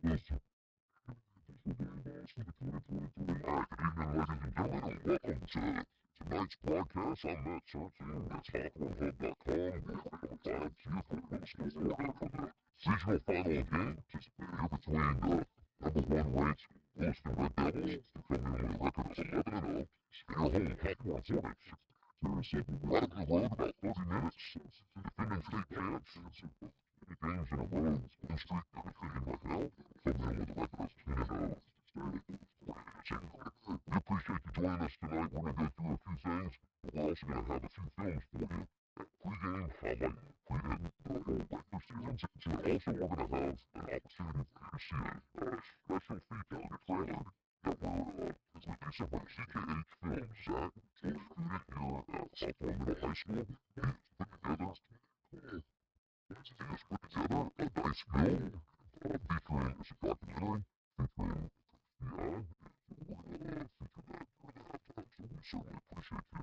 Alright, good evening, ladies and gentlemen, and welcome to tonight's broadcast. I'm Matt Searcy, that's HawthorneHub.com. We're glad here for the Williston, Florida regional final game here between the number 1 ranked Williston Red Devils, who come in with a record of 11-0, and your home Hawthorne Hornets. Right up the road, about 30 minutes, defending state champs, games in a row, win streak, everything right now, come in with a record of 10-0. We appreciate you joining us tonight. We're going to go through a few things, but we're also going to have a few films for you. Pre-game highlight, pre-game the whole regular season. So also we're going to have an opportunity for you to see a special feature, a trailer that is released by CKH Films. Zach, a student here at Hawthorne Middle High School, he has put together a nice film featuring it's a documentary featuring FBI. So we certainly appreciate you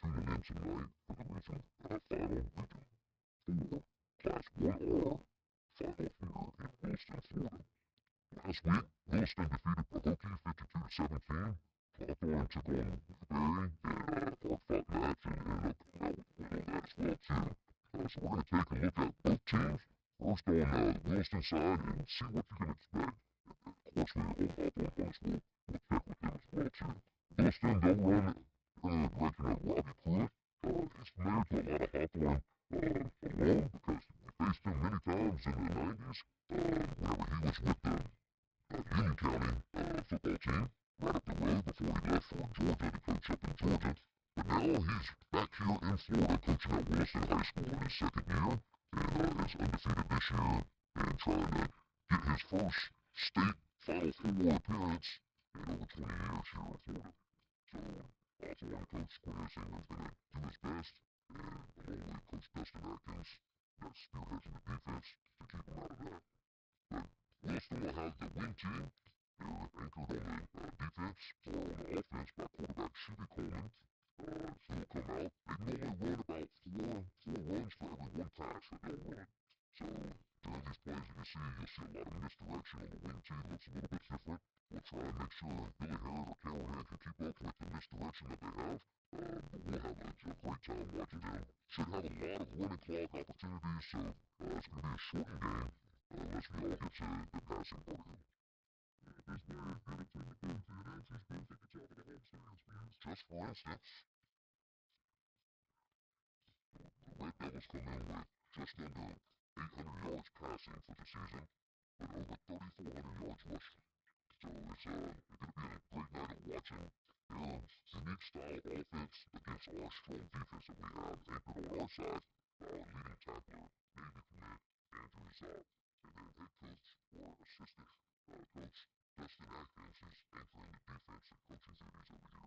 tuning in tonight for the region final region 4 class 1R final here in Williston, Florida. Last week, Williston defeated Pahokee 52-17. Hawthorne took on Berry in a hard-fought match and ended up coming out with a win on that as well too. So we're going to take a look at both teams. First on the Williston side and see what you can expect. Of course, we all Hawthorne fans will check with them as well too. Williston, they'll run direction of Robbie Pruitt. He's familiar to a lot of Hawthorne alum because we faced him many times in the 90s whenever he was with the Union County football team right up the road before he left for Georgia to coach up in Georgia. But now he's back here in Florida coaching at Williston High School in his second year and is undefeated this year and trying to get his first state Final Four appearance in over 20 years here in Florida. So Hawthorne coach Quinn Singer is going to do his best, and along with Coach Dustin Atkins, that spearheads in the defense to keep him out of that. But Williston will have the wing team. They're anchored on the defense or on the offense by quarterback Shelby Coleman. He'll come out. They normally run about four runs for every one pass that they'll run. So during these plays, you can see you'll see a lot of misdirection on the wing team. Looks a little bit different. We'll try and make sure Billy Harris or Callahan can keep up with the misdirection that they have. But we'll have a great time watching them. Should have a lot of running clock opportunities, so it's going to be a shortened game unless we all get to the passing portion. This way, give it to the team to the answers, but take a job of the whole series, man. Just for instance, the Red Devils come in with just under 800 yards passing for the season, but over 3,400 yards rushing. So it's going to be a great night of watching their unique style of offense against our strong defense that we have anchored on our side by our leading tackler, Navy commit Andrew Zopp, and then head coach or assistant coach Dustin Atkins is anchoring the defense and coaching duties over here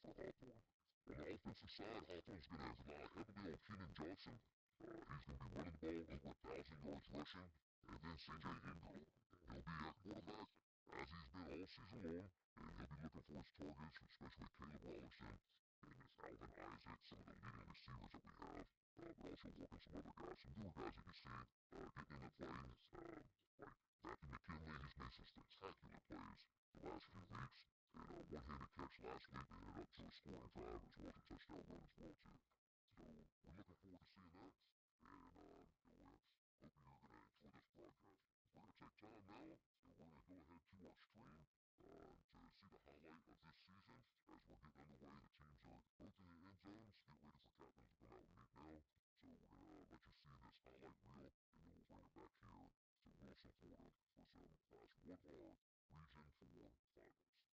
for Hawthorne. On the offensive side, Hawthorne's going to rely heavily on Keenan Johnson. He's going to be running the ball over 1,000 yards rushing, and then CJ Ingram. He'll be at quarterback as he's been all season long, and he'll be looking for his targets, especially Caleb Rollinson and this Alvin Isaac, some of the leading receivers that we have, but also working some other guys, some newer guys that you see getting in the plays, like Matthew McKinley. He's made some spectacular plays the last few weeks, and a one-handed catch last week that ended up to a scoring drive as well as a touchdown run as well too. So we're looking forward to seeing that, and hope you're going to enjoy this broadcast. We're going to take time now, and we're going to go ahead to our stream to see the highlight of this season as we're getting underway. The teams are both in the end zones, get ready for captains to come out and meet now. So we're going to let you see this highlight reel, and then we'll bring it back here to Williston, Florida for some Class 1R Region 4 finals.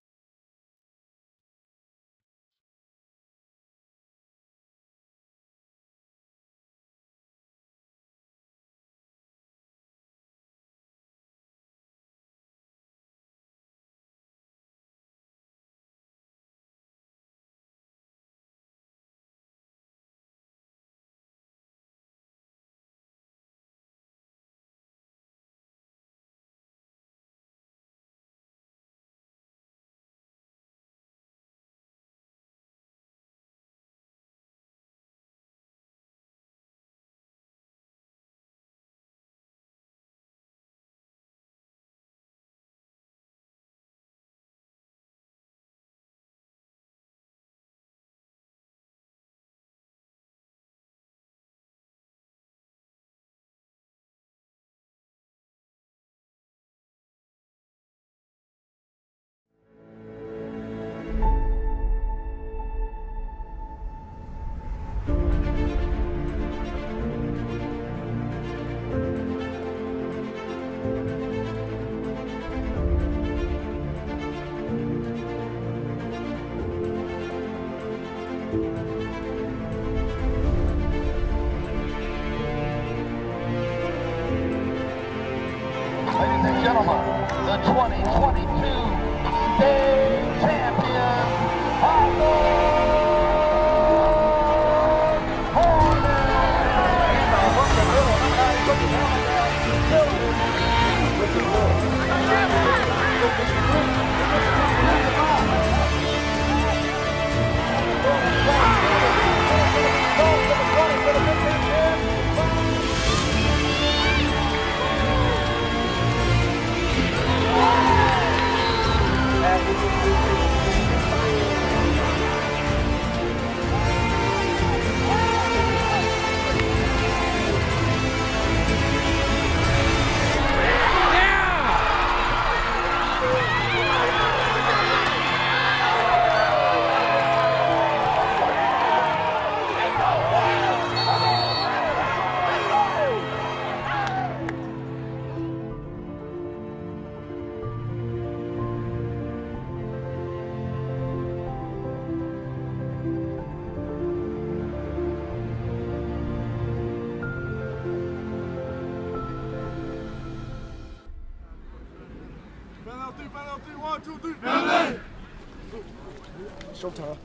Showtime.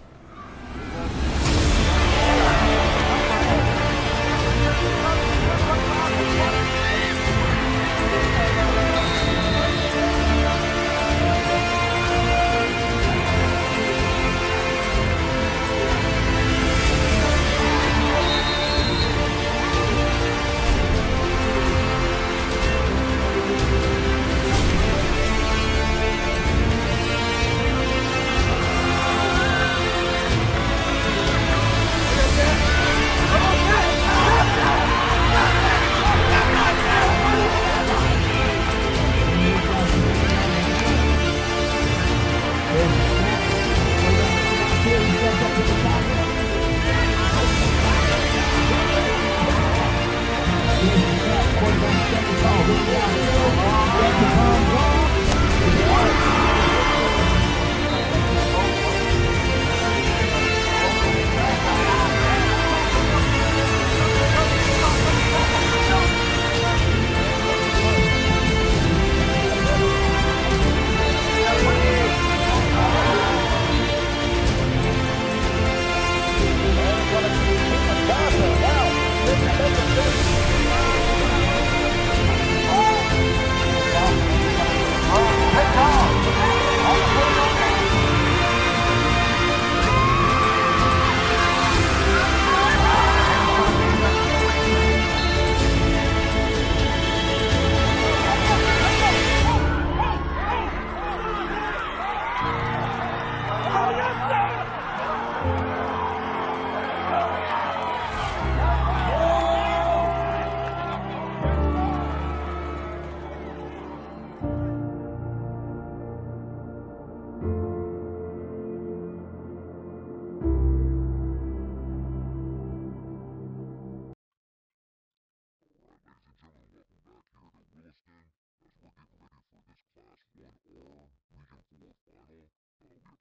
Williston, as we're getting ready for this Class 1R Region 4 final. We apologize about the audio. We are right beneath the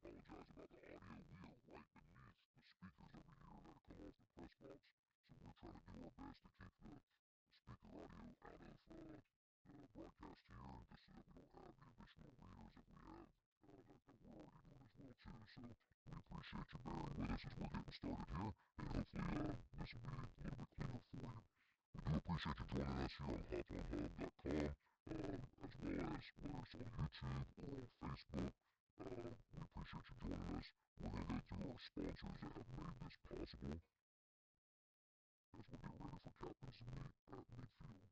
speakers over here that come off the press box, so we're trying to do our best to keep the speaker audio out of the broadcast here, just so that we don't have the additional readers that we have that we're already doing as well too. So we appreciate you bearing with us as we're getting started here, and hopefully this will be a little bit cleaner for you. We do appreciate you joining us here on HawthorneHub.com, as well as whether it's on YouTube or on Facebook. We appreciate you joining us. We're going to go through our sponsors that have made this possible as we get ready for captains to meet at midfield.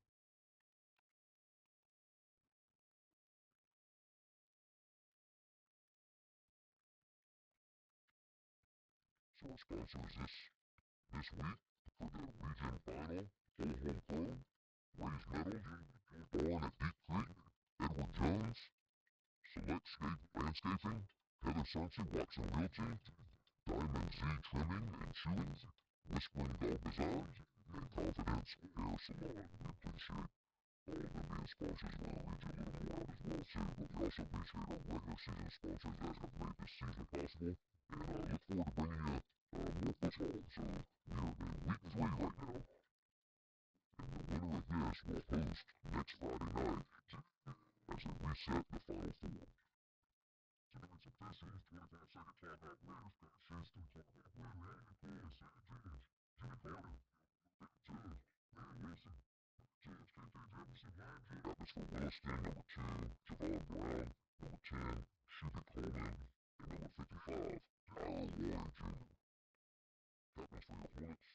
So our sponsors this week for the region final, Hawthorne Pro, Raised Metals, Born at Deep Creek, Edward Jones, Select Landscaping, Heather Suncy, Watson Realty, Diamond Z Trimming and Chewing, Whispering Dog Design, and Confidence Hair Salon. We appreciate all of them being sponsors. We're going to read you a little more out as well too, but we also appreciate our regular season sponsors that have made this season possible, and look forward to bringing you more football. So we are in week 3 right now, and the winner of this will host next Friday night as they reset the Final Four. So it's official 25-second clock out Raiders catches to clock out Raider and Paul, St. James, Jimmy Carter, Judge, Larry Wilson, Judge, KJ Jefferson, Ryan Judge. That was for Williston, number 2, Javon Brown, number 10, Shuby Coleman, and number 55, Tyler Warren Jr. Captains for your Hornets,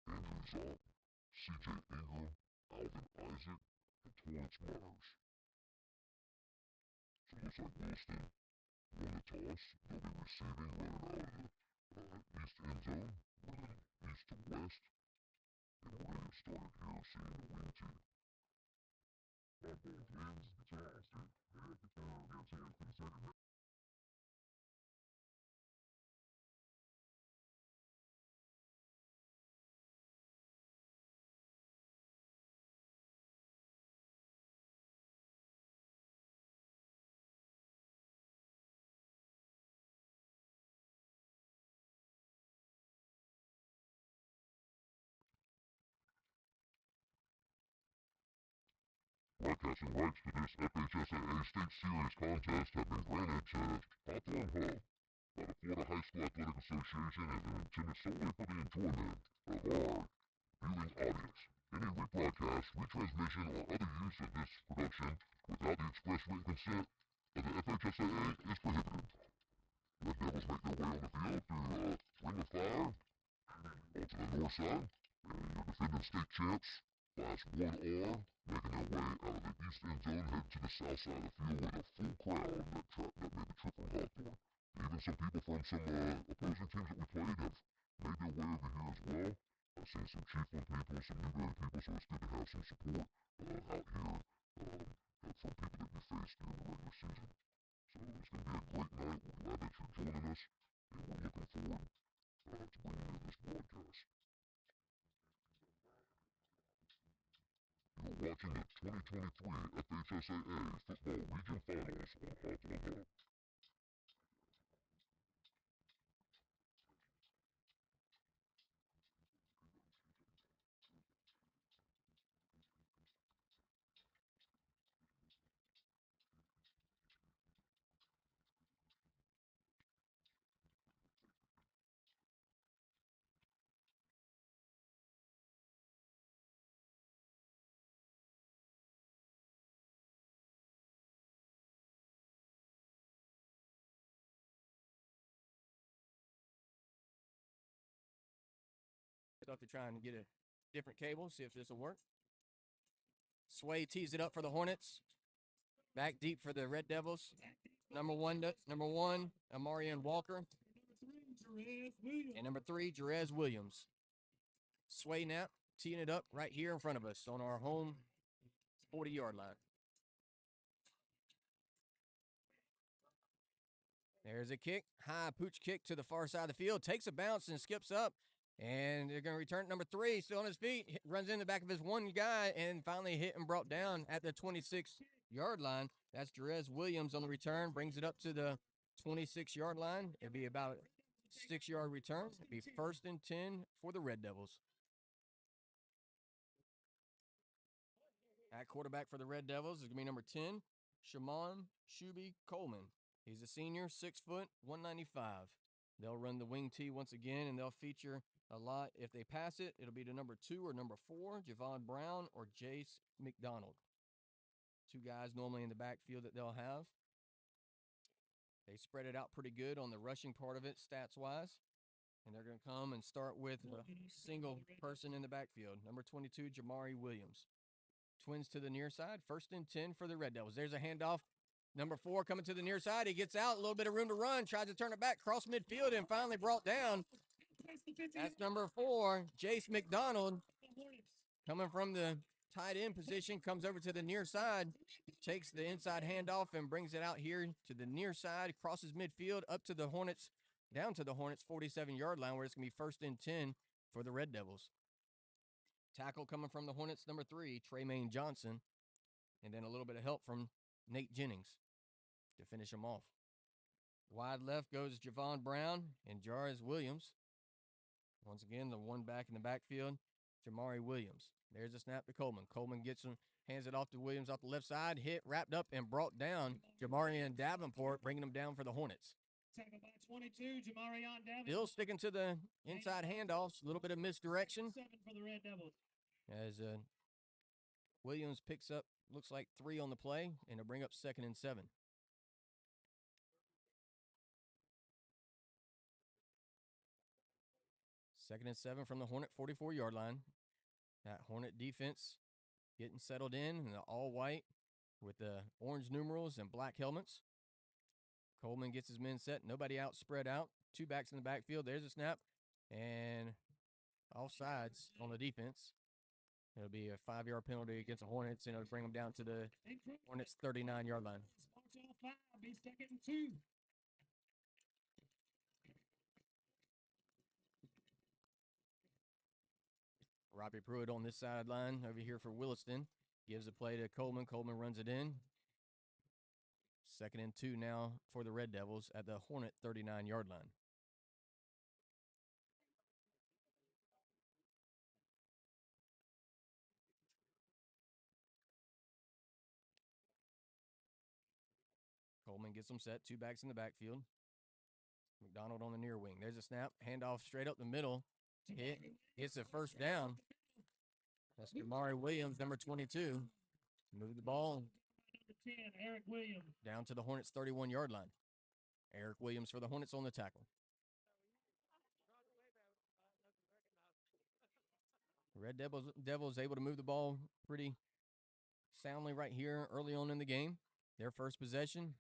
Andrew Zopp, CJ Ingram, Alvin Isaac, and Torrance Myers. So it looks like Williston won the toss. They'll be receiving, running out of the east end zone, running east to west, and we're going to get started here seeing the wing tee. Both wins the toss. They're at the time, got 10 for the second. Broadcasting rights to this FHSAA State Series contest have been granted to Hawthorne Hornets by the Florida High School Athletic Association and are intended solely for the enjoyment of our viewing audience. Any rebroadcast, retransmission, or other use of this production without the express written consent of the FHSAA is prohibited. Red Devils make their way on the field through Ring of Fire onto the north side, and your defending state champs, Class 1R, making their way out of the east end zone, head to the south side of the field with a full crowd that made the trip from Hawthorne. Even some people from some opposing teams that we played have made their way over here as well. I've seen some Chiefland people, some Newberry people, so it's good to have some support out here from people that we faced during the regular season. So it's going to be a great night. We're glad that you're joining us, and we're looking forward to bringing you this broadcast. You're watching the 2023 FHSAA Football Region Finals on Hawthorne Hub. Stuff to try and get a different cable, see if this will work. Sway tees it up for the Hornets. Back deep for the Red Devils. Number one, Amarian Walker. And number 3, Jerez Williams. Sway Knapp teeing it up right here in front of us on our home 40-yard line. There's a kick, high pooch kick to the far side of the field. Takes a bounce and skips up. And they're going to return number 3, still on his feet. Runs in the back of his one guy and finally hit and brought down at the 26-yard line. That's Jerez Williams on the return. Brings it up to the 26-yard line. It'll be about a 6-yard return. It'll be 1st and 10 for the Red Devils. At quarterback for the Red Devils is going to be number 10, Shimon Shuby Coleman. He's a senior, 6 foot, 195. They'll run the wing tee once again, and they'll feature a lot. If they pass it, it'll be to number 2 or number 4, Javon Brown or Jace McDonald. 2 guys normally in the backfield that they'll have. They spread it out pretty good on the rushing part of it, stats-wise. And they're going to come and start with a single person in the backfield, number 22, Jamari Williams. Twins to the near side, 1st and 10 for the Red Devils. There's a handoff. Number 4 coming to the near side. He gets out, a little bit of room to run, tries to turn it back, cross midfield, and finally brought down. That's number 4, Jace McDonald. Coming from the tight end position, comes over to the near side, takes the inside handoff and brings it out here to the near side, crosses midfield up to the Hornets, down to the Hornets 47-yard line, where it's going to be 1st and 10 for the Red Devils. Tackle coming from the Hornets, number 3, Tremaine Johnson, and then a little bit of help from Nate Jennings to finish him off. Wide left goes Javon Brown and Jarvis Williams. Once again, the one back in the backfield, Jamari Williams. There's a snap to Coleman. Coleman gets him, hands it off to Williams off the left side, hit, wrapped up, and brought down Jamari and Davenport, bringing him down for the Hornets. Tackled by 22, Jamarion Davenport. Still sticking to the inside handoffs, a little bit of misdirection. 7 for the Red Devils. As Williams picks up, looks like 3 on the play, and it'll bring up 2nd and 7. Second and 7 from the Hornet 44-yard line. That Hornet defense getting settled in the all white with the orange numerals and black helmets. Coleman gets his men set. Nobody out, spread out. 2 backs in the backfield. There's a snap. And offsides on the defense. It'll be a 5-yard penalty against the Hornets, and it'll bring them down to the Hornets' 39-yard line. Marks off 5, be 2nd and 2. Robbie Pruitt on this sideline over here for Williston. Gives a play to Coleman. Coleman runs it in. 2nd and 2 now for the Red Devils at the Hornet 39-yard line. Hawthorne gets them set. 2 backs in the backfield. McDonald on the near wing. There's a snap. Handoff straight up the middle. Hits a first down. That's Jamari Williams, number 22. Move the ball Number 10, Eric Williams. down to the Hornets' 31-yard line. Eric Williams for the Hornets on the tackle. Red Devils able to move the ball pretty soundly right here early on in the game. Their first possession.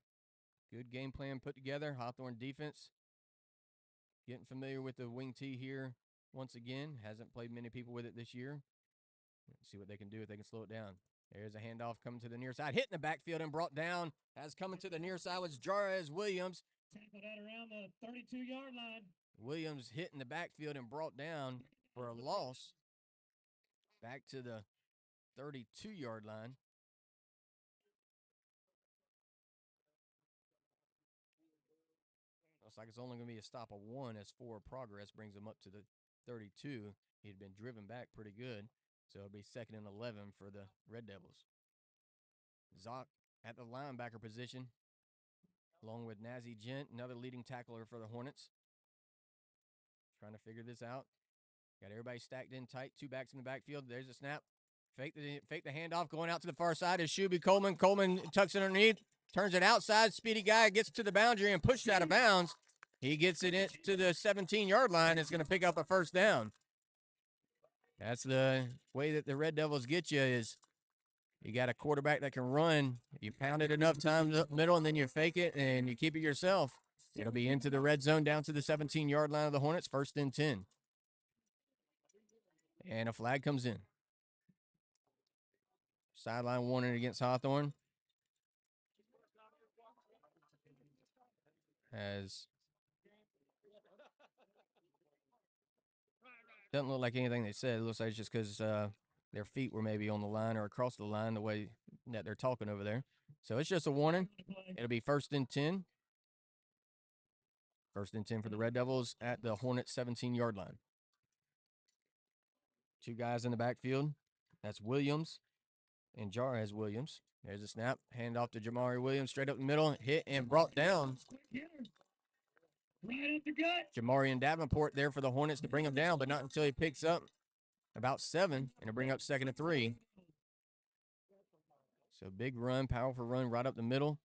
Good game plan put together. Hawthorne defense getting familiar with the wing T here once again. Hasn't played many people with it this year. Let's see what they can do if they can slow it down. There's a handoff coming to the near side. Hitting the backfield and brought down. As coming to the near side was Jarez Williams. Tackled at around the 32-yard line. Williams hitting the backfield and brought down for a loss. Back to the 32-yard line. Looks like it's only going to be a stop of 1 as forward progress brings him up to the 32. He had been driven back pretty good. So it'll be 2nd and 11 for the Red Devils. Zock at the linebacker position, along with Nazi Gent, another leading tackler for the Hornets. Trying to figure this out. Got everybody stacked in tight. 2 backs in the backfield. There's a snap. Fake the handoff. Going out to the far side is Shuby Coleman. Coleman tucks it underneath. Turns it outside. Speedy guy gets to the boundary and pushed out of bounds. He gets it into the 17-yard line. It's going to pick up a first down. That's the way that the Red Devils get you is you got a quarterback that can run. You pound it enough times up middle, and then you fake it, and you keep it yourself. It'll be into the red zone down to the 17-yard line of the Hornets, 1st and 10. And a flag comes in. Sideline warning against Hawthorne. As doesn't look like anything they said. It looks like it's just because their feet were maybe on the line or across the line the way that they're talking over there. So it's just a warning. It'll be 1st and 10. 1st and 10 for the Red Devils at the Hornets 17-yard line. 2 guys in the backfield. That's Williams and Jarez Williams. There's a snap. Hand off to Jamari Williams. Straight up the middle. Hit and brought down. Right up the gut. Jamari and Davenport there for the Hornets to bring him down, but not until he picks up about 7, and to bring up 2nd and 3. So big run, powerful run right up the middle.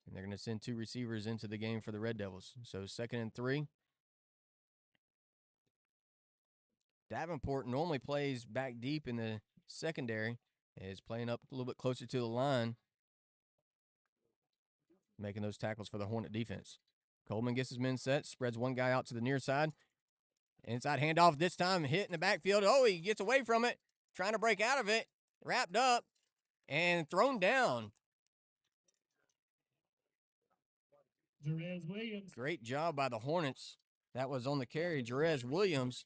And they're going to send 2 receivers into the game for the Red Devils. So 2nd and 3. Davenport normally plays back deep in the secondary. Is playing up a little bit closer to the line, making those tackles for the Hornet defense. Coleman gets his men set, spreads one guy out to the near side. Inside handoff this time, hit in the backfield. Oh, he gets away from it, trying to break out of it. Wrapped up and thrown down. Jarez Williams. Great job by the Hornets. That was on the carry. Jarez Williams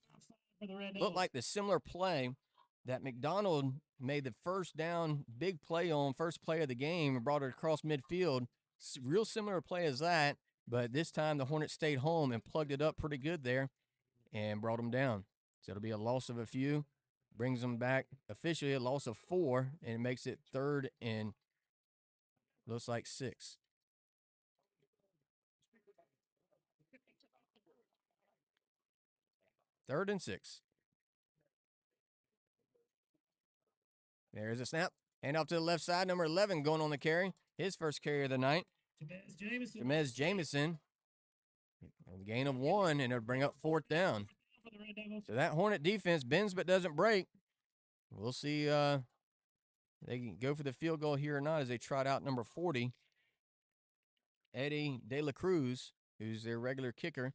For the Red Devils. looked like the similar play that McDonald made the first down big play on, first play of the game, and brought it across midfield. Real similar play as that, but this time the Hornets stayed home and plugged it up pretty good there and brought them down. So it'll be a loss of a few, brings them back officially a loss of 4, and it makes it 3rd and looks like 6. Third and 6. There's a snap. Hand off to the left side. Number 11 going on the carry. His first carry of the night. Jamez Jamison. A gain of 1, and it'll bring up 4th down. For the Red Devils. So that Hornet defense bends but doesn't break. We'll see they can go for the field goal here or not as they trot out number 40. Eddie De La Cruz, who's their regular kicker.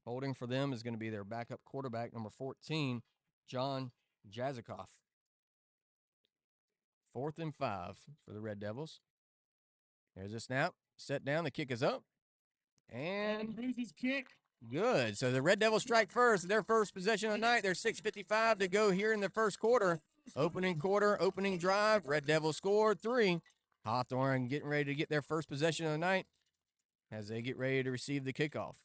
Holding for them is going to be their backup quarterback, number 14, John Jazikoff. 4th and 5 for the Red Devils. There's a snap. Set down. The kick is up. And Cruz's kick. good. So the Red Devils strike first. Their first possession of the night. There's 6:55 to go here in the first quarter. Opening quarter, opening drive. Red Devils scored 3. Hawthorne getting ready to get their first possession of the night as they get ready to receive the kickoff.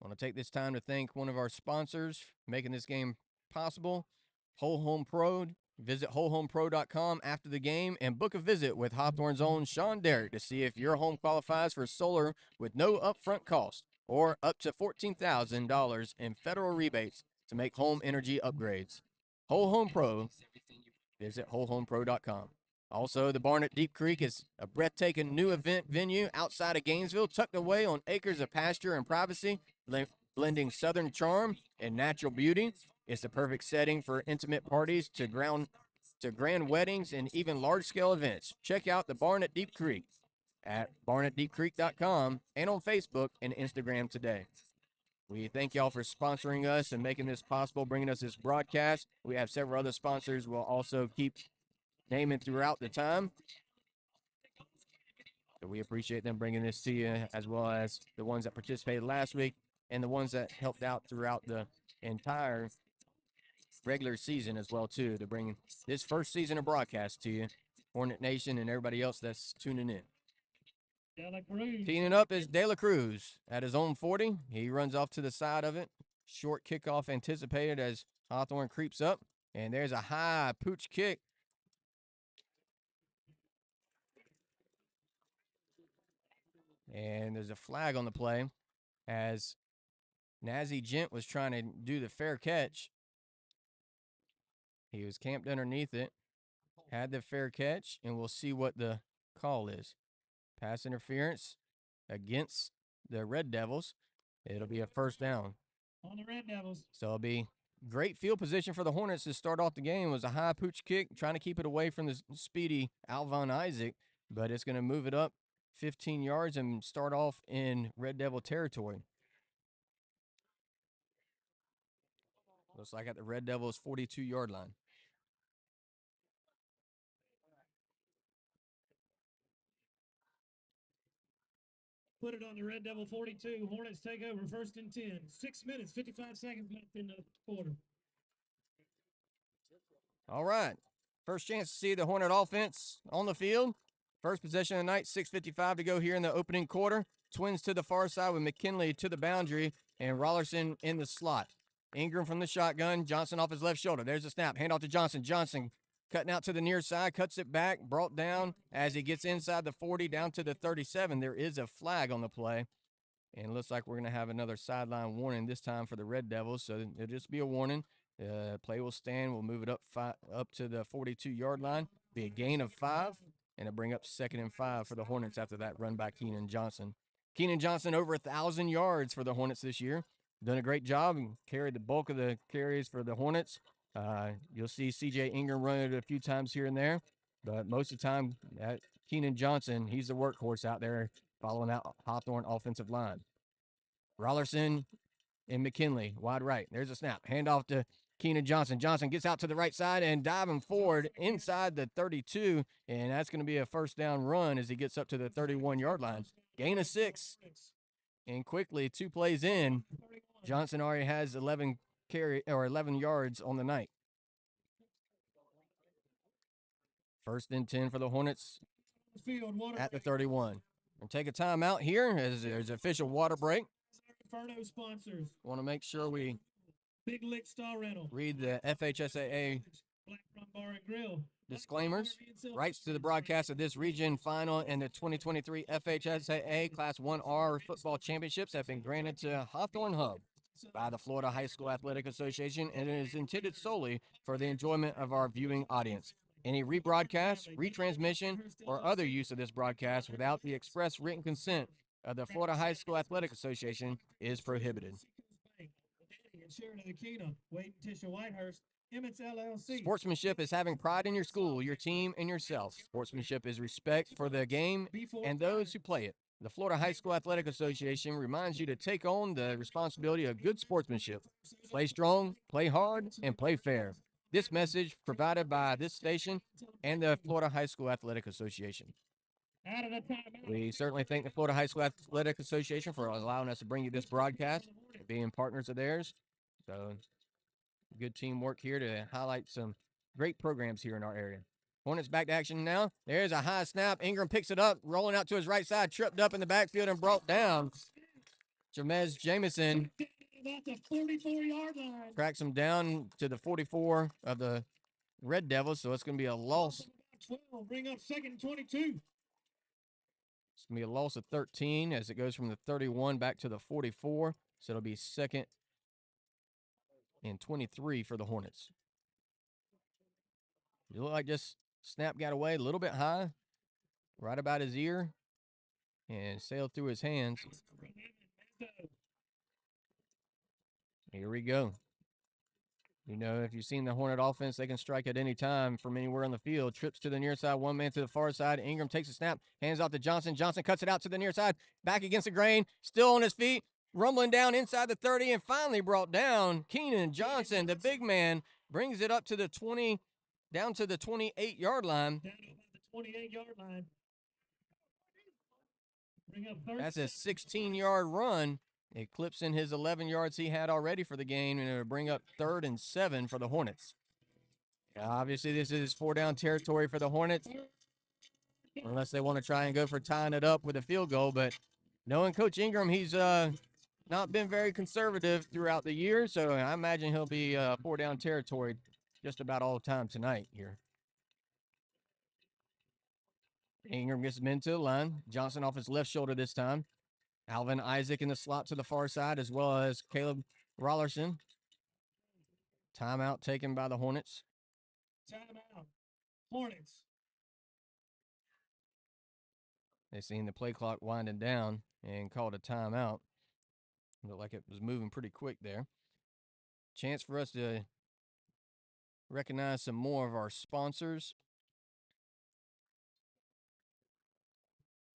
I want to take this time to thank one of our sponsors for making this game possible. Whole Home Pro. Visit wholehomepro.com after the game and book a visit with Hawthorne's own Sean Derrick to see if your home qualifies for solar with no upfront cost or up to $14,000 in federal rebates to make home energy upgrades. Whole Home Pro. Visit wholehomepro.com. Also, the Barn at Deep Creek is a breathtaking new event venue outside of Gainesville, tucked away on acres of pasture and privacy, blending southern charm and natural beauty. It's the perfect setting for intimate parties to grand weddings and even large-scale events. Check out the Barn at Deep Creek at barnatdeepcreek.com and on Facebook and Instagram today. We thank y'all for sponsoring us and making this possible, bringing us this broadcast. We have several other sponsors we'll also keep naming throughout the time. So we appreciate them bringing this to you, as well as the ones that participated last week and the ones that helped out throughout the entire regular season as well, too, to bring this first season of broadcast to you, Hornet Nation and everybody else that's tuning in. Teeing up is De La Cruz at his own 40. He runs off to the side of it. Short kickoff anticipated as Hawthorne creeps up. And there's a high pooch kick. And there's a flag on the play as Nazi Gent was trying to do the fair catch. He was camped underneath it, had the fair catch, and we'll see what the call is. Pass interference against the Red Devils. It'll be a first down. On the Red Devils. So it'll be great field position for the Hornets to start off the game. It was a high pooch kick, trying to keep it away from the speedy Alvon Isaac, but it's going to move it up 15 yards and start off in Red Devil territory. Looks like at the Red Devils' 42-yard line. Put it on the Red Devil 42. Hornets take over first and 10. 6 minutes, 55 seconds left in the quarter. All right. First chance to see the Hornet offense on the field. First possession of the night, 6:55 to go here in the opening quarter. Twins to the far side with McKinley to the boundary and Rollerson in the slot. Ingram from the shotgun. Johnson off his left shoulder. There's a snap. Handoff to Johnson. Johnson cutting out to the near side, cuts it back, brought down as he gets inside the 40 down to the 37. There is a flag on the play. And it looks like we're going to have another sideline warning this time for the Red Devils. So it'll just be a warning. Play will stand. We'll move it up to the 42-yard line. Be a gain of 5. And it'll bring up 2nd and 5 for the Hornets after that run by Keenan Johnson. Keenan Johnson over 1,000 yards for the Hornets this year. Done a great job and carried the bulk of the carries for the Hornets. You'll see C.J. Ingram run it a few times here and there. But most of the time, Keenan Johnson, he's the workhorse out there following that Hawthorne offensive line. Rollerson and McKinley, wide right. There's a snap. Handoff to Keenan Johnson. Johnson gets out to the right side and diving forward inside the 32, and that's going to be a first down run as he gets up to the 31-yard line. Gain of 6, and quickly 2 plays in, Johnson already has 11 yards on the night. First and 10 for the Hornets at the 31. We'll take a timeout here as there's an official water break. Sponsors. Want to make sure we Big Lick Star Rental. Read the FHSAA Black Front Bar and Grill. Disclaimers. Rights to the broadcast of this region final and the 2023 FHSAA Class 1R football championships have been granted to Hawthorne Hub by the Florida High School Athletic Association, and it is intended solely for the enjoyment of our viewing audience. Any rebroadcast, retransmission, or other use of this broadcast without the express written consent of the Florida High School Athletic Association is prohibited. Sportsmanship is having pride in your school, your team, and yourself. Sportsmanship is respect for the game and those who play it. The Florida High School Athletic Association reminds you to take on the responsibility of good sportsmanship. Play strong, play hard, and play fair. This message provided by this station and the Florida High School Athletic Association. We certainly thank the Florida High School Athletic Association for allowing us to bring you this broadcast and being partners of theirs. So, good teamwork here to highlight some great programs here in our area. Hornets back to action now. There's a high snap. Ingram picks it up, rolling out to his right side, tripped up in the backfield and brought down. Jamez Jamison about the 44-yard line. Tracks him down to the 44 of the Red Devils, so it's going to be a loss. 12, bring up second and 22. It's going to be a loss of 13 as it goes from the 31 back to the 44. So it'll be second and 23 for the Hornets. It looked like just snap got away a little bit high, right about his ear, and sailed through his hands. Here we go. You know, if you've seen the Hornet offense, they can strike at any time from anywhere on the field. Trips to the near side, one man to the far side. Ingram takes a snap, hands off to Johnson. Johnson cuts it out to the near side, back against the grain, still on his feet, rumbling down inside the 30, and finally brought down. Keenan Johnson, the big man, brings it up to the 20, down to the 28-yard line. Down to about the 28-yard line. Bring up third. That's a 16-yard run. It clips in his 11 yards he had already for the game, and it'll bring up 3rd and 7 for the Hornets. Obviously, this is 4-down territory for the Hornets, unless they want to try and go for tying it up with a field goal. But knowing Coach Ingram, he's not been very conservative throughout the year, so I imagine he'll be 4-down territory just about all the time tonight here. Ingram gets him into the line. Johnson off his left shoulder this time. Alvin Isaac in the slot to the far side, as well as Caleb Rollerson. Timeout taken by the Hornets. Timeout. Hornets. They seen the play clock winding down and called a timeout. Looked like it was moving pretty quick there. Chance for us to recognize some more of our sponsors.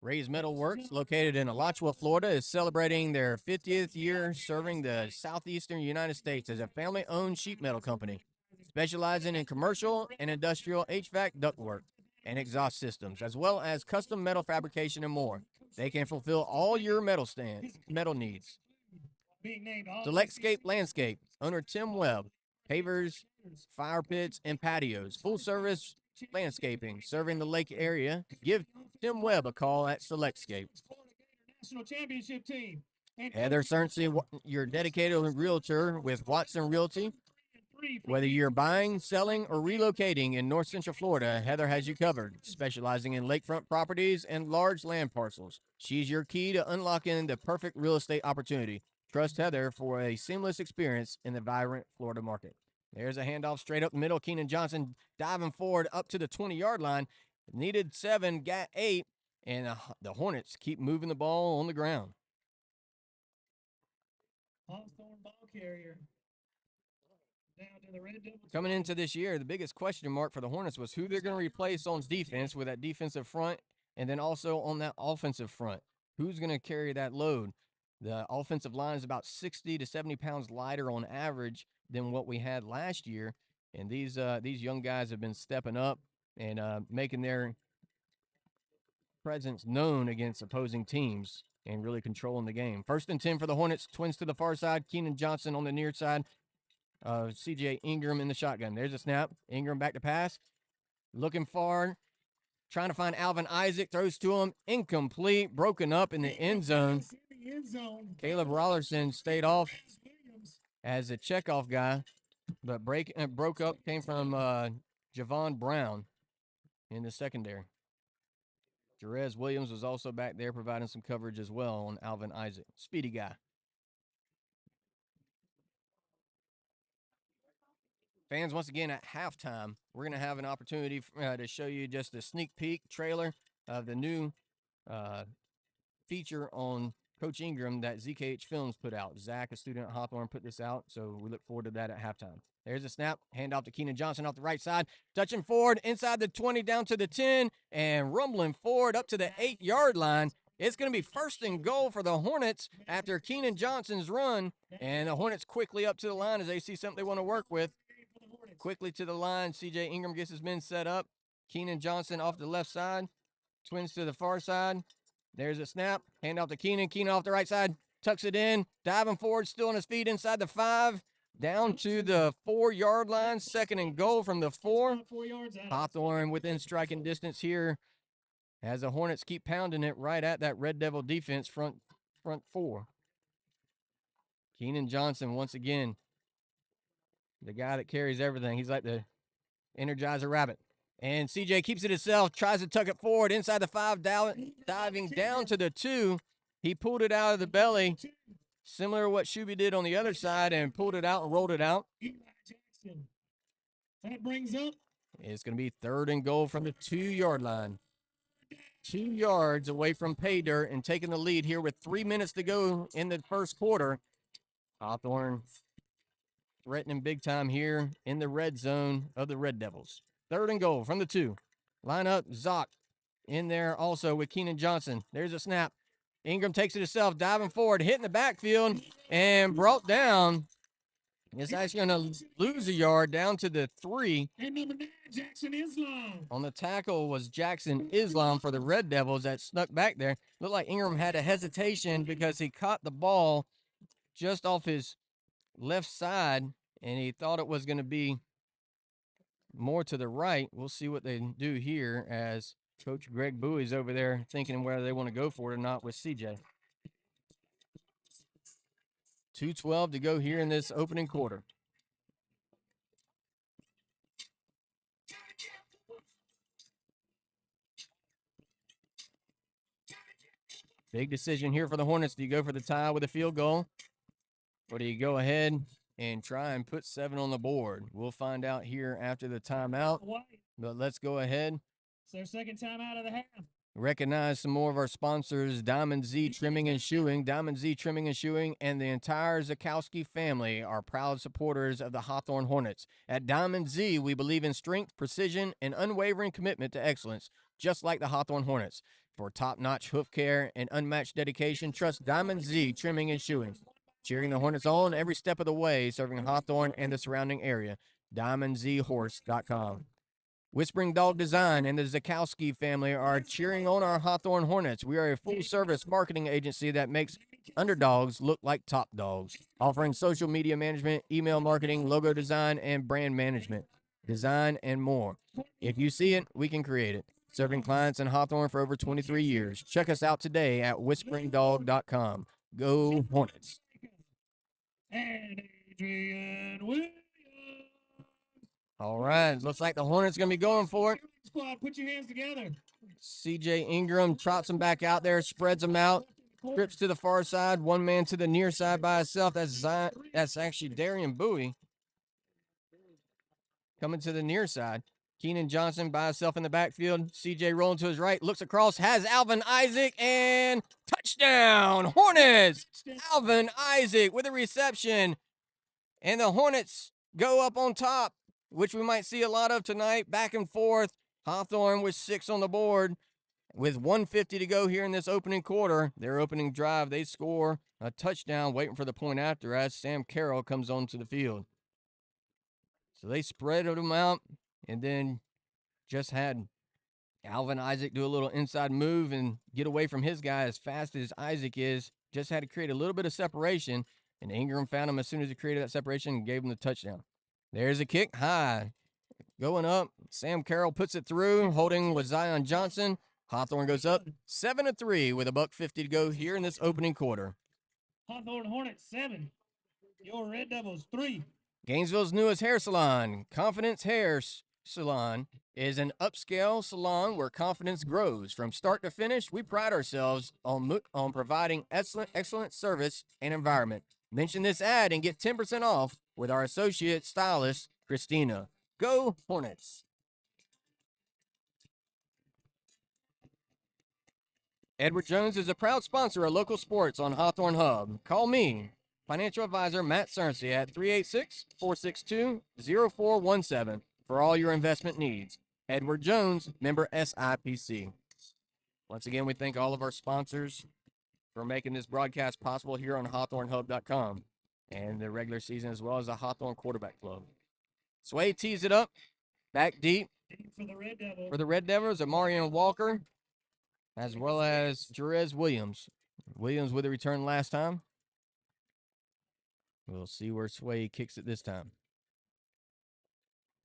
Ray's Metal Works, located in Alachua, Florida, is celebrating their 50th year serving the southeastern United States as a family-owned sheet metal company, specializing in commercial and industrial HVAC ductwork and exhaust systems, as well as custom metal fabrication and more. They can fulfill all your metal needs. Selectscape Landscape, owner Tim Webb, pavers, fire pits, and patios, full-service landscaping, serving the lake area. Give Tim Webb a call at Selectscape. National championship team. Heather Certainty, your dedicated realtor with Watson Realty. Whether you're buying, selling, or relocating in North Central Florida, Heather has you covered, specializing in lakefront properties and large land parcels. She's your key to unlocking the perfect real estate opportunity. Trust Heather for a seamless experience in the vibrant Florida market. There's a handoff straight up the middle. Keenan Johnson diving forward up to the 20-yard line. Needed 7, got 8, and the Hornets keep moving the ball on the ground. Hawthorne ball carrier. Down to the Red Devils. Coming into this year, the biggest question mark for the Hornets was who they're going to replace on defense with that defensive front, and then also on that offensive front. Who's going to carry that load? The offensive line is about 60 to 70 pounds lighter on average than what we had last year, and these young guys have been stepping up and making their presence known against opposing teams and really controlling the game. 1st and 10 for the Hornets. Twins to the far side. Keenan Johnson on the near side. C.J. Ingram in the shotgun. There's a snap. Ingram back to pass. Looking far. Trying to find Alvin Isaac. Throws to him. Incomplete. Broken up in the end zone. Caleb Rollerson stayed off as a checkoff guy, but broke up came from Javon Brown in the secondary. Jerez Williams was also back there providing some coverage as well on Alvin Isaac. Speedy guy. Fans, once again, at halftime, we're going to have an opportunity to show you just a sneak peek trailer of the new feature on Coach Ingram that ZKH Films put out. Zach, a student at Hawthorne, put this out, so we look forward to that at halftime. There's a snap. Hand off to Keenan Johnson off the right side. Touching forward inside the 20 down to the 10 and rumbling forward up to the 8-yard line. It's going to be 1st and goal for the Hornets after Keenan Johnson's run. And the Hornets quickly up to the line as they see something they want to work with. Quickly to the line. C.J. Ingram gets his men set up. Keenan Johnson off the left side. Twins to the far side. There's a snap. Hand off to Keenan. Keenan off the right side. Tucks it in. Diving forward. Still on his feet inside the 5. Down to the 4-yard line. 2nd and goal from the 4. Hawthorne within striking distance here as the Hornets keep pounding it right at that Red Devil defense front 4. Keenan Johnson, once again, the guy that carries everything. He's like the Energizer Rabbit. And CJ keeps it himself, tries to tuck it forward inside the 5, diving down to the 2. He pulled it out of the belly, similar to what Shuby did on the other side, and pulled it out and rolled it out. That brings up. It's going to be 3rd and goal from the 2-yard line. 2 yards away from pay dirt and taking the lead here with 3 minutes to go in the first quarter. Hawthorne threatening big time here in the red zone of the Red Devils. 3rd and goal from the 2. Line up, Zock in there also with Keenan Johnson. There's a snap. Ingram takes it himself, diving forward, hitting the backfield, and brought down. It's actually going to lose a yard down to the 3. And number 9, Jackson Islam. On the tackle was Jackson Islam for the Red Devils that snuck back there. Looked like Ingram had a hesitation because he caught the ball just off his left side, and he thought it was going to be more to the right. We'll see what they do here as Coach Greg Bowie's over there thinking whether they want to go for it or not with CJ. 2:12 to go here in this opening quarter. Big decision here for the Hornets. Do you go for the tie with a field goal? Or do you go ahead and try and put 7 on the board? We'll find out here after the timeout. But let's go ahead. It's their second time out of the half. Recognize some more of our sponsors, Diamond Z Trimming and Shoeing. Diamond Z Trimming and Shoeing and the entire Zakowski family are proud supporters of the Hawthorne Hornets. At Diamond Z, we believe in strength, precision, and unwavering commitment to excellence, just like the Hawthorne Hornets. For top-notch hoof care and unmatched dedication, trust Diamond Z Trimming and Shoeing. Cheering the Hornets on every step of the way, serving Hawthorne and the surrounding area. DiamondZHorse.com. Whispering Dog Design and the Zakowski family are cheering on our Hawthorne Hornets. We are a full-service marketing agency that makes underdogs look like top dogs, offering social media management, email marketing, logo design, and brand management, design, and more. If you see it, we can create it. Serving clients in Hawthorne for over 23 years. Check us out today at whisperingdog.com. Go Hornets. And Adrian Williams. All right, looks like the Hornets going to be going for it. Squad, put your hands together. CJ Ingram trots him back out there, spreads them out, trips to the far side, one man to the near side by himself. That's actually Darian Bowie coming to the near side. Keenan Johnson by himself in the backfield. CJ rolling to his right, looks across, has Alvin Isaac, and touchdown, Hornets! Alvin Isaac with a reception, and the Hornets go up on top, which we might see a lot of tonight, back and forth. Hawthorne with 6 on the board. With 1:50 to go here in this opening quarter, their opening drive, they score a touchdown, waiting for the point after as Sam Carroll comes onto the field. So they spread them out and then just had Alvin Isaac do a little inside move and get away from his guy as fast as Isaac is. Just had to create a little bit of separation, and Ingram found him as soon as he created that separation and gave him the touchdown. There's a kick, high, going up. Sam Carroll puts it through, holding with Zion Johnson. Hawthorne goes up 7-3 with $1:50 to go here in this opening quarter. Hawthorne Hornets 7. Your Red Devils 3. Gainesville's newest hair salon, Confidence Hair Salon, is an upscale salon where confidence grows. From start to finish, we pride ourselves on providing excellent service and environment. Mention this ad and get 10% off with our associate stylist, Christina. Go Hornets! Edward Jones is a proud sponsor of local sports on Hawthorne Hub. Call me, financial advisor Matt Cerncy, at 386-462-0417 for all your investment needs. Edward Jones, member SIPC. Once again, we thank all of our sponsors for making this broadcast possible here on HawthorneHub.com and the regular season, as well as the Hawthorne Quarterback Club. Sway tees it up, back deep For the Red Devils. for the Red Devils, Amarian Walker, as well as Jerez Williams. Williams with a return last time. We'll see where Sway kicks it this time.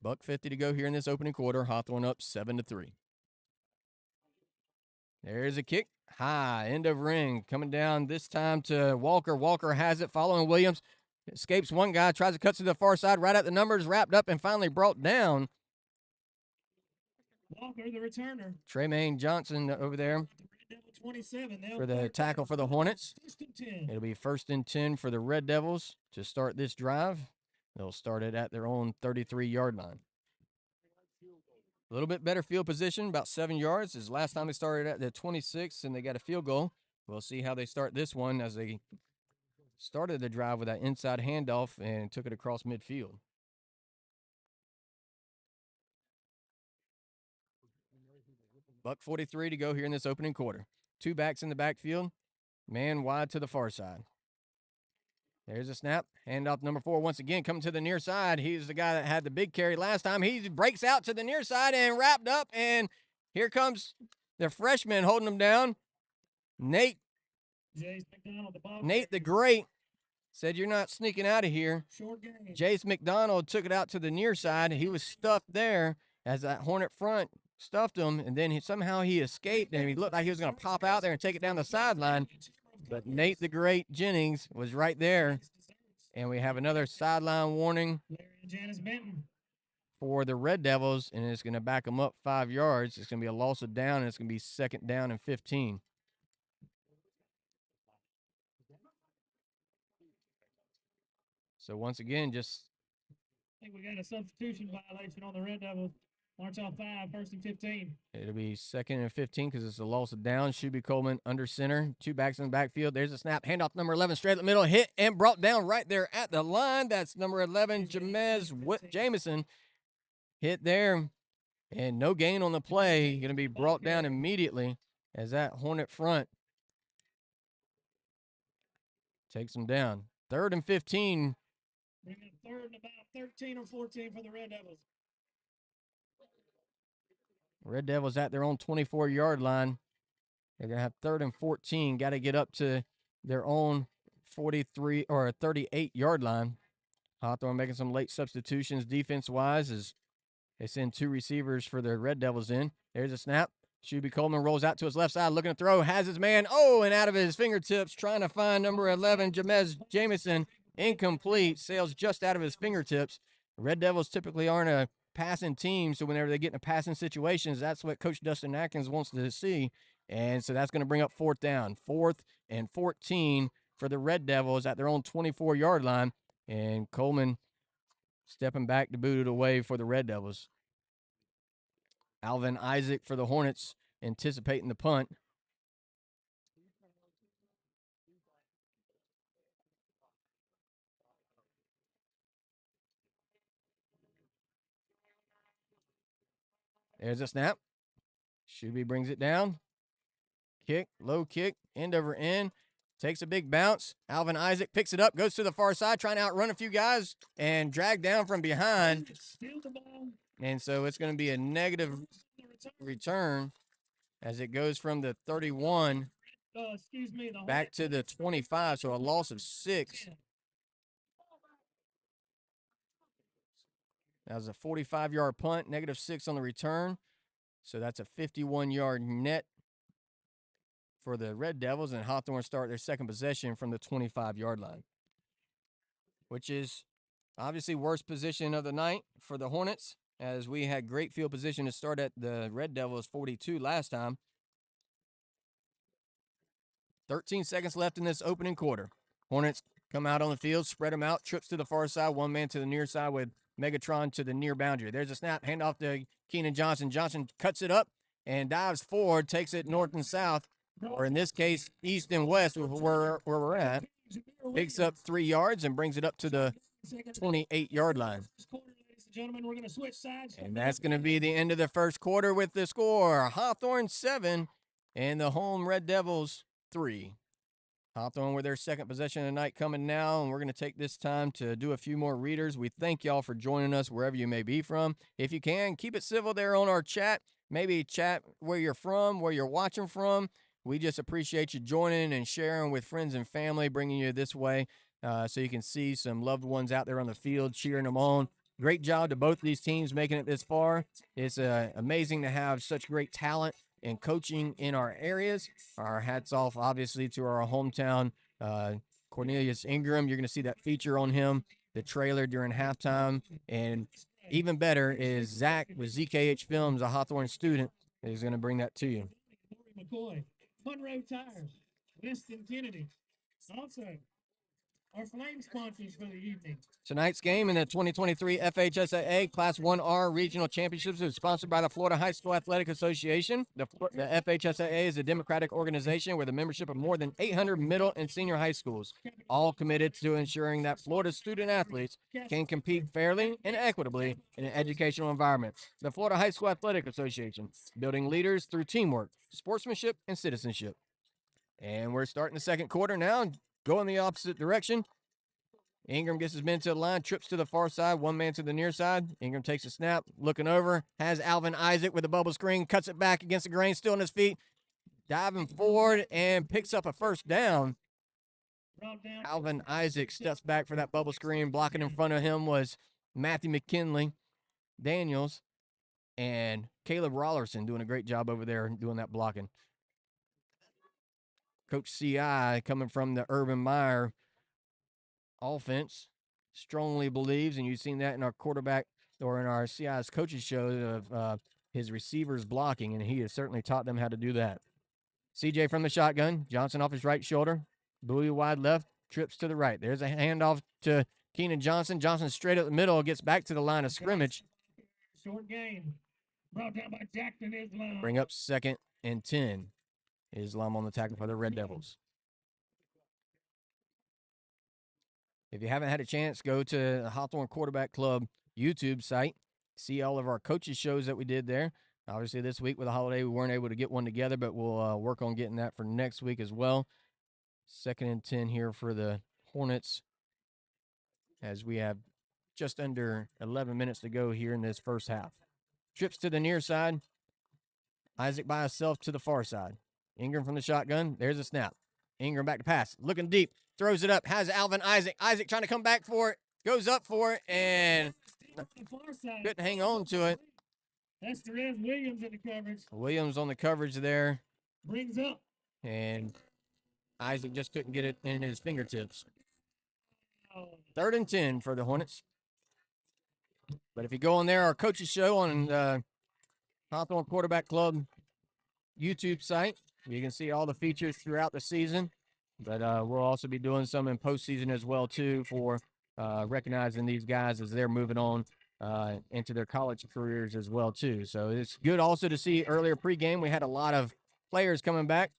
$1:50 to go here in this opening quarter. Hawthorne up 7-3. There's a kick. High, end of ring. Coming down this time to Walker. Walker has it, following Williams. Escapes one guy, tries to cut to the far side, right at the numbers, wrapped up, and finally brought down. Walker, the returner. Tremaine Johnson over there 27. for the tackle for the Hornets. First and 10. It'll be 1st and 10 for the Red Devils to start this drive. They'll start it at their own 33-yard line. A little bit better field position, about 7 yards. As last time they started at the 26, and they got a field goal. We'll see how they start this one, as they started the drive with that inside handoff and took it across midfield. $1:43 to go here in this opening quarter. 2 backs in the backfield, man wide to the far side. There's a snap. Hand off number 4 once again, coming to the near side. He's the guy that had the big carry last time. He breaks out to the near side and wrapped up, and here comes the freshman holding him down. Nate the Great said, "You're not sneaking out of here." Jace McDonald took it out to the near side. He was stuffed there as that Hornet front stuffed him, and then somehow he escaped, and he looked like he was going to pop out there and take it down the sideline. But Nate the Great Jennings was right there, and we have another sideline warning for the Red Devils, and it's going to back them up 5 yards. It's going to be a loss of down, and it's going to be 2nd down and 15. So once again, just I think we got a substitution violation on the Red Devils. March off 5, 1st and 15. It'll be 2nd and 15 because it's a loss of down. Shuby Coleman under center. 2 backs in the backfield. There's a snap. Handoff number 11 straight up the middle. Hit and brought down right there at the line. That's number 11, Jamison. Hit there. And no gain on the play. Going to be brought down immediately as that Hornet front takes him down. 3rd and 15. Bring up 3rd and about 13 or 14 for the Red Devils. Red Devils at their own 24-yard line. They're going to have 3rd and 14. Got to get up to their own 43 or 38-yard line. Hawthorne making some late substitutions defense-wise as they send 2 receivers for the Red Devils in. There's a snap. Shuby Coleman rolls out to his left side, looking to throw, has his man, and out of his fingertips, trying to find number 11, Jamison. Incomplete, sails just out of his fingertips. The Red Devils typically aren't a passing team, so whenever they get in passing situations, that's what Coach Dustin Atkins wants to see. And so that's going to bring up 4th down. 4th and 14 for the Red Devils at their own 24-yard line. And Coleman stepping back to boot it away for the Red Devils. Alvin Isaac for the Hornets anticipating the punt. There's a snap. Shuby brings it down. Kick, low kick, end over end. Takes a big bounce. Alvin Isaac picks it up, goes to the far side, trying to outrun a few guys, and dragged down from behind. And so it's going to be a negative return as it goes from the 31 back to the 25, so a loss of 6. That was a 45-yard punt, negative 6 on the return. So that's a 51-yard net for the Red Devils, and Hawthorne start their 2nd possession from the 25-yard line, which is obviously worst position of the night for the Hornets, as we had great field position to start at the Red Devils 42 last time. 13 seconds left in this opening quarter. Hornets come out on the field, spread them out, trips to the far side, 1 man to the near side with Megatron to the near boundary. There's a snap, handoff to Keenan Johnson. Johnson cuts it up and dives forward, takes it north and south, or in this case, east and west, where we're at. Picks up 3 yards and brings it up to the 28-yard line. And that's going to be the end of the first quarter with the score. Hawthorne 7 and the home Red Devils 3. Hawthorne with their 2nd possession of the night coming now, and we're going to take this time to do a few more readers. We thank y'all for joining us wherever you may be from. If you can, keep it civil there on our chat. Maybe chat where you're from, where you're watching from. We just appreciate you joining and sharing with friends and family, bringing you this way so you can see some loved ones out there on the field, cheering them on. Great job to both of these teams making it this far. It's amazing to have such great talent and coaching in our areas. Our hats off, obviously, to our hometown Cornelius Ingram. You're going to see that feature on him, the trailer during halftime. And even better is Zach with ZKH Films, a Hawthorne student, is going to bring that to you. McCoy, Monroe Tire, Williston Kennedy. Also, our flame sponsors for the evening. Tonight's game in the 2023 FHSAA Class 1R Regional Championships is sponsored by the Florida High School Athletic Association. The FHSAA is a democratic organization with a membership of more than 800 middle and senior high schools, all committed to ensuring that Florida student athletes can compete fairly and equitably in an educational environment. The Florida High School Athletic Association, building leaders through teamwork, sportsmanship, and citizenship. And we're starting the second quarter now, going the opposite direction. Ingram gets his men to the line, trips to the far side, one man to the near side. Ingram takes a snap, looking over, has Alvin Isaac with the bubble screen, cuts it back against the grain, still on his feet, diving forward and picks up a first down. Alvin Isaac steps back for that bubble screen. Blocking in front of him was Matthew McKinley, Daniels, and Caleb Rollerson doing a great job over there doing that blocking. Coach C.I. coming from the Urban Meyer offense strongly believes, and you've seen that in our quarterback or in our CI's coaches show of his receivers blocking, and he has certainly taught them how to do that. CJ from the shotgun, Johnson off his right shoulder, Bowie wide left, trips to the right. There's a handoff to Keenan Johnson. Johnson straight up the middle, gets back to the line of scrimmage. Short game brought down by Jackson Islam. Bring up 2nd and 10. Islam on the tackle for the Red Devils. If you haven't had a chance, go to the Hawthorne Quarterback Club YouTube site. See all of our coaches shows that we did there. Obviously, this week with the holiday, we weren't able to get one together, but we'll work on getting that for next week as well. 2nd and 10 here for the Hornets as we have just under 11 minutes to go here in this first half. Trips to the near side. Isaac by himself to the far side. Ingram from the shotgun. There's a snap. Ingram back to pass. Looking deep. Throws it up. Has Alvin Isaac. Isaac trying to come back for it. Goes up for it and couldn't hang on to it. That's Therese Williams in the coverage. Williams on the coverage there. Brings up. And Isaac just couldn't get it in his fingertips. 3rd and 10 for the Hornets. But if you go on there, our coaches show on Hawthorne Quarterback Club YouTube site, you can see all the features throughout the season. But we'll also be doing some in postseason as well, too, for recognizing these guys as they're moving on into their college careers as well, too. So it's good also to see earlier pregame. We had a lot of players coming back.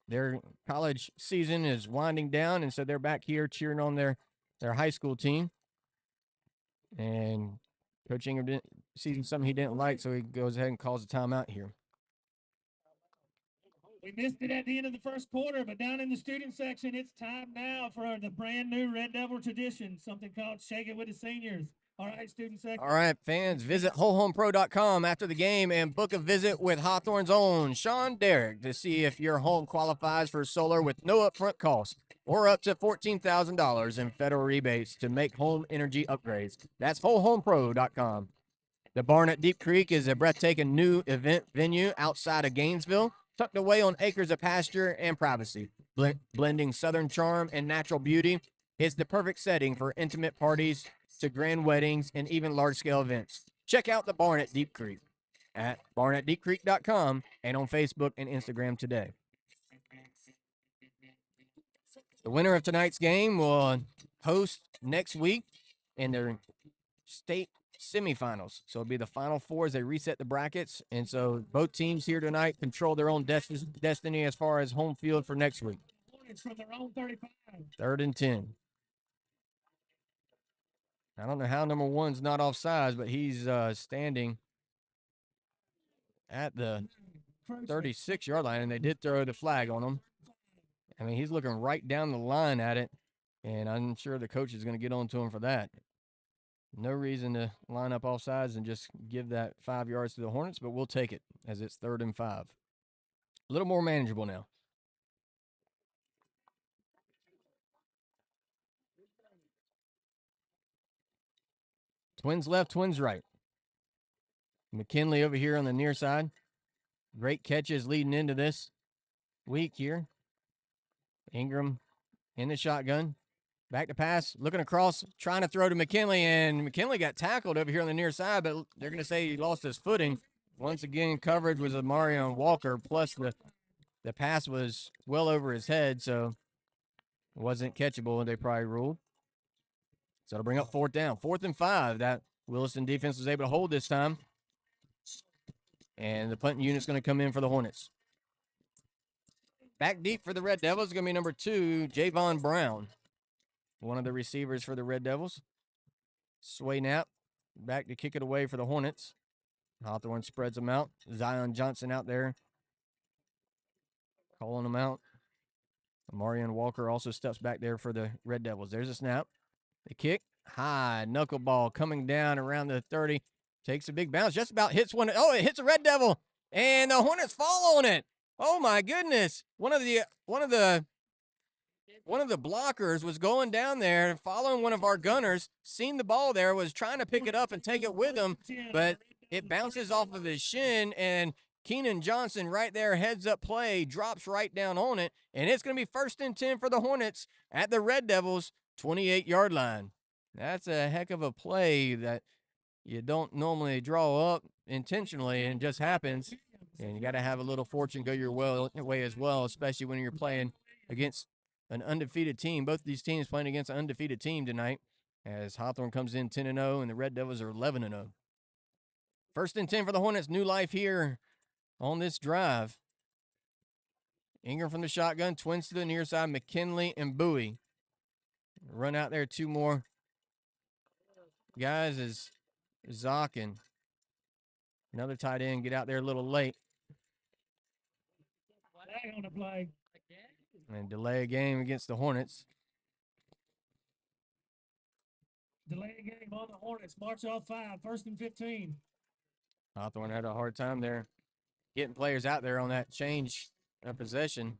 Their college season is winding down, and so they're back here cheering on their high school team. And Coach Ingram sees something he didn't like, so he goes ahead and calls a timeout here. We missed it at the end of the first quarter, but down in the student section, it's time now for the brand new Red Devil tradition, something called Shake It with the Seniors. All right, student section. All right, fans, visit wholehomepro.com after the game and book a visit with Hawthorne's own Sean Derrick to see if your home qualifies for solar with no upfront cost or up to $14,000 in federal rebates to make home energy upgrades. That's wholehomepro.com. The Barn at Deep Creek is a breathtaking new event venue outside of Gainesville, tucked away on acres of pasture and privacy. Blending southern charm and natural beauty, it's the perfect setting for intimate parties to grand weddings and even large-scale events. Check out the Barn at Deep Creek at barnatdeepcreek.com and on Facebook and Instagram today. The winner of tonight's game will host next week in their state semifinals. So it'll be the Final Four as they reset the brackets. And so both teams here tonight control their own destiny as far as home field for next week. From their own 35. 3rd and 10. I don't know how number 1's not offsides, but he's standing at the 36-yard line, and they did throw the flag on him. I mean, he's looking right down the line at it, and I'm sure the coach is going to get on to him for that. No reason to line up offsides and just give that 5 yards to the Hornets, but we'll take it as it's 3rd and 5. A little more manageable now. Twins left, twins right. McKinley over here on the near side. Great catches leading into this week here. Ingram in the shotgun. Back to pass, looking across, trying to throw to McKinley, and McKinley got tackled over here on the near side, but they're going to say he lost his footing. Once again, coverage was Marion Walker, plus the pass was well over his head, so it wasn't catchable, they probably ruled. So it'll bring up 4th down. 4th and 5. That Williston defense was able to hold this time. And the punting unit's going to come in for the Hornets. Back deep for the Red Devils is going to be number 2, Javon Brown, one of the receivers for the Red Devils. Sway Knapp back to kick it away for the Hornets. Hawthorne spreads them out. Zion Johnson out there calling them out. Marion Walker also steps back there for the Red Devils. There's a snap. The kick. High knuckleball coming down around the 30. Takes a big bounce. Just about hits one. Oh, it hits a Red Devil. And the Hornets fall on it. Oh my goodness. One of the blockers was going down there, following one of our gunners, seen the ball there, was trying to pick it up and take it with him, but it bounces off of his shin, and Keenan Johnson right there, heads up play, drops right down on it, and it's going to be 1st and 10 for the Hornets at the Red Devils' 28-yard line. That's a heck of a play that you don't normally draw up intentionally, and just happens. And you got to have a little fortune go your way as well, especially when you're playing against an undefeated team. Both of these teams playing against an undefeated team tonight, as Hawthorne comes in 10-0 and the Red Devils are 11-0. 1st and 10 for the Hornets. New life here on this drive. Ingram from the shotgun, twins to the near side, McKinley and Bowie. Run out there 2 more guys as Zock and another tight end get out there a little late. Flag on the play. And delay a game against the Hornets. Delay game on the Hornets. March off 5. 1st and 15. Hawthorne had a hard time there getting players out there on that change of possession.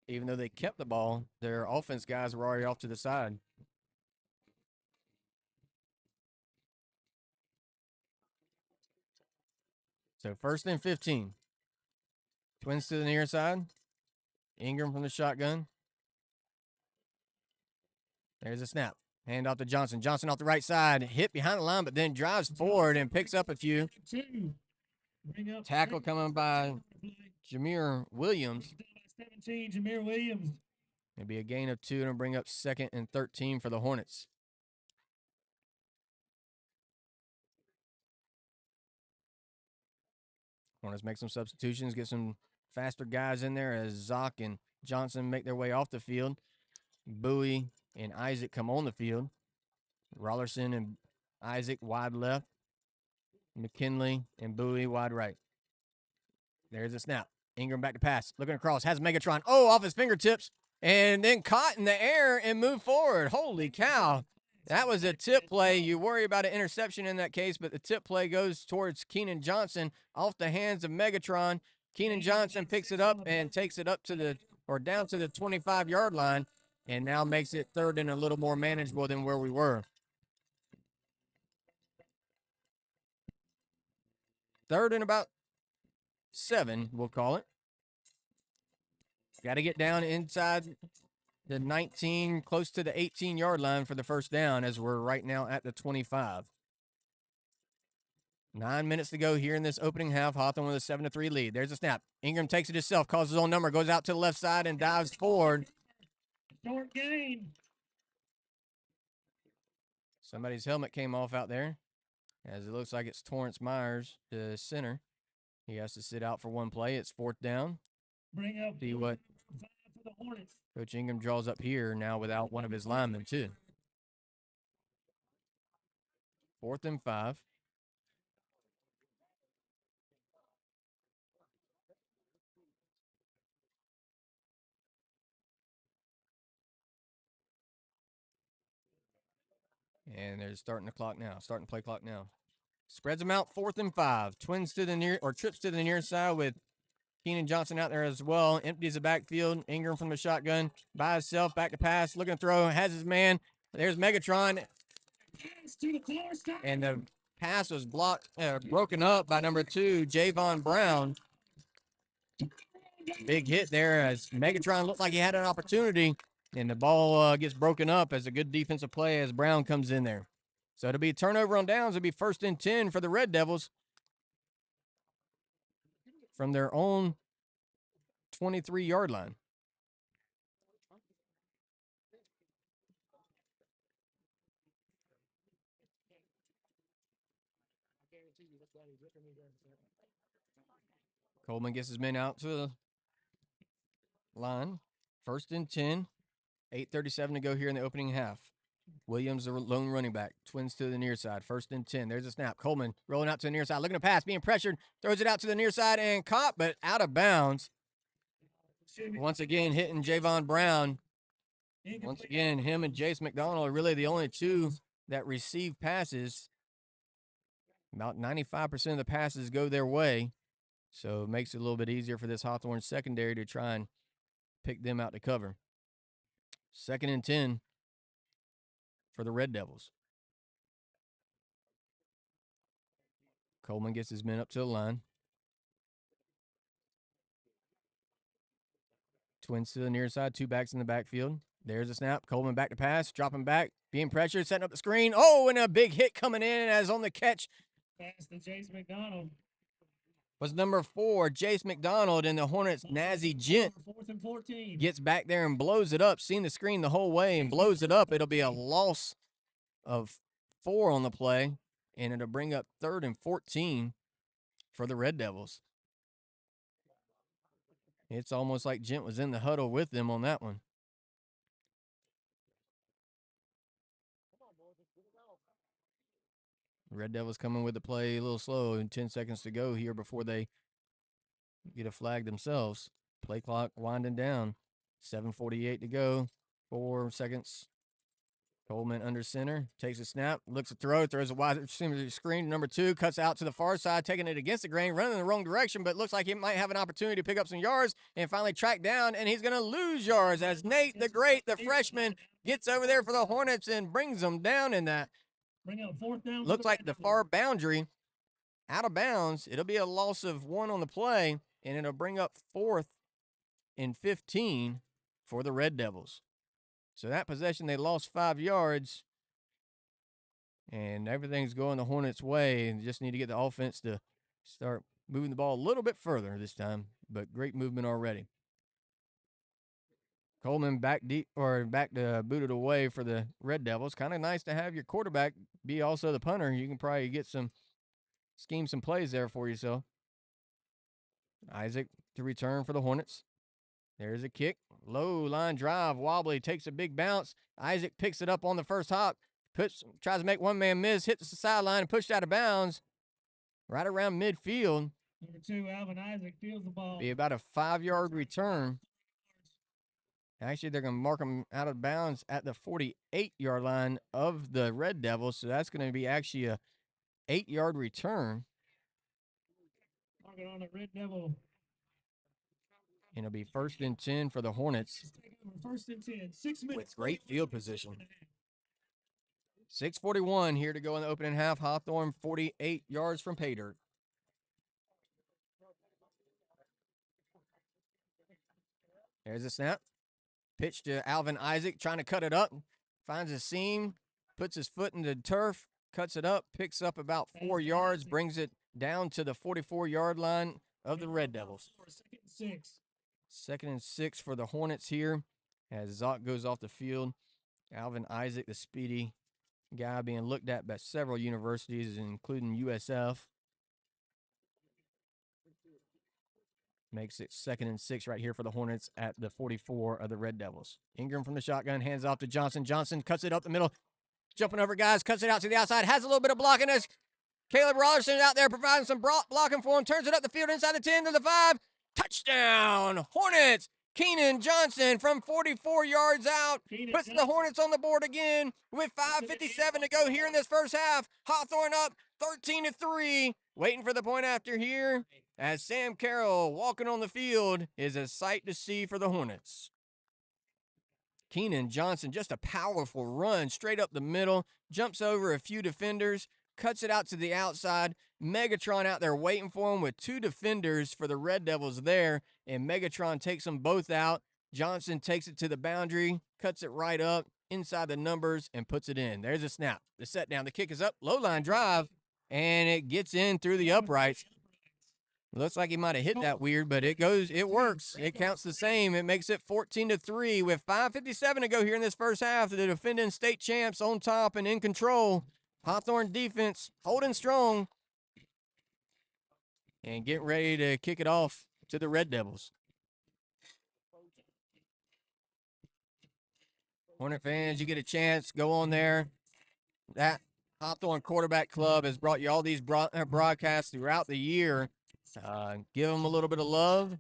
Even though they kept the ball, their offense guys were already off to the side. So 1st and 15. Twins to the near side. Ingram from the shotgun. There's a snap. Hand off to Johnson. Johnson off the right side. Hit behind the line, but then drives forward and picks up a few. Tackle coming by Jameer Williams. 17, Jameer Williams. It'll be a gain of 2 and bring up 2nd and 13 for the Hornets. Hornets make some substitutions, get some faster guys in there as Zock and Johnson make their way off the field. Bowie and Isaac come on the field. Rollerson and Isaac wide left. McKinley and Bowie wide right. There's a snap. Ingram back to pass. Looking across. Has Megatron. Oh, off his fingertips. And then caught in the air and moved forward. Holy cow. That was a tip play. You worry about an interception in that case, but the tip play goes towards Keenan Johnson off the hands of Megatron. Keenan Johnson picks it up and takes it up to the, or down to the 25-yard line, and now makes it 3rd and a little more manageable than where we were. 3rd and about 7, we'll call it. Got to get down inside the 19, close to the 18-yard line for the 1st down, as we're right now at the 25. 9 minutes to go here in this opening half. Hawthorne with a 7-3 lead. There's a snap. Ingram takes it himself, calls his own number, goes out to the left side and dives forward. Short gain. Somebody's helmet came off out there, as it looks like it's Torrance Myers, the center. He has to sit out for one play. It's 4th down. Bring up See what for the Hornets. Coach Ingram draws up here now without one of his linemen, too. 4th and 5. And they're starting the clock now, starting to play clock now. Spreads them out, 4th and 5. Twins to the near, or trips to the near side with Keenan Johnson out there as well. Empties the backfield. Ingram from the shotgun by himself. Back to pass. Looking to throw. Has his man. There's Megatron. And the pass was blocked, broken up by number 2, Javon Brown. Big hit there as Megatron looked like he had an opportunity, and the ball gets broken up as a good defensive play as Brown comes in there. So it'll be a turnover on downs. It'll be 1st and 10 for the Red Devils from their own 23-yard line. Coleman gets his men out to the line. 1st and 10. 8:37 to go here in the opening half. Williams, the lone running back, twins to the near side. 1st and 10. There's a snap. Coleman rolling out to the near side, looking to pass, being pressured, throws it out to the near side and caught, but out of bounds. Once again, hitting Javon Brown. Once again, him and Jace McDonald are really the only two that receive passes. About 95% of the passes go their way, so it makes it a little bit easier for this Hawthorne secondary to try and pick them out to cover. 2nd and 10 for the Red Devils. Coleman gets his men up to the line. Twins to the near side, 2 backs in the backfield. There's a snap. Coleman back to pass, dropping back, being pressured, setting up the screen. Oh, and a big hit coming in as on the catch. Pass to Jace McDonald. Was number 4, Jace McDonald, and the Hornets' Nazi Gent 4th and 14. gets back there and blows it up, seeing the screen the whole way and blows it up. It'll be a loss of 4 on the play, and it'll bring up 3rd and 14 for the Red Devils. It's almost like Gent was in the huddle with them on that one. Red Devils coming with the play a little slow, and 10 seconds to go here before they get a flag themselves. Play clock winding down. 7:48 to go. 4 seconds. Coleman under center, takes a snap, looks to throw, throws a wide screen. Number 2 cuts out to the far side, taking it against the grain, running in the wrong direction, but looks like he might have an opportunity to pick up some yards and finally track down, and he's going to lose yards as Nate the Great, the freshman, gets over there for the Hornets and brings them down in that. Bring up 4th down. Looks like the far boundary, out of bounds. It'll be a loss of 1 on the play, and it'll bring up 4th and 15 for the Red Devils. So that possession, they lost 5 yards, and everything's going the Hornets' way, and just need to get the offense to start moving the ball a little bit further this time, but great movement already. Coleman back deep, or back to booted away for the Red Devils. Kind of nice to have your quarterback be also the punter. You can probably get scheme some plays there for yourself. Isaac to return for the Hornets. There's a kick. Low line drive. Wobbly takes a big bounce. Isaac picks it up on the first hop. Tries to make one man miss. Hits the sideline and pushed out of bounds. Right around midfield. Number 2, Alvin Isaac fields the ball. Be about a 5-yard return. Actually, they're going to mark him out of bounds at the 48-yard line of the Red Devils. So that's going to be actually a 8-yard return. Marking on the Red Devil. And it'll be 1st and 10 for the Hornets. 1st and 10. 6 minutes. With great field position. 6:41 here to go in the opening half. Hawthorne 48 yards from pay dirt. There's a snap. Pitch to Alvin Isaac, trying to cut it up. Finds a seam, puts his foot in the turf, cuts it up, picks up about 4 yards, brings it down to the 44-yard line of the Red Devils. 2nd and 6. 2nd and 6 for the Hornets here as Zoc goes off the field. Alvin Isaac, the speedy guy, being looked at by several universities, including USF. Makes it 2nd and 6 right here for the Hornets at the 44 of the Red Devils. Ingram from the shotgun, hands off to Johnson. Johnson cuts it up the middle, jumping over guys, cuts it out to the outside, has a little bit of blocking as Caleb Rogerson out there providing some blocking for him, turns it up the field inside the 10 to the 5. Touchdown, Hornets! Keenan Johnson from 44 yards out puts the Hornets on the board again with 5:57 to go here in this first half. Hawthorne up 13-3. Waiting for the point after here as Sam Carroll walking on the field is a sight to see for the Hornets. Keenan Johnson, just a powerful run straight up the middle, jumps over a few defenders, cuts it out to the outside. Megatron out there waiting for him with 2 defenders for the Red Devils there, and Megatron takes them both out. Johnson takes it to the boundary, cuts it right up inside the numbers, and puts it in. There's a snap. The set down. The kick is up. Low line drive, and it gets in through the uprights. Looks like he might have hit that weird, but it works. It counts the same. It makes it 14-3 with 5:57 to go here in this first half. The defending state champs on top and in control. Hawthorne defense holding strong and getting ready to kick it off to the Red Devils. Hornet fans, you get a chance, go on there. That Hawthorne Quarterback Club has brought you all these broadcasts throughout the year. Give them a little bit of love.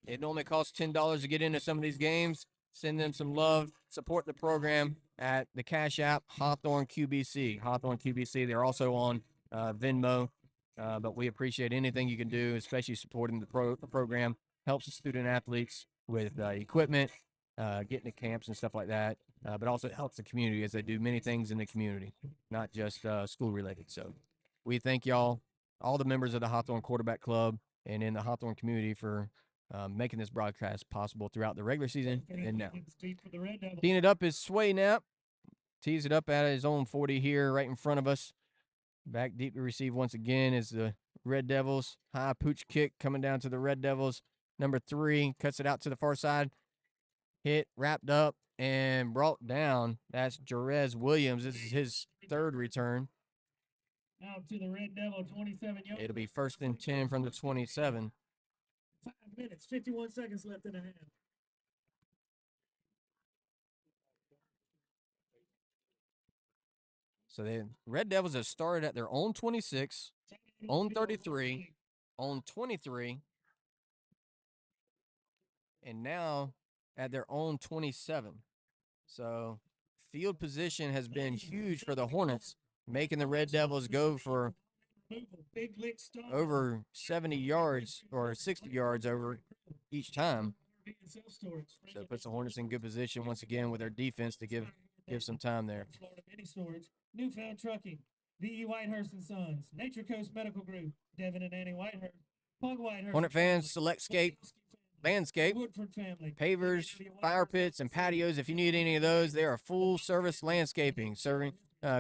It normally costs $10 to get into some of these games. Send them some love. Support the program at the Cash App, Hawthorne QBC. Hawthorne QBC. They're also on Venmo. But we appreciate anything you can do, especially supporting the program. Helps the student athletes with equipment, getting to camps and stuff like that. But also helps the community as they do many things in the community, not just school related. So we thank y'all, all the members of the Hawthorne Quarterback Club and in the Hawthorne community for making this broadcast possible throughout the regular season and now. Teeing it up is Sway Knapp. Tees it up at his own 40 here right in front of us. Back deep to receive once again is the Red Devils. High pooch kick coming down to the Red Devils. Number 3 cuts it out to the far side. Hit, wrapped up, and brought down. That's Jerez Williams. This is his 3rd return. Out to the Red Devil, 27 yards. It'll be 1st and 10 from the 27. 5 minutes, 51 seconds left in the half. So the Red Devils have started at their own 26, own 33, own 23, and now at their own 27. So field position has been huge for the Hornets, making the Red Devils go for over 70 yards or 60 yards over each time. So it puts the Hornets in good position once again with their defense to give some time there. Newfound Trucking, V.E. Whitehurst and Sons, Nature Coast Medical Group, Devin and Annie Whitehurst, Pug Whitehurst. Hornet fans, Selectscape Landscape, Woodford family, pavers, fire pits, and patios. If you need any of those, they are a full-service landscaping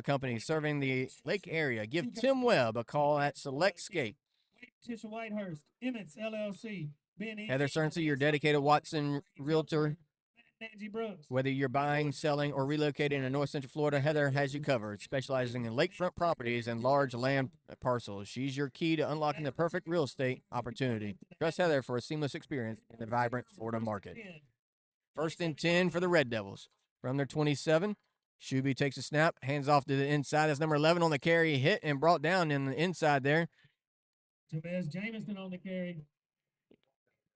company serving the lake area. Give Tim Webb a call at Selectscape. Tisha Whitehurst, Emmets LLC, Ben Heather Cerncy, your dedicated Watson realtor. Nancy Brooks. Whether you're buying, selling, or relocating in North Central Florida, Heather has you covered, specializing in lakefront properties and large land parcels. She's your key to unlocking the perfect real estate opportunity. Trust Heather for a seamless experience in the vibrant Florida market. 1st and 10 for the Red Devils. From their 27, Shuby takes a snap, hands off to the inside. That's number 11 on the carry, hit and brought down in the inside there. Jamez Jamison on the carry.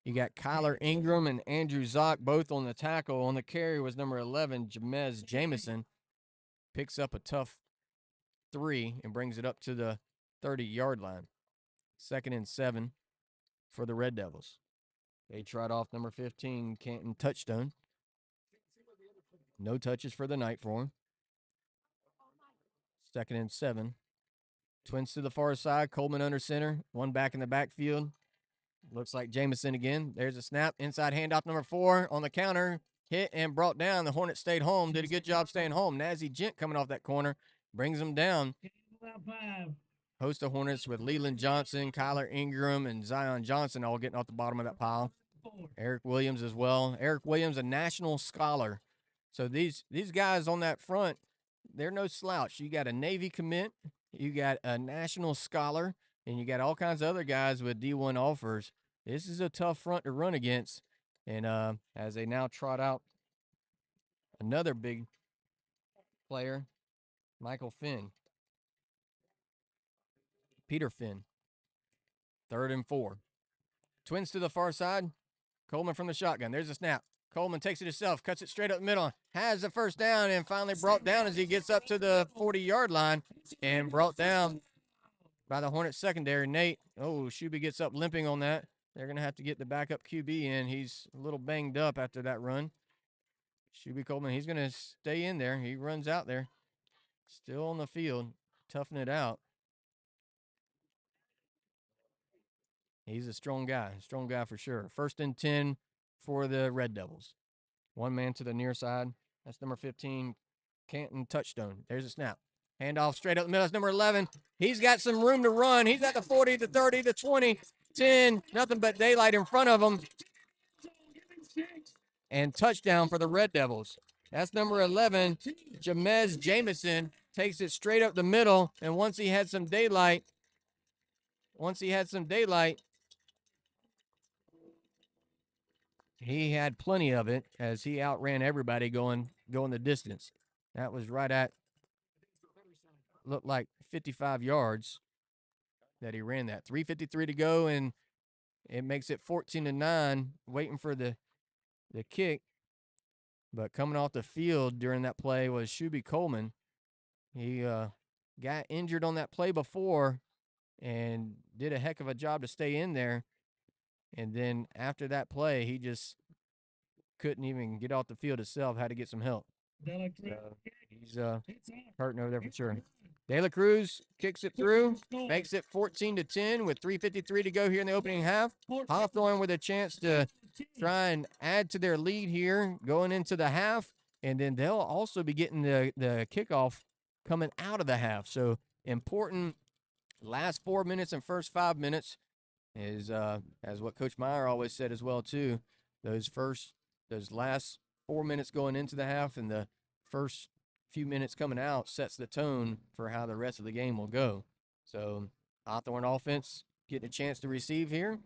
You got Kyler Ingram and Andrew Zock both on the tackle. On the carry was number 11, Jamez Jamison. Picks up a tough 3 and brings it up to the 30-yard line. 2nd and 7 for the Red Devils. They trot off number 15, Canton Touchstone. No touches for the night for him. 2nd and 7. Twins to the far side, Coleman under center. One back in the backfield. Looks like Jamison again. There's a snap. Inside handoff number 4 on the counter. Hit and brought down. The Hornets stayed home. Did a good job staying home. Nazi Gent coming off that corner. Brings them down. Host of Hornets with Leland Johnson, Kyler Ingram, and Zion Johnson all getting off the bottom of that pile. Eric Williams as well. Eric Williams, a national scholar. So these guys on that front, they're no slouch. You got a Navy commit. You got a national scholar. And you got all kinds of other guys with D1 offers. This is a tough front to run against. And as they now trot out another big player, Michael Finn. Peter Finn. 3rd and 4. Twins to the far side. Coleman from the shotgun. There's a snap. Coleman takes it himself, cuts it straight up the middle, has the first down, and finally brought down as he gets up to the 40-yard line and brought down by the Hornets secondary. Nate, Shuby gets up limping on that. They're going to have to get the backup QB in. He's a little banged up after that run. Shuby Coleman, he's going to stay in there. He runs out there. Still on the field, toughing it out. He's a strong guy for sure. 1st and 10 for the Red Devils. One man to the near side. That's number 15, Canton Touchstone. There's a snap. Handoff straight up the middle. That's number 11. He's got some room to run. He's at the 40, the 30, the 20, 10. Nothing but daylight in front of him. And touchdown for the Red Devils. That's number 11, Jamez Jameson. Takes it straight up the middle. And once he had some daylight, he had plenty of it as he outran everybody going the distance. That was right at, looked like 55 yards that he ran that. 3:53 to go, and it makes it 14-9, waiting for the kick. But coming off the field during that play was Shuby Coleman. He got injured on that play before and did a heck of a job to stay in there. And then after that play, he just couldn't even get off the field itself, had to get some help. So he's hurting over there for sure. De La Cruz kicks it through, makes it 14-10 with 3:53 to go here in the opening half. Hawthorne with a chance to try and add to their lead here going into the half, and then they'll also be getting the kickoff coming out of the half. So important last 4 minutes and first 5 minutes is as what Coach Meyer always said as well too. Those last 4 minutes going into the half and the first few minutes coming out sets the tone for how the rest of the game will go. So Hawthorne offense getting a chance to receive here.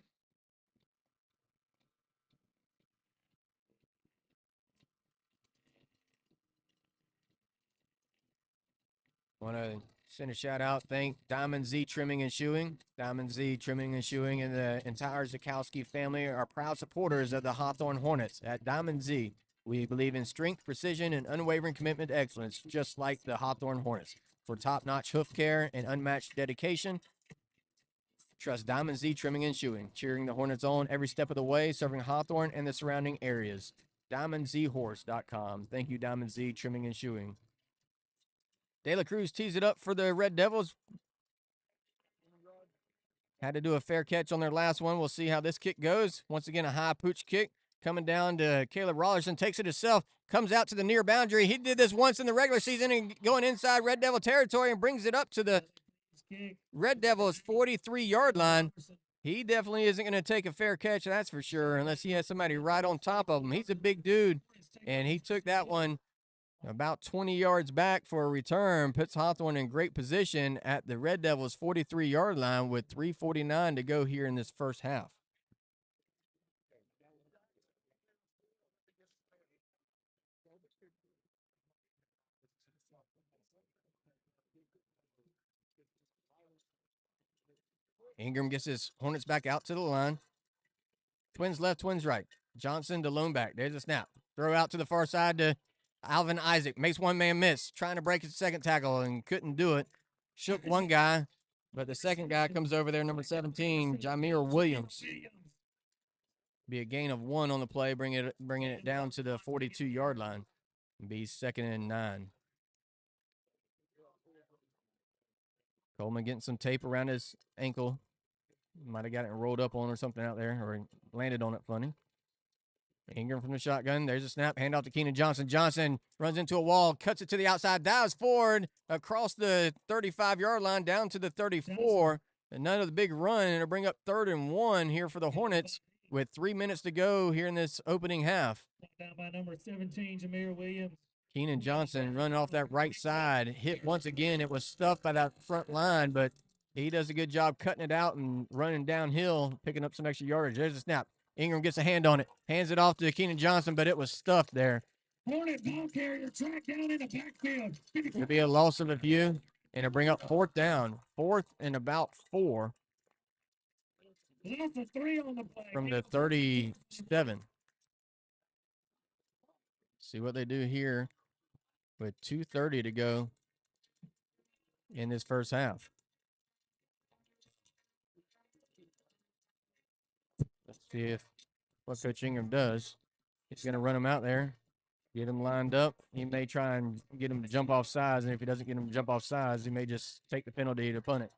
Want to send a shout out, thank Diamond Z Trimming and Shoeing. Diamond Z Trimming and Shoeing and the entire Zakowski family are proud supporters of the Hawthorne Hornets. At Diamond Z, we believe in strength, precision, and unwavering commitment to excellence, just like the Hawthorne Hornets. For top-notch hoof care and unmatched dedication, trust Diamond Z Trimming and Shoeing, cheering the Hornets on every step of the way, serving Hawthorne and the surrounding areas. DiamondZHorse.com. Thank you, Diamond Z Trimming and Shoeing. De La Cruz tees it up for the Red Devils. Had to do a fair catch on their last one. We'll see how this kick goes. Once again, a high pooch kick coming down to Caleb Rollerson. Takes it himself. Comes out to the near boundary. He did this once in the regular season and going inside Red Devil territory and brings it up to the Red Devils 43-yard line. He definitely isn't going to take a fair catch, that's for sure, unless he has somebody right on top of him. He's a big dude, and he took that one about 20 yards back for a return, puts Hawthorne in great position at the Red Devils' 43-yard line with 3:49 to go here in this first half. Ingram gets his Hornets back out to the line. Twins left, twins right. Johnson to lone back. There's a snap. Throw out to the far side to Alvin Isaac. Makes one man miss. Trying to break his second tackle and couldn't do it. Shook one guy, but the second guy comes over there, number 17, Jameer Williams. Be a gain of 1 on the play, bringing it down to the 42-yard line. Be 2nd and 9. Coleman getting some tape around his ankle. Might have got it rolled up on or something out there, or landed on it funny. Ingram from the shotgun. There's a snap. Handoff to Keenan Johnson. Johnson runs into a wall, cuts it to the outside, dives forward across the 35-yard line down to the 34. Another big run, and it'll bring up 3rd and 1 here for the Hornets with 3 minutes to go here in this opening half. Down by number 17, Jameer Williams. Keenan Johnson running off that right side. Hit once again. It was stuffed by that front line, but he does a good job cutting it out and running downhill, picking up some extra yardage. There's a snap. Ingram gets a hand on it, hands it off to Keenan Johnson, but it was stuffed there. Hornet ball carrier tracked down in the backfield. It'll be a loss of a few, and it'll bring up 4th down. 4th and about 4. Loss of 3 on the play. From the 37. See what they do here with 2:30 to go in this first half. Let's see what Coach Ingram does. He's going to run him out there, get him lined up. He may try and get him to jump off sides, and if he doesn't get him to jump off sides, he may just take the penalty to punt it.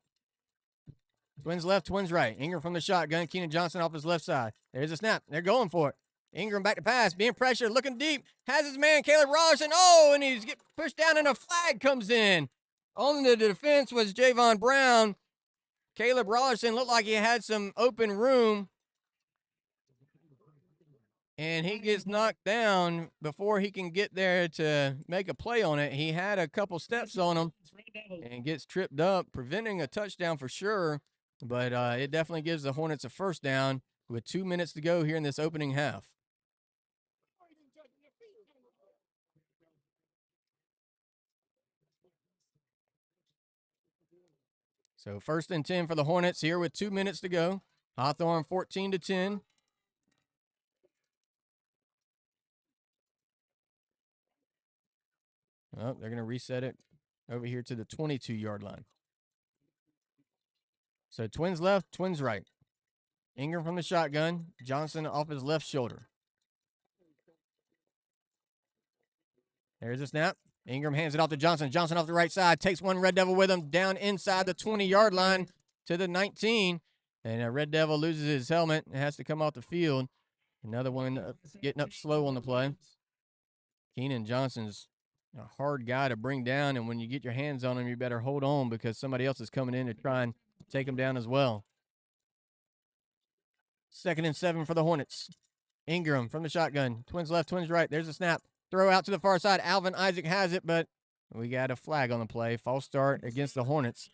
Twins left, Twins right. Ingram from the shotgun. Keenan Johnson off his left side. There's a snap. They're going for it. Ingram back to pass, being pressured, looking deep. Has his man, Caleb Rollerson. Oh, and he's get pushed down, and a flag comes in. On the defense was Javon Brown. Caleb Rollerson looked like he had some open room, and he gets knocked down before he can get there to make a play on it. He had a couple steps on him and gets tripped up, preventing a touchdown for sure, but it definitely gives the Hornets a first down with 2 minutes to go here in this opening half. So 1st and 10 for the Hornets here with 2 minutes to go. Hawthorne 14-10. Oh, they're going to reset it over here to the 22-yard line. So Twins left, Twins right. Ingram from the shotgun. Johnson off his left shoulder. There's a snap. Ingram hands it off to Johnson. Johnson off the right side. Takes one Red Devil with him down inside the 20-yard line to the 19. And Red Devil loses his helmet and has to come off the field. Another one getting up slow on the play. Keenan Johnson's a hard guy to bring down, and when you get your hands on him, you better hold on because somebody else is coming in to try and take him down as well. 2nd and 7 for the Hornets. Ingram from the shotgun. Twins left, Twins right. There's a snap. Throw out to the far side. Alvin Isaac has it, but we got a flag on the play. False start against the Hornets.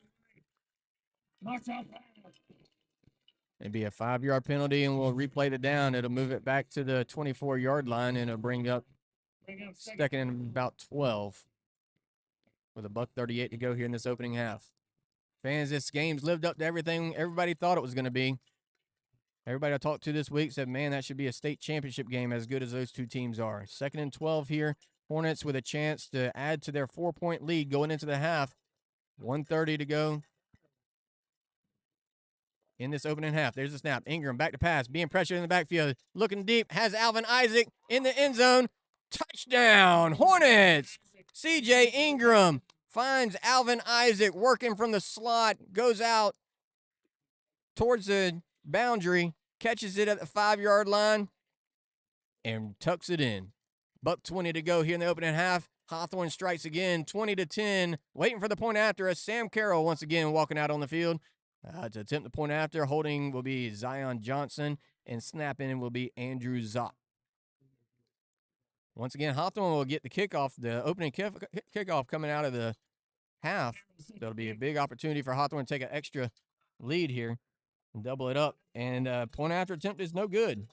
It'd be a 5-yard penalty, and we'll replay it down. It'll move it back to the 24-yard line, and it'll bring up 2nd and about 12 with $1:38 to go here in this opening half. Fans, this game's lived up to everything everybody thought it was going to be. Everybody I talked to this week said, man, that should be a state championship game as good as those two teams are. 2nd and 12 here. Hornets with a chance to add to their 4-point lead going into the half. 1:30 to go in this opening half. There's a snap. Ingram back to pass, being pressured in the backfield. Looking deep, has Alvin Isaac in the end zone. Touchdown, Hornets! C.J. Ingram finds Alvin Isaac working from the slot, goes out towards the boundary, catches it at the 5-yard line, and tucks it in. $1:20 to go here in the opening half. Hawthorne strikes again, 20-10, waiting for the point after us. Sam Carroll once again walking out on the field to attempt the point after. Holding will be Zion Johnson, and snapping will be Andrew Zott. Once again, Hawthorne will get the kickoff, the opening kickoff coming out of the half. That'll be a big opportunity for Hawthorne to take an extra lead here and double it up. And point after attempt is no good.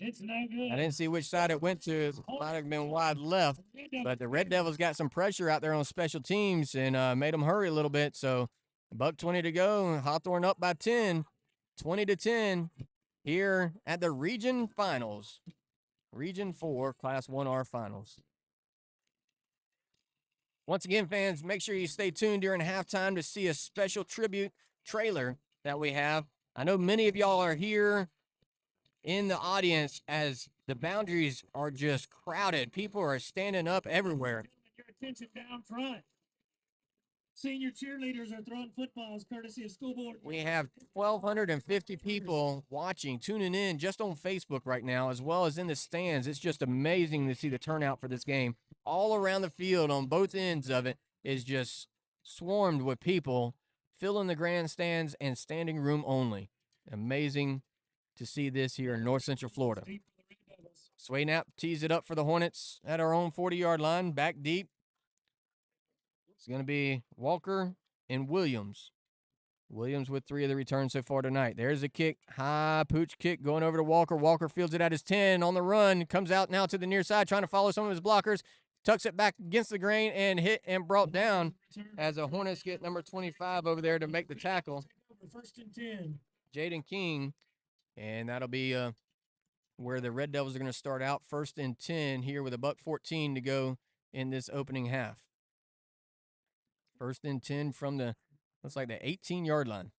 It's no good. I didn't see which side it went to. It might have been wide left. But the Red Devils got some pressure out there on special teams and made them hurry a little bit. So $1:20 to go. Hawthorne up by 10, 20-10 here at the Region Finals. Region 4 Class 1R Finals. Once again, fans, make sure you stay tuned during halftime to see a special tribute trailer that we have. I know many of y'all are here in the audience as the boundaries are just crowded. People are standing up everywhere. Your attention down front. Senior cheerleaders are throwing footballs courtesy of school board. We have 1,250 people watching, tuning in just on Facebook right now, as well as in the stands. It's just amazing to see the turnout for this game. All around the field on both ends of it is just swarmed with people, filling the grandstands and standing room only. Amazing to see this here in North Central Florida. Swaynap tees it up for the Hornets at our own 40-yard line, back deep. It's going to be Walker and Williams. Williams with 3 of the returns so far tonight. There's a kick, high pooch kick going over to Walker. Walker fields it at his 10 on the run. Comes out now to the near side trying to follow some of his blockers. Tucks it back against the grain and hit and brought down as the Hornets get number 25 over there to make the tackle. 1st and 10. Jaden King. And that'll be where the Red Devils are going to start out. 1st and 10 here with $1:14 to go in this opening half. 1st and 10 from the, looks like the 18-yard line.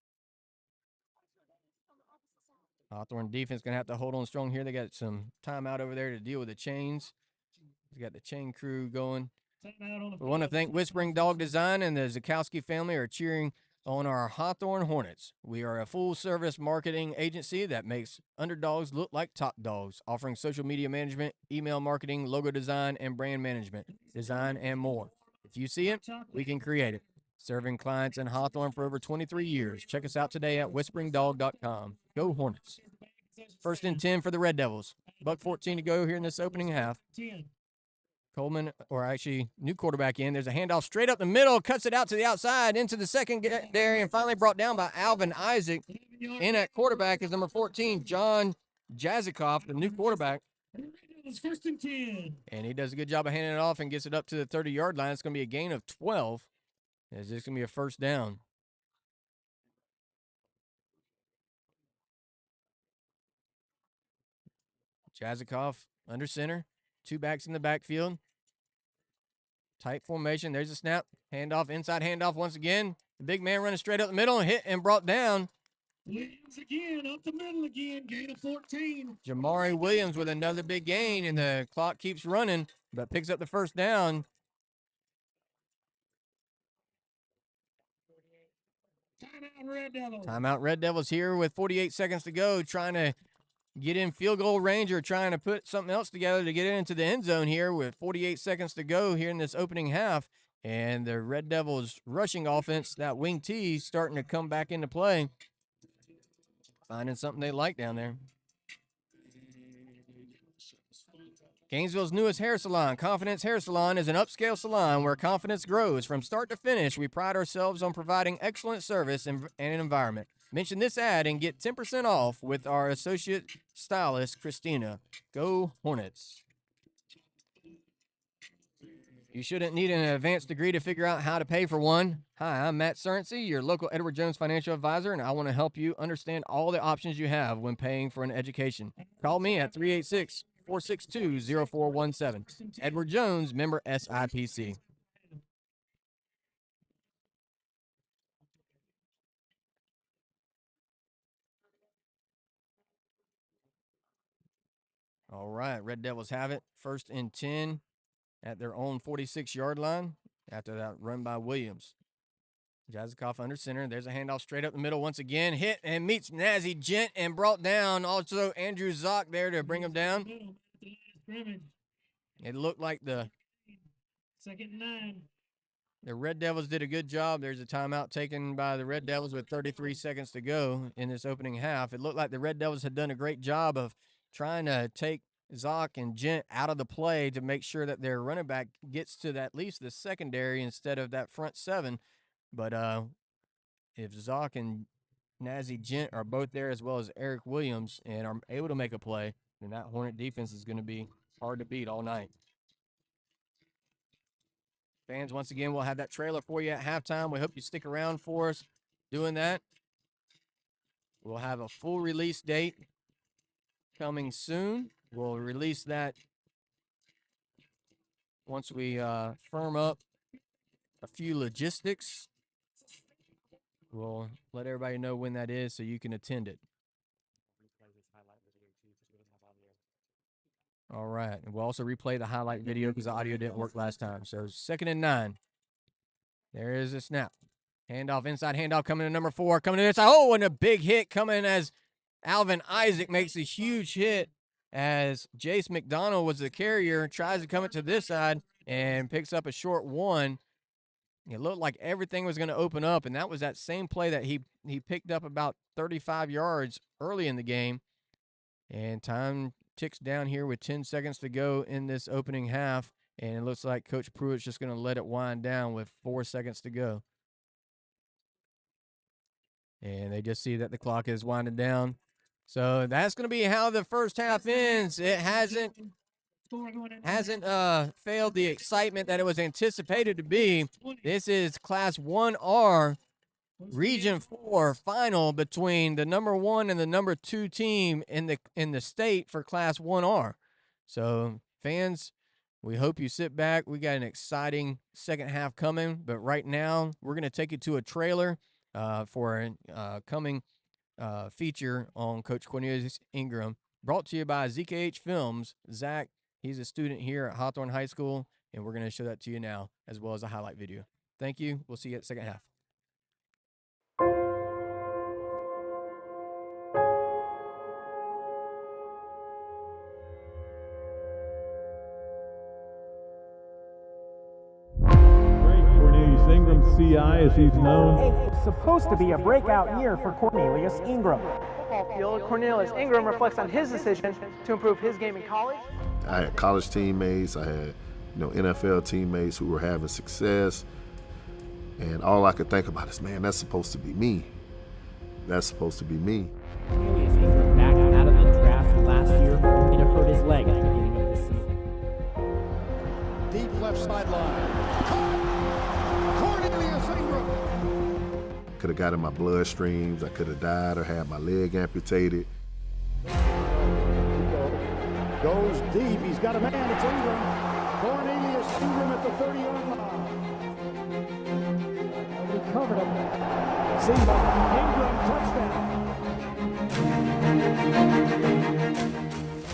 Hawthorne defense going to have to hold on strong here. They got some timeout over there to deal with the chains. They got the chain crew going. We want to thank Whispering Dog Design and the Zakowski family are cheering on our Hawthorne Hornets. We are a full-service marketing agency that makes underdogs look like top dogs, offering social media management, email marketing, logo design, and brand management, design, and more. If you see it, we can create it. Serving clients in Hawthorne for over 23 years. Check us out today at whisperingdog.com. Go Hornets. 1st and 10 for the Red Devils. $1:14 to go here in this opening half. Coleman, or actually new quarterback in. There's a handoff straight up the middle, cuts it out to the outside into the secondary, and finally brought down by Alvin Isaac. In at quarterback is number 14, John Jazikoff, the new quarterback. It's 1st and 10. And he does a good job of handing it off and gets it up to the 30-yard line. It's going to be a gain of 12. Is this going to be a first down? Jazikoff under center. 2 backs in the backfield. Tight formation. There's a snap. Handoff, inside handoff once again. The big man running straight up the middle and hit and brought down. Williams again, up the middle again, gain of 14. Jamari Williams with another big gain, and the clock keeps running, but picks up the first down. Timeout Red Devils. Timeout Red Devils here with 48 seconds to go, trying to get in field goal range or trying to put something else together to get into the end zone here with 48 seconds to go here in this opening half. And the Red Devils rushing offense, that wing T, starting to come back into play. Finding something they like down there. Gainesville's newest hair salon, Confidence Hair Salon, is an upscale salon where confidence grows. From start to finish, we pride ourselves on providing excellent service and environment. Mention this ad and get 10% off with our associate stylist, Christina. Go Hornets. You shouldn't need an advanced degree to figure out how to pay for one. Hi, I'm Matt Cernsey, your local Edward Jones financial advisor, and I want to help you understand all the options you have when paying for an education. Call me at 386-462-0417. Edward Jones, member SIPC. All right, Red Devils have it. 1st and 10 at their own 46-yard line after that run by Williams. Jazikoff under center. There's a handoff straight up the middle once again. Hit and meets Nazi Gent and brought down. Also Andrew Zock there to bring him down. It looked like the 2nd and 9. The Red Devils did a good job. There's a timeout taken by the Red Devils with 33 seconds to go in this opening half. It looked like the Red Devils had done a great job of trying to take Zock and Gent out of the play to make sure that their running back gets to at least the secondary instead of that front 7. But if Zock and Nazi Gent are both there as well as Eric Williams and are able to make a play, then that Hornet defense is going to be hard to beat all night. Fans, once again, we'll have that trailer for you at halftime. We hope you stick around for us doing that. We'll have a full release date coming soon. We'll release that once we firm up a few logistics. We'll let everybody know when that is so you can attend it. All right. And we'll also replay the highlight video because the audio didn't work last time. So 2nd and 9. There is a snap. Handoff, inside handoff coming to number 4. Coming to this side. Oh, and a big hit coming as Alvin Isaac makes a huge hit as Jace McDonald was the carrier. Tries to come it to this side and picks up a short 1. It looked like everything was going to open up, and that was that same play that he picked up about 35 yards early in the game. And time ticks down here with 10 seconds to go in this opening half, and it looks like Coach Pruitt's just going to let it wind down with 4 seconds to go. And they just see that the clock is winding down. So that's going to be how the first half ends. It hasn't failed the excitement that it was anticipated to be. This is Class 1R Region 4 final between the number 1 and the number 2 team in the state for Class 1R. So fans, we hope you sit back. We got an exciting second half coming, but right now we're going to take you to a trailer for a coming feature on Coach Cornelius Ingram, brought to you by ZKH Films. Zach, he's a student here at Hawthorne High School, and we're going to show that to you now, as well as a highlight video. Thank you. We'll see you at the second half. incoming CI, as he's known. It's supposed to be a breakout year for Cornelius Ingram. Field, Cornelius Ingram reflects on his decision to improve his game in college. I had college teammates, I had NFL teammates who were having success, and all I could think about is, man, that's supposed to be me. That's supposed to be me. Cornelius Ingram back out of the draft last year and it hurt his leg at the beginning of this season. Deep left sideline. Cornelius Ingram. Could have got in my bloodstreams, I could have died or had my leg amputated. Goes deep, he's got a man, it's Ingram. Cornelius Ingram at the 30-yard line. Recovered him. Zimba, Ingram, touchdown.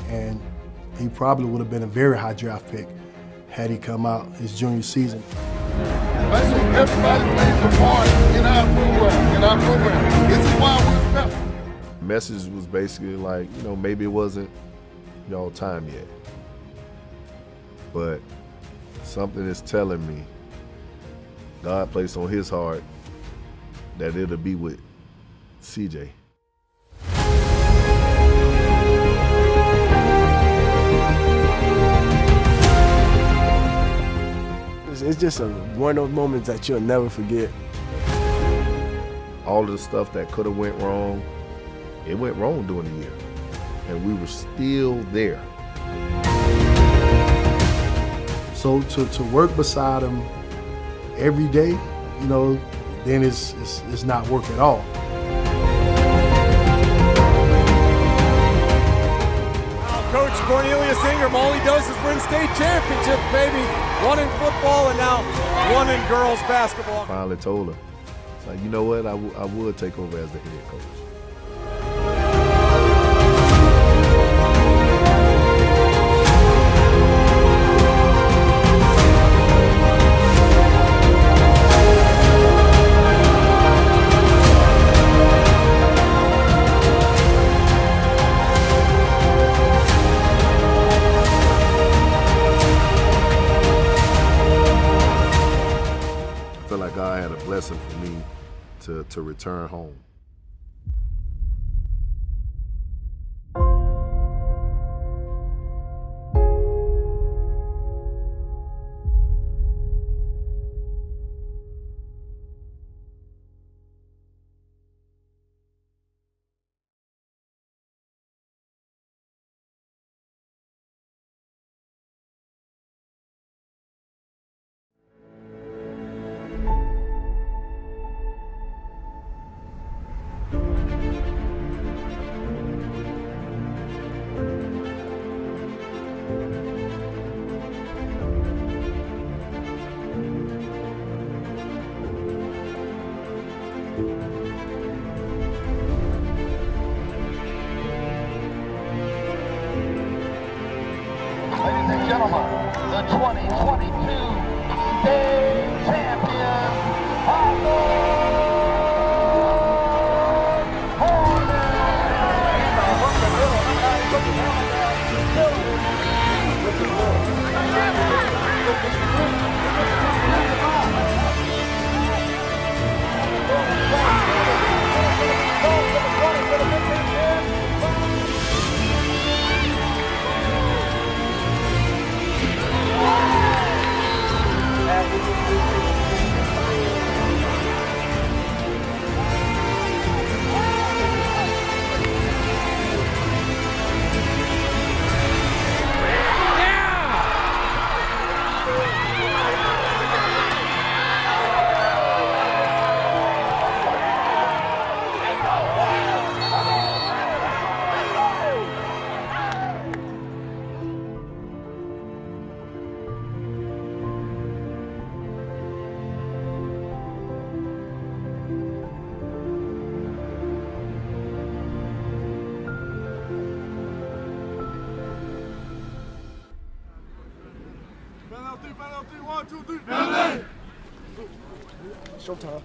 And he probably would have been a very high draft pick had he come out his junior season. Everybody plays a part in our program. This is why we're special. The message was basically like, maybe it wasn't y'all time yet. But something is telling me God placed on his heart that it'll be with CJ. It's just one of those moments that you'll never forget. All of the stuff that could have went wrong, it went wrong during the year. And we were still there. So to work beside him every day, then it's not work at all. Coach Cornelius Ingram, all he does is win state championships, baby. One in football and now one in girls basketball. I finally told her, it's like, you know what, I would take over as the head coach. I feel like God had a blessing for me to return home. Ladies and gentlemen, the 2022 state champion, Hawthorne Penalty, 1, 2, 3. Penalty! Showtime.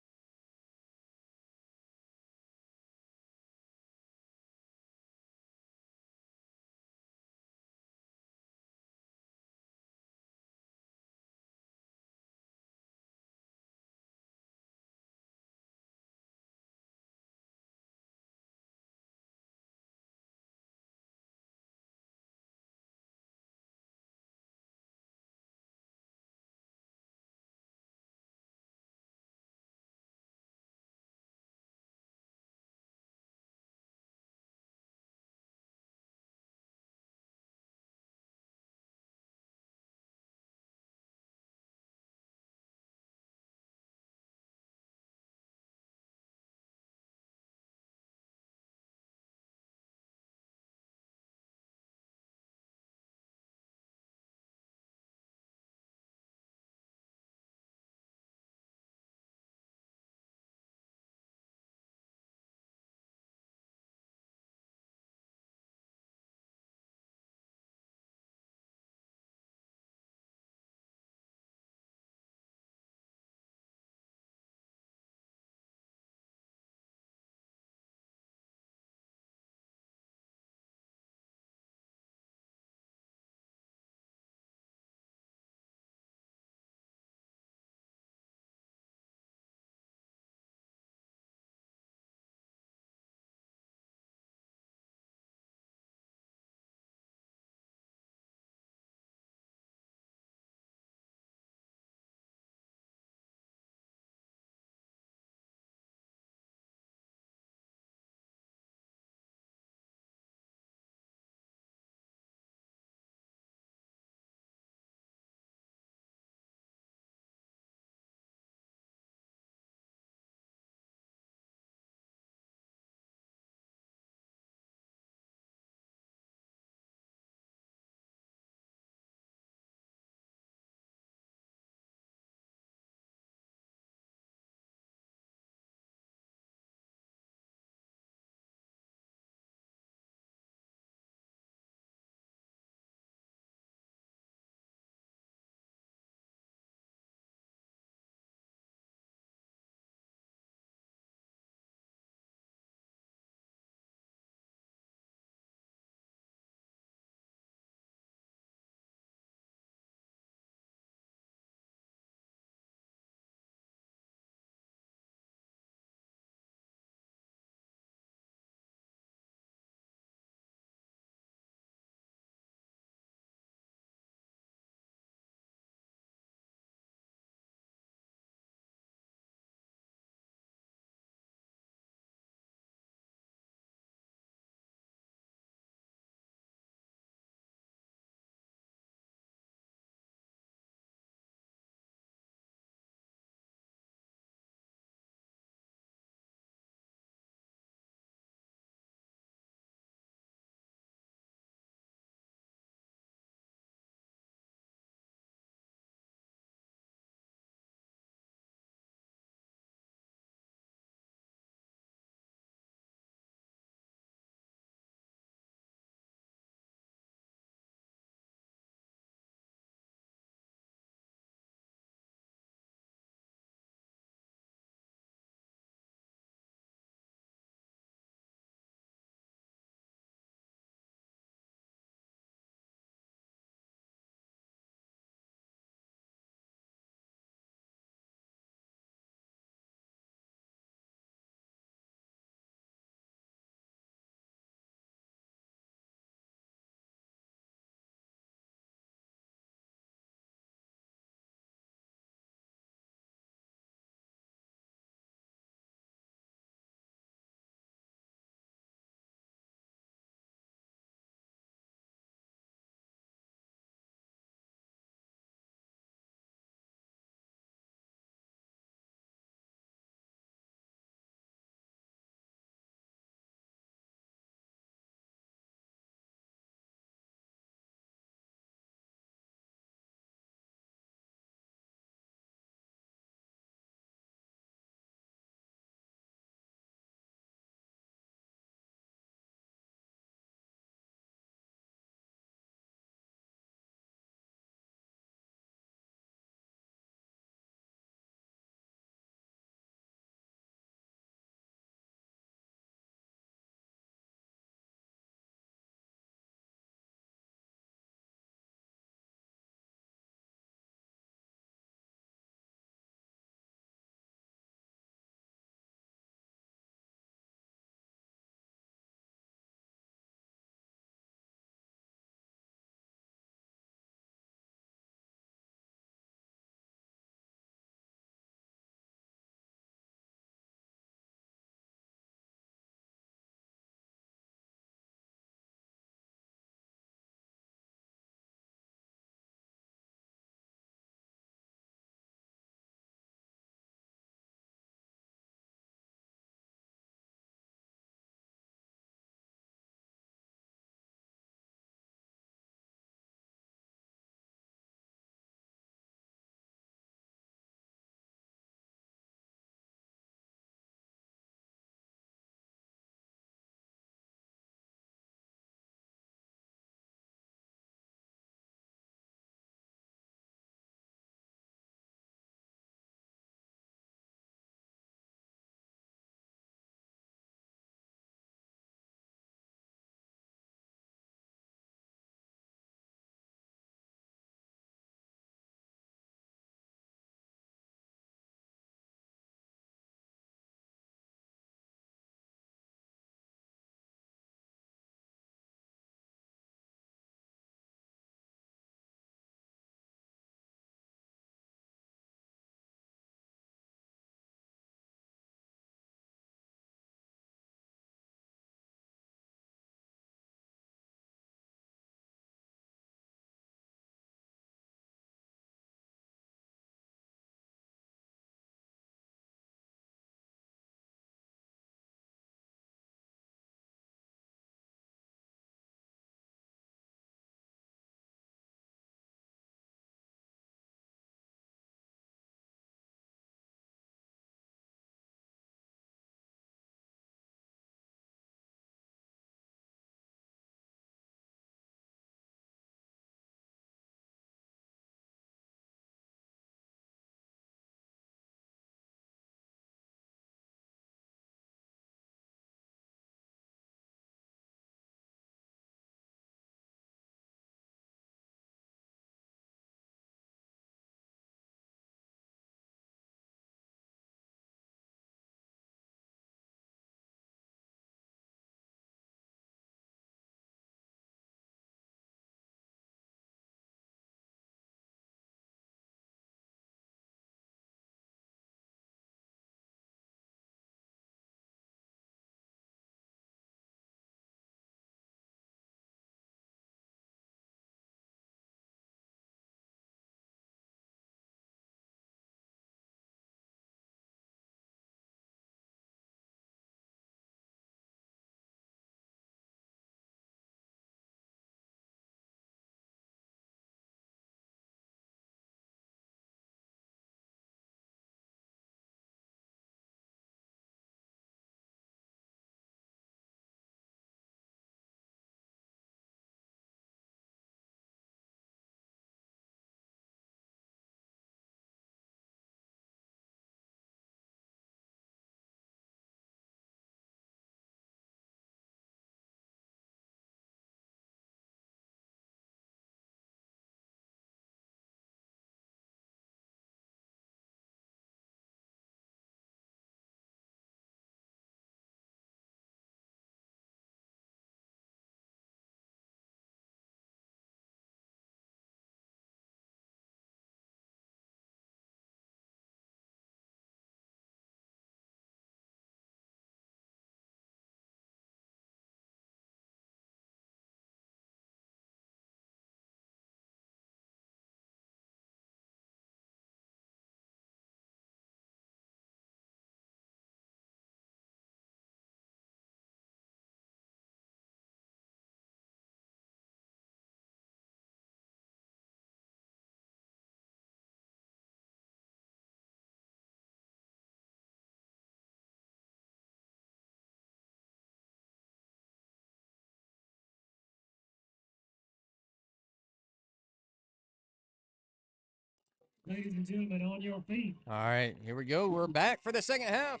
Ladies and gentlemen, on your feet. All right, here we go. We're back for the second half.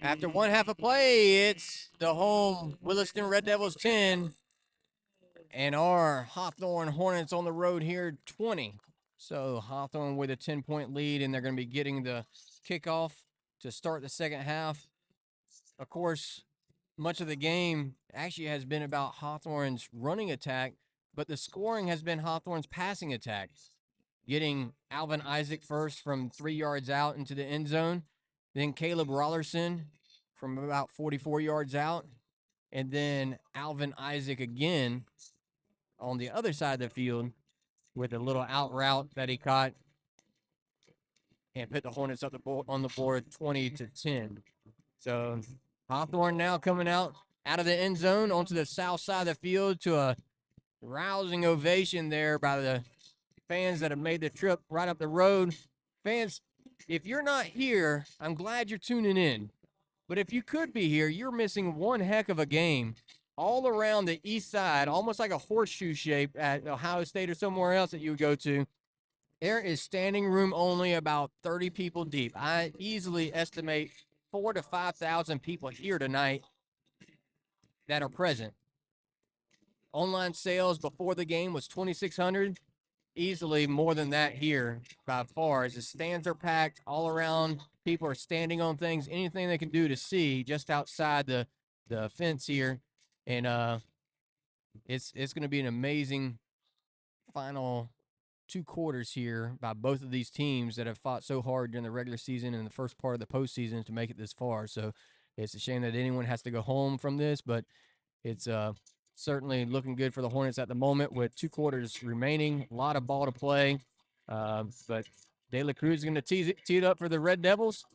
After one half of play, it's the home Williston Red Devils 10 and our Hawthorne Hornets on the road here 20. So Hawthorne with a 10-point lead, and they're going to be getting the kickoff to start the second half. Of course, much of the game actually has been about Hawthorne's running attack, but the scoring has been Hawthorne's passing attack. Getting Alvin Isaac first from 3 yards out into the end zone, then Caleb Rollerson from about 44 yards out, and then Alvin Isaac again on the other side of the field with a little out route that he caught and put the Hornets up on the board 20-10. So Hawthorne now coming out of the end zone onto the south side of the field to a rousing ovation there by the fans that have made the trip right up the road. Fans, if you're not here, I'm glad you're tuning in. But if you could be here, you're missing one heck of a game all around the east side, almost like a horseshoe shape at Ohio State or somewhere else that you would go to. There is standing room only about 30 people deep. I easily estimate 4,000 to 5,000 people here tonight that are present. Online sales before the game was 2,600. Easily more than that here by far, as the stands are packed all around. People are standing on things, anything they can do to see just outside the fence here. And it's going to be an amazing final 2 quarters here by both of these teams that have fought so hard during the regular season and the first part of the postseason to make it this far. So it's a shame that anyone has to go home from this, but it's certainly looking good for the Hornets at the moment with 2 quarters remaining. A lot of ball to play. But De La Cruz is going to tee it up for the Red Devils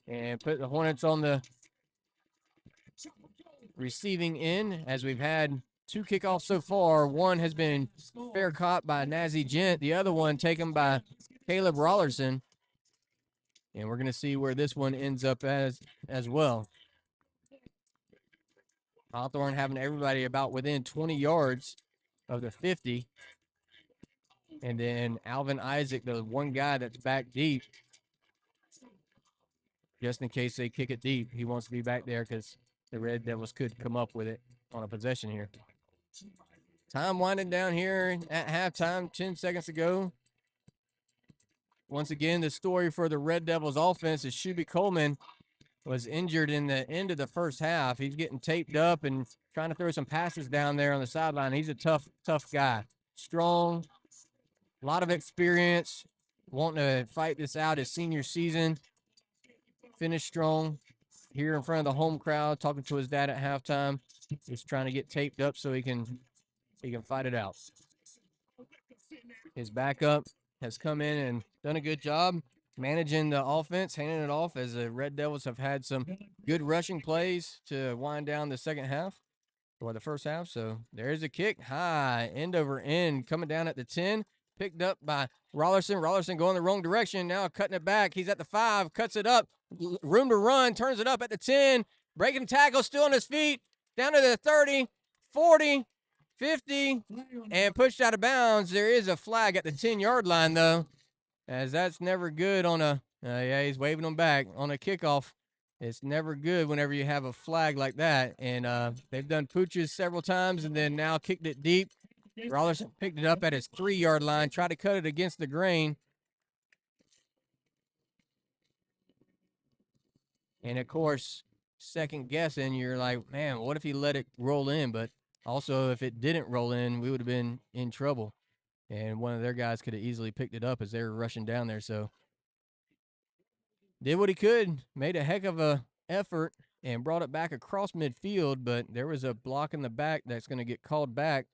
and put the Hornets on the receiving end, as we've had 2 kickoffs so far. One has been fair caught by Nazi Gent. The other one taken by Caleb Rollerson. And we're going to see where this one ends up as well. Hawthorne having everybody about within 20 yards of the 50. And then Alvin Isaac, the one guy that's back deep, just in case they kick it deep. He wants to be back there because the Red Devils could come up with it on a possession here. Time winding down here at halftime, 10 seconds to go. Once again, the story for the Red Devils offense is Shuby Coleman was injured in the end of the first half. He's getting taped up and trying to throw some passes down there on the sideline. He's a tough guy. Strong, a lot of experience, wanting to fight this out his senior season. Finished strong here in front of the home crowd, talking to his dad at halftime. He's trying to get taped up so he can fight it out. His backup has come in and done a good job managing the offense, handing it off, as the Red Devils have had some good rushing plays to wind down the second half, or the first half. So there's a kick, high, end over end, coming down at the 10, picked up by Rollerson. Rollerson going the wrong direction, now cutting it back. He's at the 5, cuts it up, room to run, turns it up at the 10, breaking tackle, still on his feet, down to the 30, 40, 50, and pushed out of bounds. There is a flag at the 10-yard line, though, as that's never good on a yeah, he's waving them back on a kickoff. It's never good whenever you have a flag like that. And they've done pooches several times and then now kicked it deep. Rollerson picked it up at his 3-yard line, tried to cut it against the grain. And, of course, second guessing, you're like, man, what if he let it roll in? But also, if it didn't roll in, we would have been in trouble. And one of their guys could have easily picked it up as they were rushing down there. So did what he could, made a heck of a effort, and brought it back across midfield. But there was a block in the back that's going to get called back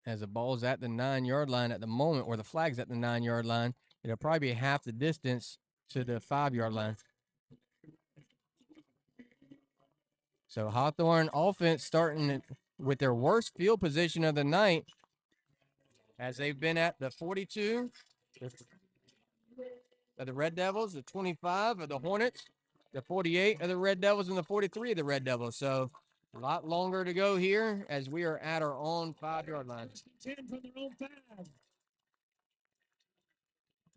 as the ball's at the 9-yard line at the moment, or the flag's at the 9-yard line. It'll probably be half the distance to the 5-yard line. So Hawthorne offense starting with their worst field position of the night, as they've been at the 42 of the Red Devils, the 25 of the Hornets, the 48 of the Red Devils, and the 43 of the Red Devils. So A lot longer to go here as we are at our own 5-yard line. 10 from their own 5.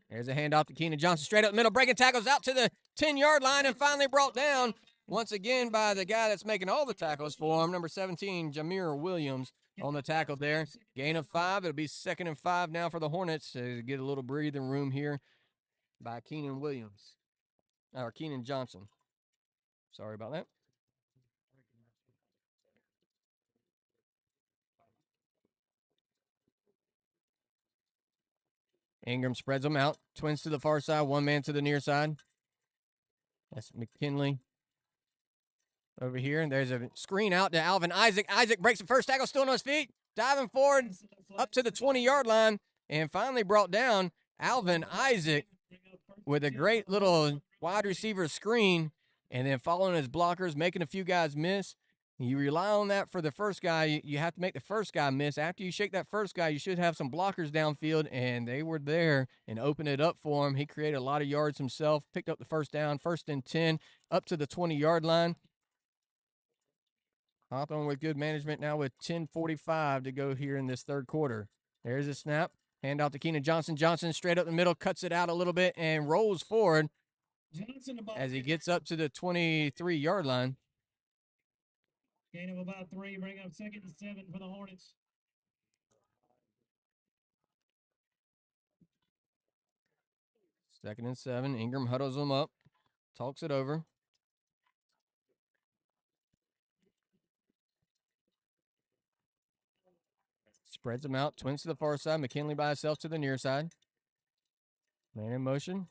There's a handoff to Keenan Johnson, straight up the middle, breaking tackles out to the 10-yard line, and finally brought down once again by the guy that's making all the tackles for him, number 17, Jameer Williams, on the tackle there. Gain of 5. It'll be 2nd and 5 now for the Hornets to get a little breathing room here by Keenan Williams, or Keenan Johnson. Sorry about that. Ingram spreads them out. Twins to the far side, one man to the near side. That's McKinley over here. And there's a screen out to Alvin Isaac. Isaac breaks the first tackle, still on his feet. Diving forward up to the 20-yard line. And finally brought down Alvin Isaac with a great little wide receiver screen. And then following his blockers, making a few guys miss. You rely on that for the first guy. You have to make the first guy miss. After you shake that first guy, you should have some blockers downfield, and they were there and opened it up for him. He created a lot of yards himself, picked up the first down, 1st and 10, up to the 20-yard line. Hawthorne with good management now with 10:45 to go here in this third quarter. There's a snap. Hand out to Keenan Johnson. Johnson straight up the middle, cuts it out a little bit, and rolls forward as he gets up to the 23-yard line. Gain of about 3, bring up 2nd and 7 for the Hornets. Second and 7. Ingram huddles them up, talks it over. Spreads them out. Twins to the far side. McKinley by himself to the near side. Man in motion.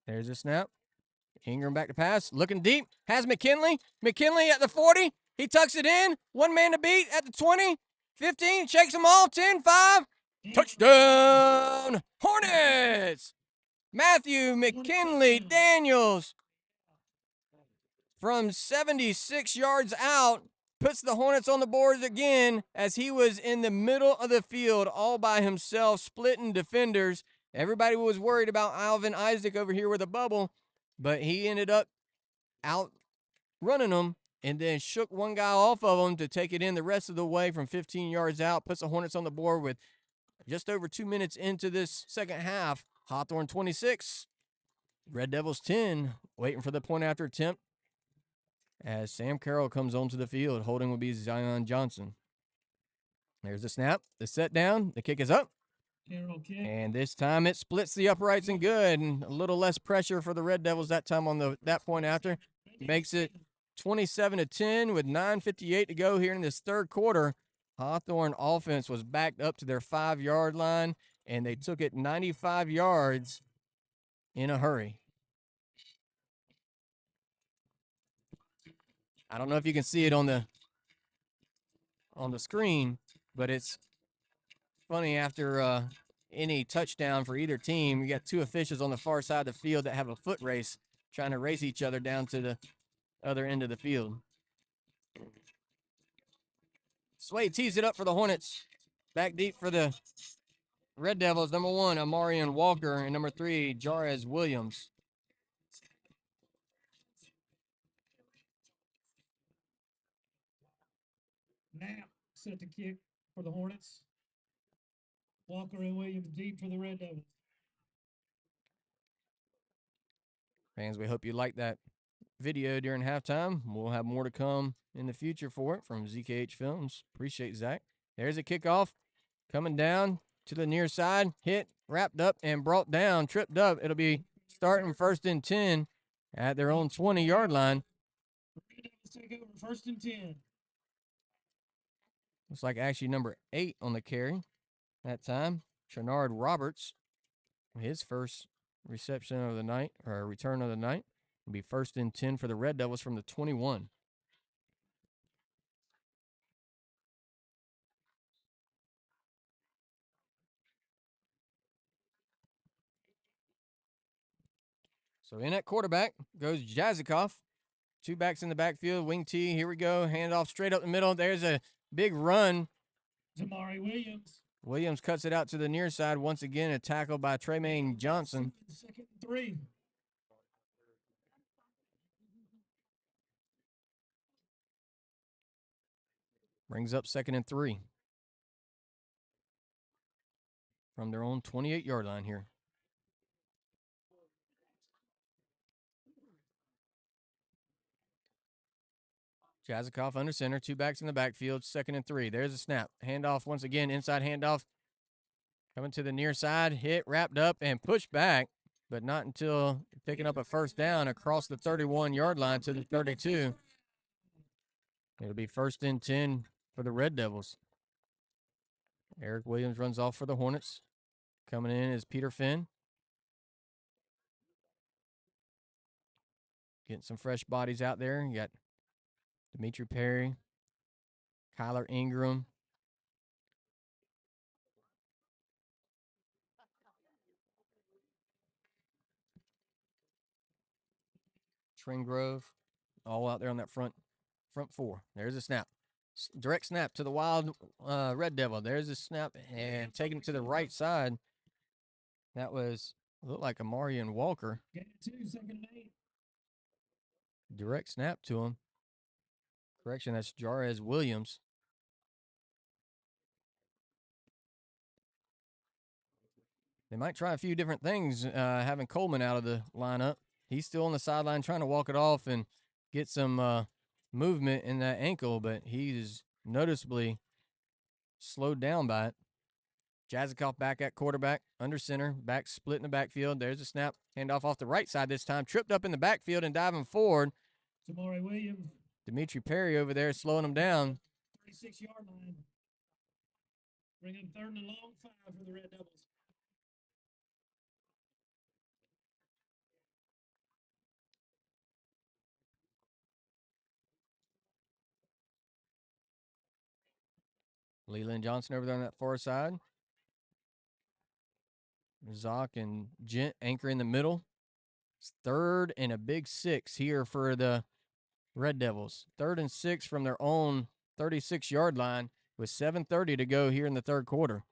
There's a snap. Ingram back to pass. Looking deep. Has McKinley. McKinley at the 40. He tucks it in. One man to beat at the 20. 15. Shakes them all. 10, 5. Touchdown, Hornets! Matthew McKinley Daniels from 76 yards out puts the Hornets on the boards again as he was in the middle of the field all by himself, splitting defenders. Everybody was worried about Alvin Isaac over here with a bubble, but he ended up out running them and then shook one guy off of him to take it in the rest of the way from 15 yards out. Puts the Hornets on the board with just over 2 minutes into this second half. Hawthorne 26, Red Devils 10, waiting for the point after attempt as Sam Carroll comes onto the field. Holding will be Zion Johnson. There's the snap, the set down, the kick is up. And this time it splits the uprights and good, and a little less pressure for the Red Devils that time on that point after. Makes it 27-10 with 9:58 to go here in this third quarter. Hawthorne offense was backed up to their 5-yard line, and they took it 95 yards in a hurry. I don't know if you can see it on the screen, but it's funny after any touchdown for either team, you got two officials on the far side of the field that have a foot race, trying to race each other down to the other end of the field. Sway tees it up for the Hornets. Back deep for the Red Devils. Number 1, Amarian Walker, and number 3, Jarez Williams. Now set to kick for the Hornets. Walker and Williams deep for the Red Devils. Fans, we hope you liked that video during halftime. We'll have more to come in the future for it from ZKH Films. Appreciate Zach. There's a kickoff coming down to the near side. Hit, wrapped up, and brought down, tripped up. It'll be starting 1st and 10 at their own 20-yard line. Take over 1st and 10. Looks like actually number 8 on the carry that time. Chenard Roberts, his first reception of the night, or return of the night. It'll be 1st and 10 for the Red Devils from the 21. So in at quarterback goes Jazikoff. 2 backs in the backfield, wing T. Here we go. Handoff straight up the middle. There's a big run. Jamari Williams. Williams cuts it out to the near side. Once again, a tackle by Tremaine Johnson. 2nd and 3. Brings up 2nd and 3. From their own 28-yard line here. Jazikoff under center, 2 backs in the backfield, 2nd and 3. There's a snap. Handoff once again, inside handoff. Coming to the near side, hit, wrapped up, and pushed back, but not until picking up a 1st down across the 31-yard line to the 32. It'll be 1st and 10 for the Red Devils. Eric Williams runs off for the Hornets. Coming in is Peter Finn. Getting some fresh bodies out there. You got Dimitri Perry, Kyler Ingram, Tringrove, all out there on that front 4. There's a snap. Direct snap to the Wild Red Devil. There's a snap and taking it to the right side. That looked like Amarian Walker. Get it 2, 2nd and 8. Direct snap to him. Correction, that's Jarez Williams. They might try a few different things, having Coleman out of the lineup. He's still on the sideline trying to walk it off and get some movement in that ankle, but he is noticeably slowed down by it. Jazikoff back at quarterback, under center, back split in the backfield. There's a snap, handoff off the right side this time. Tripped up in the backfield and diving forward. Jamari Williams. Dimitri Perry over there slowing him down. 36-yard line. Bring up 3rd and long 5 for the Red Devils. Leland Johnson over there on that far side. Zock and Gent anchor in the middle. It's 3rd and a big 6 here for the Red Devils. 3rd and 6 from their own 36-yard line with 7:30 to go here in the 3rd quarter.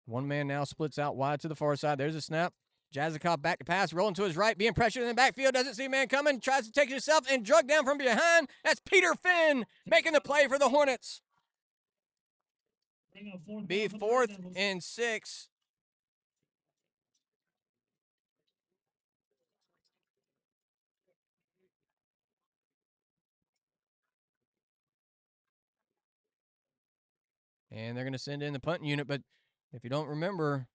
One man now splits out wide to the far side. There's a snap. Jazikoff back to pass, rolling to his right, being pressured in the backfield. Doesn't see a man coming. Tries to take it himself and drug down from behind. That's Peter Finn making the play for the Hornets. Be 4th and 6. And they're going to send in the punting unit, but if you don't remember,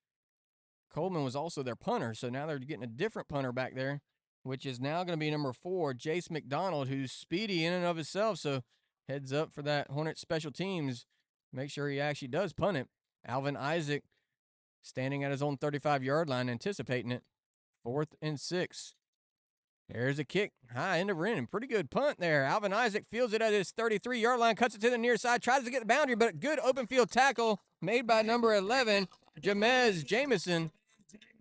Coleman was also their punter, so now they're getting a different punter back there, which is now going to be number 4, Jace McDonald, who's speedy in and of himself, so heads up for that Hornet special teams. Make sure he actually does punt it. Alvin Isaac standing at his own 35-yard line, anticipating it. 4th and 6. There's a kick, high end over end. Pretty good punt there. Alvin Isaac fields it at his 33-yard line, cuts it to the near side, tries to get the boundary, but good open field tackle made by number 11, Jamez Jamison.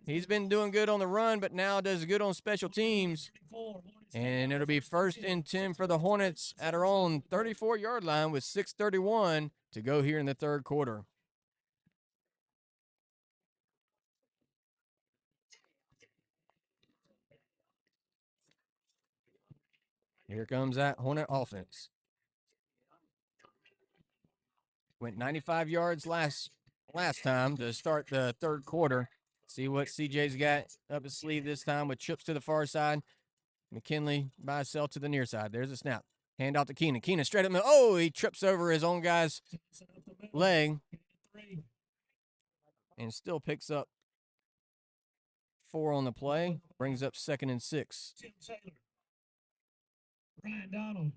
He's been doing good on the run, but now does good on special teams. And it'll be 1st and 10 for the Hornets at our own 34-yard line with 6:31 to go here in the 3rd quarter. Here comes that Hornet offense. Went 95 yards last time to start the 3rd quarter. See what CJ's got up his sleeve this time with trips to the far side. McKinley by himself to the near side. There's a snap. Hand off to Keenan. Keenan straight up middle. Oh, he trips over his own guy's leg and still picks up 4 on the play. Brings up 2nd and 6. Tim Taylor. Ryan Donald.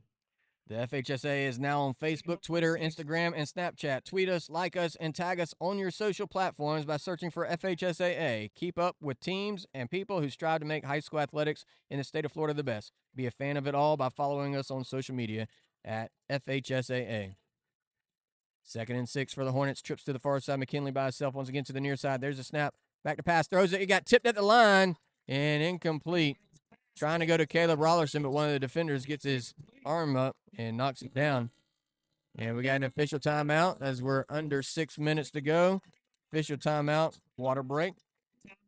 The FHSAA is now on Facebook, Twitter, Instagram, and Snapchat. Tweet us, like us, and tag us on your social platforms by searching for FHSAA. Keep up with teams and people who strive to make high school athletics in the state of Florida the best. Be a fan of it all by following us on social media at FHSAA. 2nd and 6 for the Hornets. Trips to the far side. McKinley by himself once again to the near side. There's a snap. Back to pass. Throws it. He got tipped at the line and incomplete. Trying to go to Caleb Rollerson, but one of the defenders gets his arm up and knocks it down. And we got an official timeout as we're under 6 minutes to go. Official timeout, water break.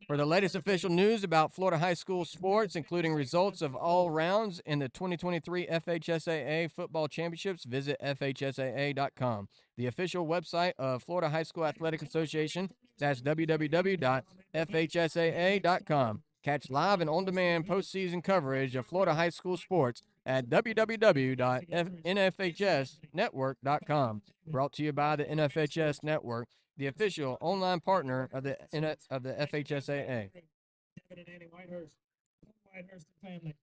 For the latest official news about Florida high school sports, including results of all rounds in the 2023 FHSAA football championships, visit FHSAA.com. The official website of Florida High School Athletic Association, that's www.fhsaa.com. Catch live and on-demand postseason coverage of Florida high school sports at www.nfhsnetwork.com. Brought to you by the NFHS Network, the official online partner of the FHSAA. David and Annie Whitehurst, Whitehurst family,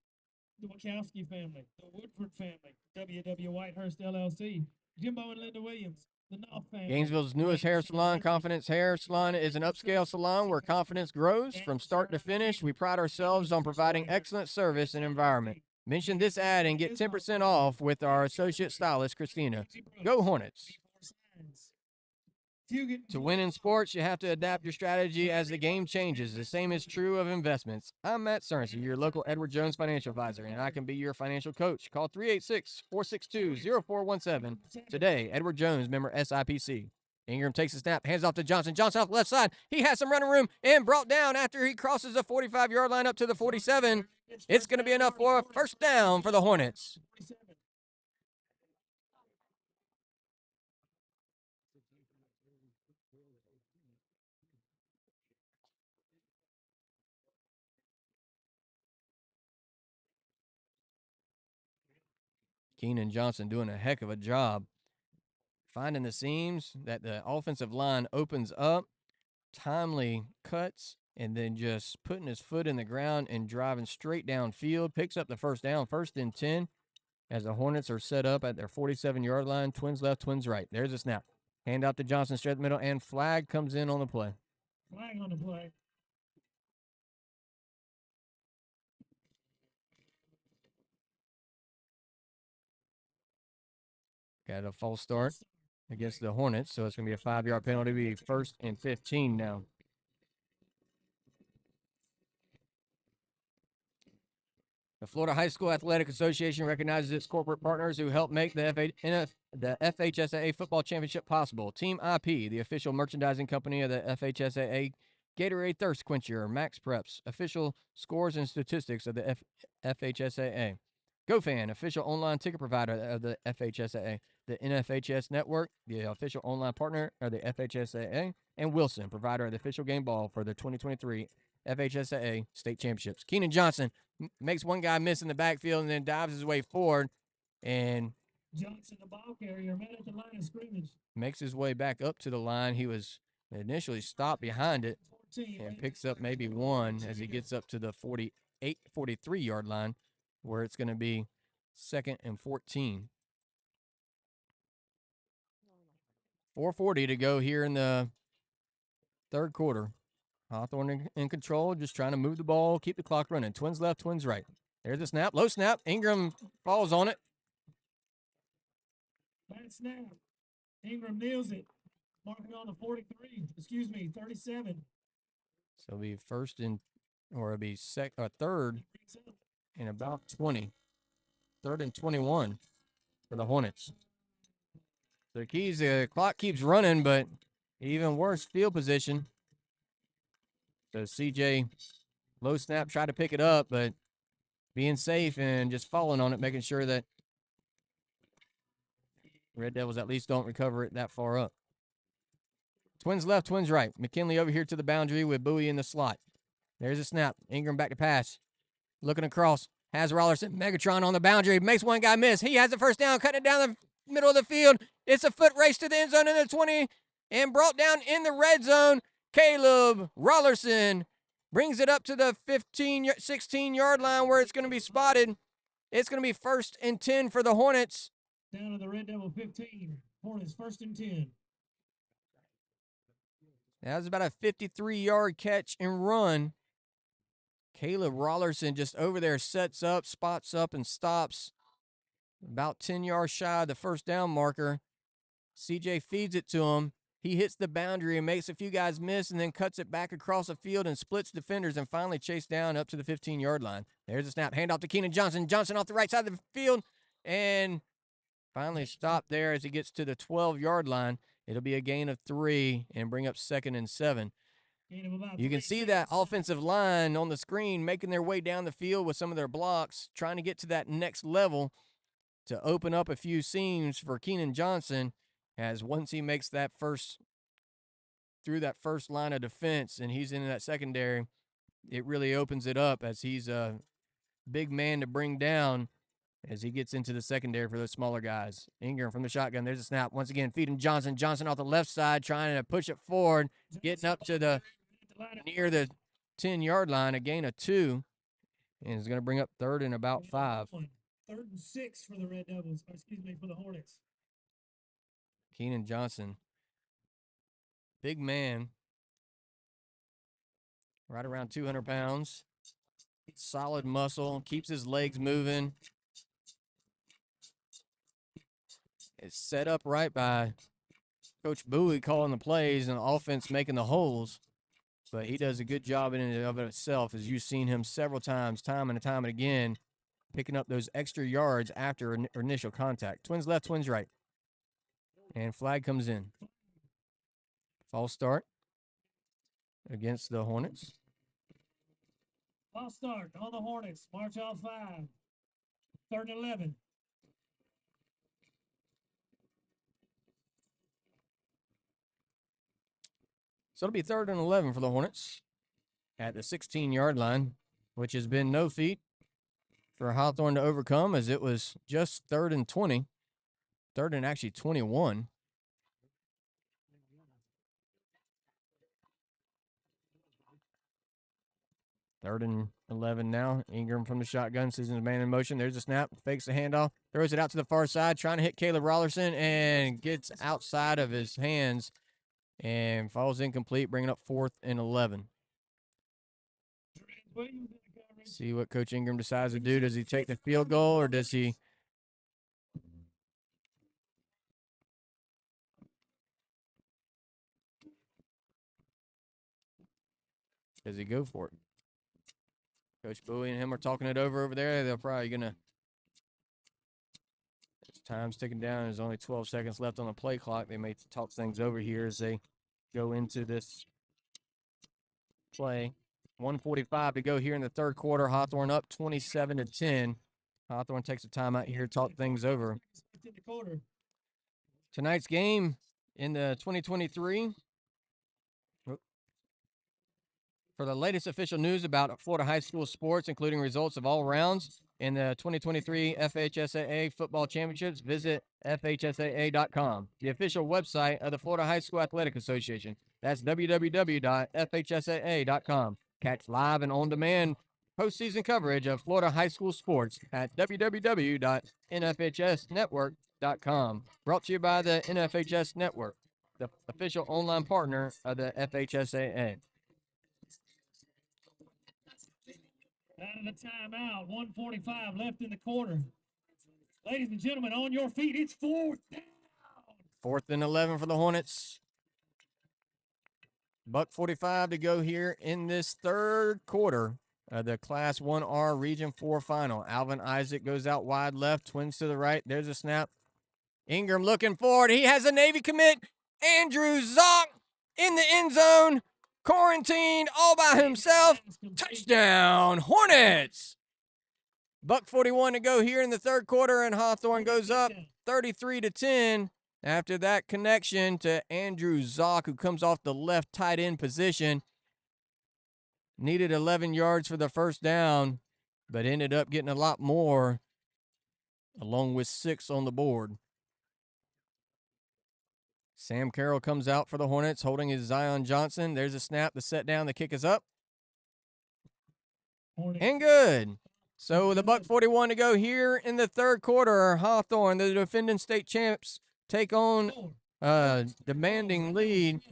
the Wachowski family, the Woodford family, W.W. Whitehurst LLC, Jimbo and Linda Williams, the Knopf family. Gainesville's newest hair salon, Confidence Hair Salon, is an upscale salon where confidence grows. From start to finish, we pride ourselves on providing excellent service and environment. Mention this ad and get 10% off with our associate stylist, Christina. Go Hornets! To win in sports, you have to adapt your strategy as the game changes. The same is true of investments. I'm Matt Sorensen, your local Edward Jones financial advisor, and I can be your financial coach. Call 386-462-0417. Today, Edward Jones, member SIPC. Ingram takes a snap, hands off to Johnson. Johnson off the left side. He has some running room and brought down after he crosses the 45-yard line up to the 47. It's going to be enough for a first down for the Hornets. Keenan Johnson doing a heck of a job finding the seams that the offensive line opens up, timely cuts, and then just putting his foot in the ground and driving straight downfield. Picks up the first down, 1st and 10, as the Hornets are set up at their 47-yard line. Twins left, twins right. There's a snap. Hand out to Johnson, straight middle, and flag comes in on the play. Flag on the play. Got a false start against the Hornets, so it's going to be a 5-yard penalty. Be 1st and 15 now. The Florida High School Athletic Association recognizes its corporate partners who help make the FHSAA football championship possible. Team IP, the official merchandising company of the FHSAA, Gatorade Thirst Quencher, Max Preps, official scores and statistics of the FHSAA. GoFan, official online ticket provider of the FHSAA. The NFHS Network, the official online partner of the FHSAA. And Williston, provider of the official game ball for the 2023 FHSAA state championships. Keenan Johnson makes one guy miss in the backfield and then dives his way forward and Johnson, the ball carrier, met at the line of scrimmage. Makes his way back up to the line. He was initially stopped behind it and picks up maybe one as he gets up to the 43-yard line, where it's going to be 2nd and 14. 4:40 to go here in the third quarter. Hawthorne in control, just trying to move the ball, keep the clock running. Twins left, twins right. There's a snap, low snap. Ingram falls on it. Bad snap. Ingram nails it. Marking on the 37. So it'll be third and about 20. 3rd and 21 for the Hornets. So the clock keeps running, but even worse field position. So CJ, low snap, tried to pick it up, but being safe and just falling on it, making sure that Red Devils at least don't recover it that far up. Twins left, twins right. McKinley over here to the boundary with Bowie in the slot. There's a snap. Ingram back to pass. Looking across. Has Rollerson. Megatron on the boundary. Makes one guy miss. He has the first down, cutting it down the middle of the field. It's a foot race to the end zone in the 20 and brought down in the red zone. Caleb Rollerson brings it up to the 16-yard line where it's going to be spotted. It's going to be 1st and 10 for the Hornets. Down to the Red Devil 15. Hornets 1st and 10. That was about a 53-yard catch and run. Caleb Rollerson just over there sets up, spots up, and stops. About 10 yards shy of the first down marker. CJ feeds it to him. He hits the boundary and makes a few guys miss and then cuts it back across the field and splits defenders and finally chased down up to the 15-yard line. There's a snap. Handoff to Keenan Johnson. Johnson off the right side of the field and finally stopped there as he gets to the 12-yard line. It'll be a gain of 3 and bring up 2nd and 7. Gain of about You can 3 see that seconds. offensive line on the screen making their way down the field with some of their blocks, trying to get to that next level to open up a few seams for Keenan Johnson, as once he makes that through that first line of defense and he's in that secondary, it really opens it up as he's a big man to bring down as he gets into the secondary for those smaller guys. Ingram from the shotgun. There's a snap. Once again, feeding Johnson. Johnson off the left side, trying to push it forward, getting up to the near the 10-yard line, a gain of 2, and is going to bring up 3rd and about 5. 3rd and 6 for the Red Devils. Excuse me, for the Hornets. Keenan Johnson, big man, right around 200 pounds, solid muscle, keeps his legs moving. It's set up right by Coach Bowie calling the plays and the offense making the holes. But he does a good job in and of itself, as you've seen him several times, time and time and again, picking up those extra yards after initial contact. Twins left, twins right. And flag comes in. False start against the Hornets. False start on the Hornets. March off 5. 3rd and 11. So it'll be 3rd and 11 for the Hornets at the 16-yard line, which has been no feat for Hawthorne to overcome, as it was just 3rd and 20. 3rd and actually 21. Third and 11 now. Ingram from the shotgun, sees his man in motion. There's a snap, fakes the handoff, throws it out to the far side, trying to hit Caleb Rollerson, and gets outside of his hands and falls incomplete, bringing up 4th and 11. See what Coach Ingram decides to do. Does he take the field goal, or does he go for it? Coach Bowie and him are talking it over there. They're probably going to, as time's ticking down, there's only 12 seconds left on the play clock. They may talk things over here as they go into this play. 1:45 to go here in the 3rd quarter. Hawthorne up 27-10. Hawthorne takes a timeout here, talk things over. Tonight's game in the 2023. For the latest official news about Florida high school sports, including results of all rounds in the 2023 FHSAA football championships, visit FHSAA.com, the official website of the Florida High School Athletic Association. That's www.fhsaa.com. Catch live and on-demand postseason coverage of Florida high school sports at www.nfhsnetwork.com. Brought to you by the NFHS Network, the official online partner of the FHSAA. Out of the timeout, 1:45 left in the quarter. Ladies and gentlemen, on your feet, it's 4th down. 4th and 11 for the Hornets. $1:45 to go here in this 3rd quarter of the Class 1R Region 4 final. Alvin Isaac goes out wide left, twins to the right. There's a snap. Ingram looking forward. He has a Navy commit. Andrew Zock in the end zone. Quarantined all by himself. Touchdown, Hornets. $1:41 to go here in the 3rd quarter, and Hawthorne goes up 33-10 after that connection to Andrew Zock, who comes off the left tight end position. Needed 11 yards for the first down, but ended up getting a lot more, along with 6 on the board. Sam Carroll comes out for the Hornets, holding his Zion Johnson. There's a snap, the set down, the kick is up. And good. So with $1:41 to go here in the 3rd quarter, Hawthorne, the defending state champs, take on a demanding lead,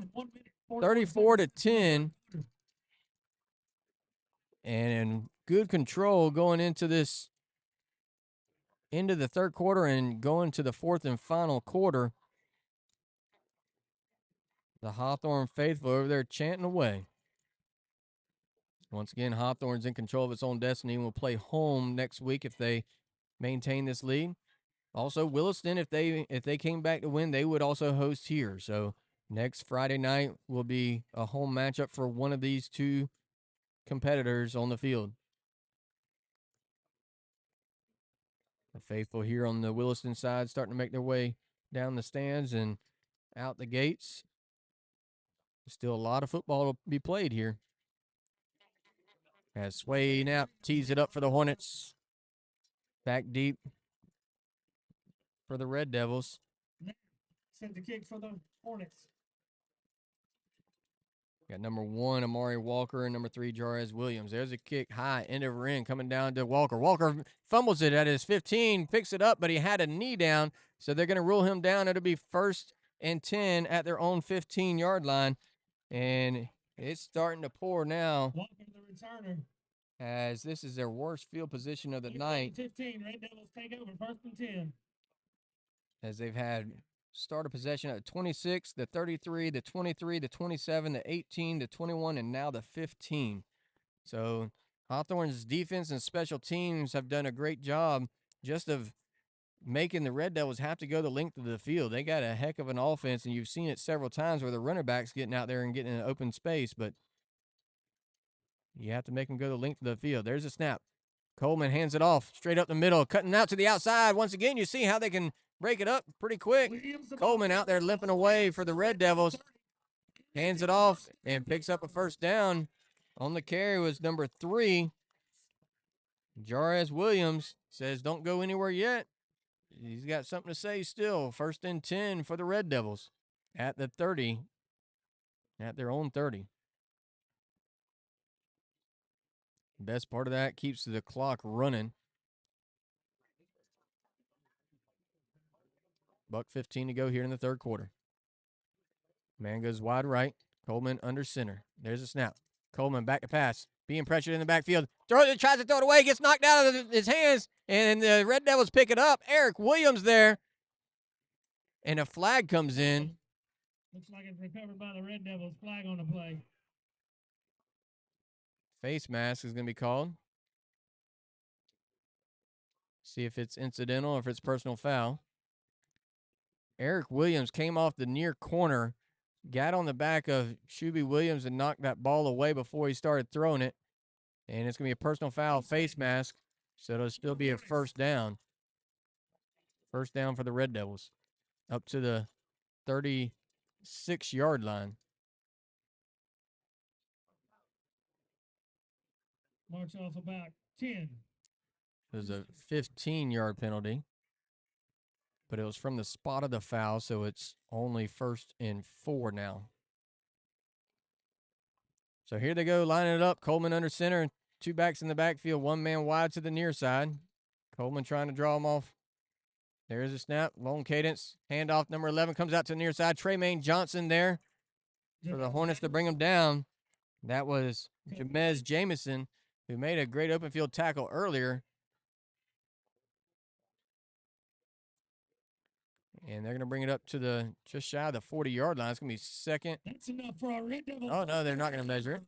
34-10. And in good control going into the 3rd quarter and going to the 4th and final quarter. The Hawthorne faithful over there chanting away. Once again, Hawthorne's in control of its own destiny and will play home next week if they maintain this lead. Also, Williston, if they came back to win, they would also host here. So Next Friday night will be a home matchup for one of these two competitors on the field. The faithful here on the Williston side starting to make their way down the stands and out the gates. Still a lot of football to be played here. As Sway Knapp tees it up for the Hornets. Back deep for the Red Devils. Send the kick for the Hornets. Got number 1, Amari Walker, and number 3, Jarez Williams. There's a kick high, end over end, coming down to Walker. Walker fumbles it at his 15, picks it up, but he had a knee down, so they're going to rule him down. It'll be 1st and 10 at their own 15-yard line, and it's starting to pour now. Walker, the returner. As this is their worst field position of the night. 15, Red Devils take over, 1st and 10. As they've had start of possession at 26, the 33, the 23, the 27, the 18, the 21, and now the 15. So Hawthorne's defense and special teams have done a great job just of making the Red Devils have to go the length of the field. They got a heck of an offense, and you've seen it several times where the running back's getting out there and getting in an open space, but you have to make them go the length of the field. There's a snap. Coleman hands it off straight up the middle, cutting out to the outside. Once again, you see how they can break it up pretty quick. Coleman out there limping away for the Red Devils. Hands it off and picks up a 1st down. On the carry was number 3. Jarez Williams says, don't go anywhere yet. He's got something to say still. 1st and 10 for the Red Devils at the 30, at their own 30. Best part of that, keeps the clock running. $1:15 to go here in the 3rd quarter. Man goes wide right. Coleman under center. There's a snap. Coleman back to pass. Being pressured in the backfield. Tries to throw it away. Gets knocked out of his hands. And the Red Devils pick it up. Eric Williams there. And a flag comes in. Looks like it's recovered by the Red Devils. Flag on the play. Face mask is going to be called. See if it's incidental or if it's personal foul. Eric Williams came off the near corner, got on the back of Shuby Williams and knocked that ball away before he started throwing it. And it's going to be a personal foul, face mask, so it'll still be a 1st down. 1st down for the Red Devils, up to the 36-yard line. March off about 10. It was a 15-yard penalty, but it was from the spot of the foul, so it's only 1st and 4 now. So here they go, lining it up. Coleman under center, 2 backs in the backfield, 1 man wide to the near side. Coleman trying to draw him off. There's a snap, long cadence, handoff, number 11 comes out to the near side. Tremaine Johnson there for the Hornets to bring him down. That was Jamez Jamison, who made a great open field tackle earlier. And they're going to bring it up to the just shy of the 40-yard line. It's going to be 2nd. That's enough for our Red Devils. Oh, no, they're not going to measure it.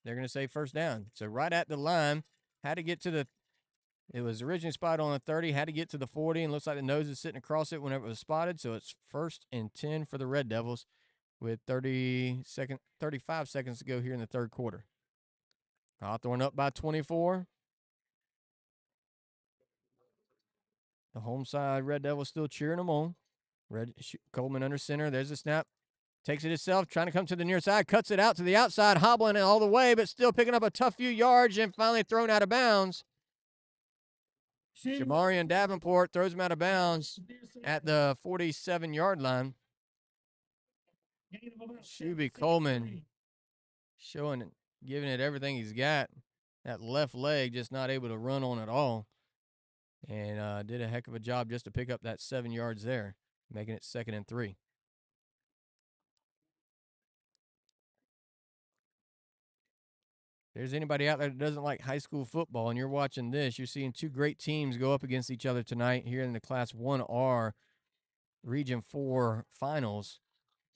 They're going to say 1st down. So right at the line, had to get to the – it was originally spotted on the 30, had to get to the 40, and looks like the nose is sitting across it whenever it was spotted. So it's 1st and 10 for the Red Devils with 35 seconds to go here in the 3rd quarter. Hawthorne up by 24. The home side Red Devils still cheering them on. Coleman under center. There's a snap. Takes it himself, trying to come to the near side. Cuts it out to the outside, hobbling it all the way, but still picking up a tough few yards and finally thrown out of bounds. Shamarian Davenport throws him out of bounds at the 47-yard line. Shuby Coleman giving it everything he's got. That left leg just not able to run on at all. And did a heck of a job just to pick up that 7 yards there, making it 2nd and 3. If there's anybody out there that doesn't like high school football and you're watching this, you're seeing 2 great teams go up against each other tonight here in the Class 1R Region 4 finals.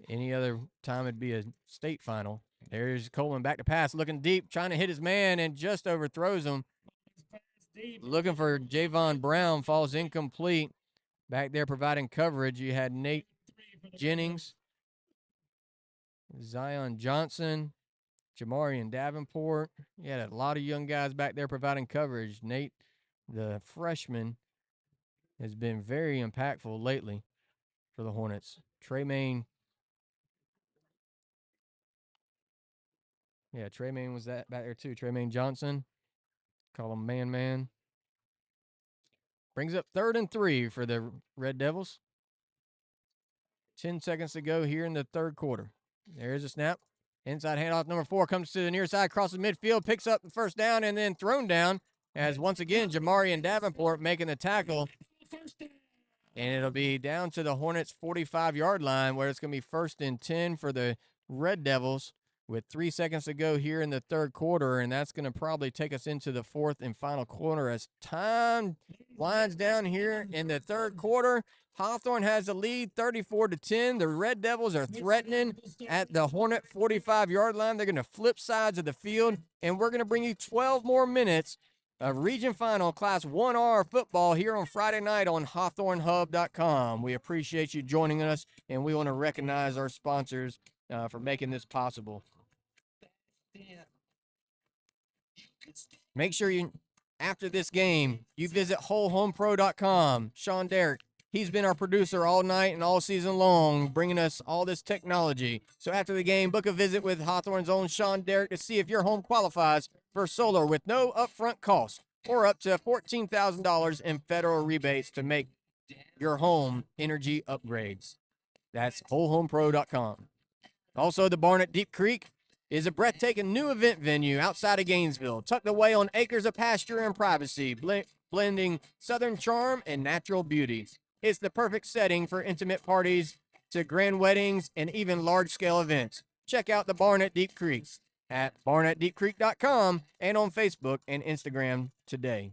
Any other time it'd be a state final. There's Coleman back to pass, looking deep, trying to hit his man, and just overthrows him. Looking for Javon Brown, falls incomplete. Back there providing coverage, you had Nate Jennings. Zion Johnson, Jamarian Davenport. You had a lot of young guys back there providing coverage. Nate, the freshman, has been very impactful lately for the Hornets. Tremaine. Yeah, Tremaine was that back there too. Tremaine Johnson. Call him man. Brings up 3rd and 3 for the Red Devils. 10 seconds to go here in the third quarter. There's a snap. Inside handoff, number 4 comes to the near side, crosses midfield, picks up the first down, and then thrown down as once again Jamarian Davenport making the tackle. And it'll be down to the Hornets' 45-yard line where it's going to be 1st and 10 for the Red Devils with 3 seconds to go here in the third quarter, and that's going to probably take us into the fourth and final quarter as time winds down here in the third quarter. Hawthorne has the lead 34-10. The Red Devils are threatening at the Hornet 45-yard line. They're going to flip sides of the field, and we're going to bring you 12 more minutes of Region Final Class 1R football here on Friday night on HawthorneHub.com. We appreciate you joining us, and we want to recognize our sponsors for making this possible. Make sure you, after this game, you visit WholeHomePro.com. Sean Derrick, he's been our producer all night and all season long, bringing us all this technology. So after the game, book a visit with Hawthorne's own Sean Derrick to see if your home qualifies for solar with no upfront cost or up to $14,000 in federal rebates to make your home energy upgrades. That's WholeHomePro.com. Also, the Barn at Deep Creek is a breathtaking new event venue outside of Gainesville, tucked away on acres of pasture and privacy, blending southern charm and natural beauty. It's the perfect setting for intimate parties to grand weddings and even large-scale events. Check out the Barn at Deep Creek at barnatdeepcreek.com and on Facebook and Instagram today.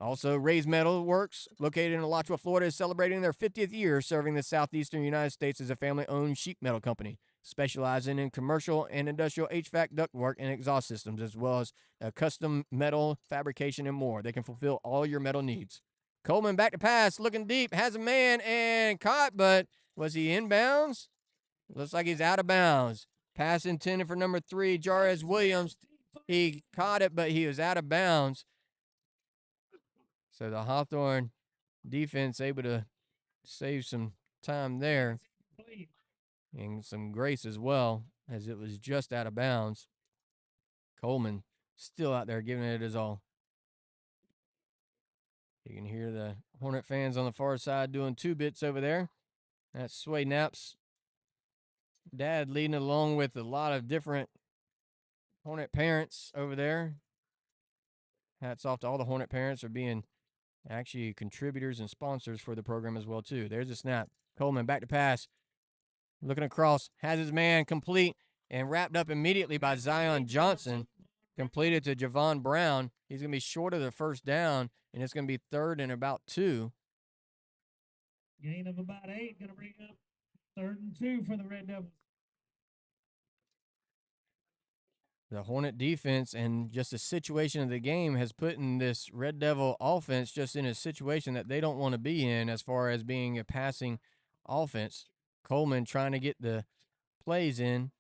Also, Ray's Metal Works, located in Alachua, Florida, is celebrating their 50th year serving the southeastern United States as a family-owned sheet metal company, specializing in commercial and industrial HVAC ductwork and exhaust systems, as well as custom metal fabrication and more. They can fulfill all your metal needs. Coleman back to pass, looking deep, has a man and caught, but was he inbounds? Looks like he's out of bounds. Pass intended for number 3, Jarez Williams. He caught it, but he was out of bounds. So the Hawthorne defense able to save some time there and some grace as well, as it was just out of bounds. Coleman still out there giving it his all. You can hear the Hornet fans on the far side doing 2 bits over there. That's Sway Knapp's dad leading along with a lot of different Hornet parents over there. Hats off to all the Hornet parents for being actually contributors and sponsors for the program as well, too. There's a snap. Coleman back to pass. Looking across. Has his man complete and wrapped up immediately by Zion Johnson. Completed to Javon Brown. He's going to be short of the first down, and it's going to be 3rd and about 2. Gain of about 8. Going to bring up 3rd and 2 for the Red Devils. The Hornet defense and just the situation of the game has put in this Red Devil offense just in a situation that they don't want to be in as far as being a passing offense. Coleman trying to get the plays in.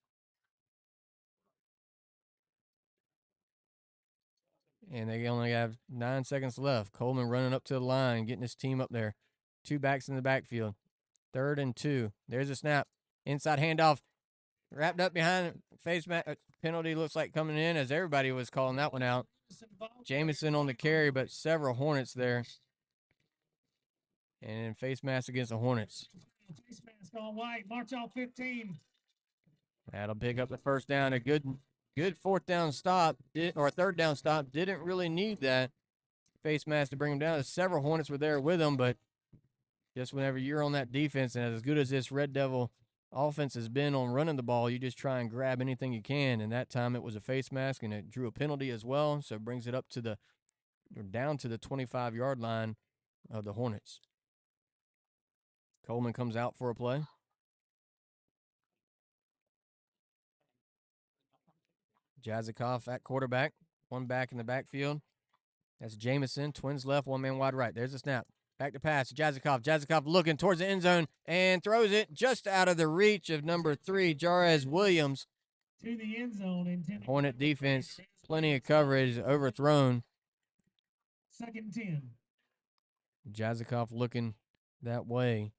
And they only have 9 seconds left. Coleman running up to the line, getting his team up there. 2 backs in the backfield. 3rd and 2. There's a snap. Inside handoff. Wrapped up behind face penalty looks like coming in as everybody was calling that one out. Jamison on the carry, but several Hornets there. And face mask against the Hornets. Face mask on white. March off 15. That'll pick up the first down. A good 4th down stop, or 3rd down stop. Didn't really need that face mask to bring him down. Several Hornets were there with him, but just whenever you're on that defense, and as good as this Red Devil offense has been on running the ball, you just try and grab anything you can, and that time it was a face mask, and it drew a penalty as well, so it brings it up to down to the 25-yard line of the Hornets. Coleman comes out for a play. Jazikoff at quarterback, 1 back in the backfield. That's Jamison, twins left, 1 man wide right. There's a snap. Back to pass. Jazikoff. Jazikoff looking towards the end zone and throws it just out of the reach of number 3, Jarez Williams. To the end zone. Intended Hornet for number 3, defense, Jarez plenty of Williams. coverage, overthrown. 2nd and 10. Jazikoff looking that way.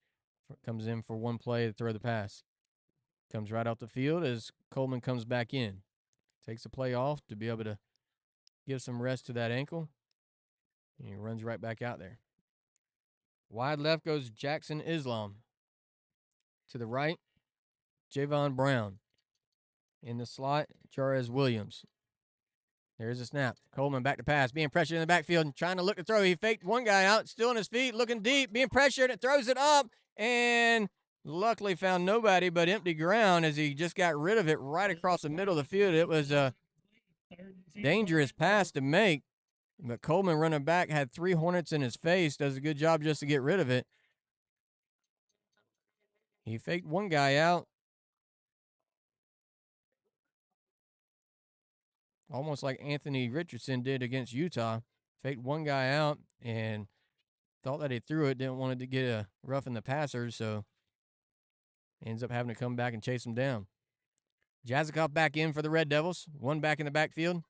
Comes in for one play to throw the pass. Comes right off the field as Coleman comes back in. Takes the play off to be able to give some rest to that ankle. And he runs right back out there. Wide left goes Jackson Islam. To the right, Javon Brown. In the slot, Jarez Williams. There's a snap. Coleman back to pass, being pressured in the backfield and trying to look to throw. He faked one guy out, still on his feet, looking deep, being pressured, and throws it up, and luckily found nobody but empty ground as he just got rid of it right across the middle of the field. It was a dangerous pass to make, but Coleman running back had 3 Hornets in his face, does a good job just to get rid of it. He faked one guy out, almost like Anthony Richardson did against Utah. Faked one guy out and thought that he threw it, didn't want it to get a rough in the passer, so ends up having to come back and chase him down. Jazikoff back in for the Red Devils. One back in the backfield.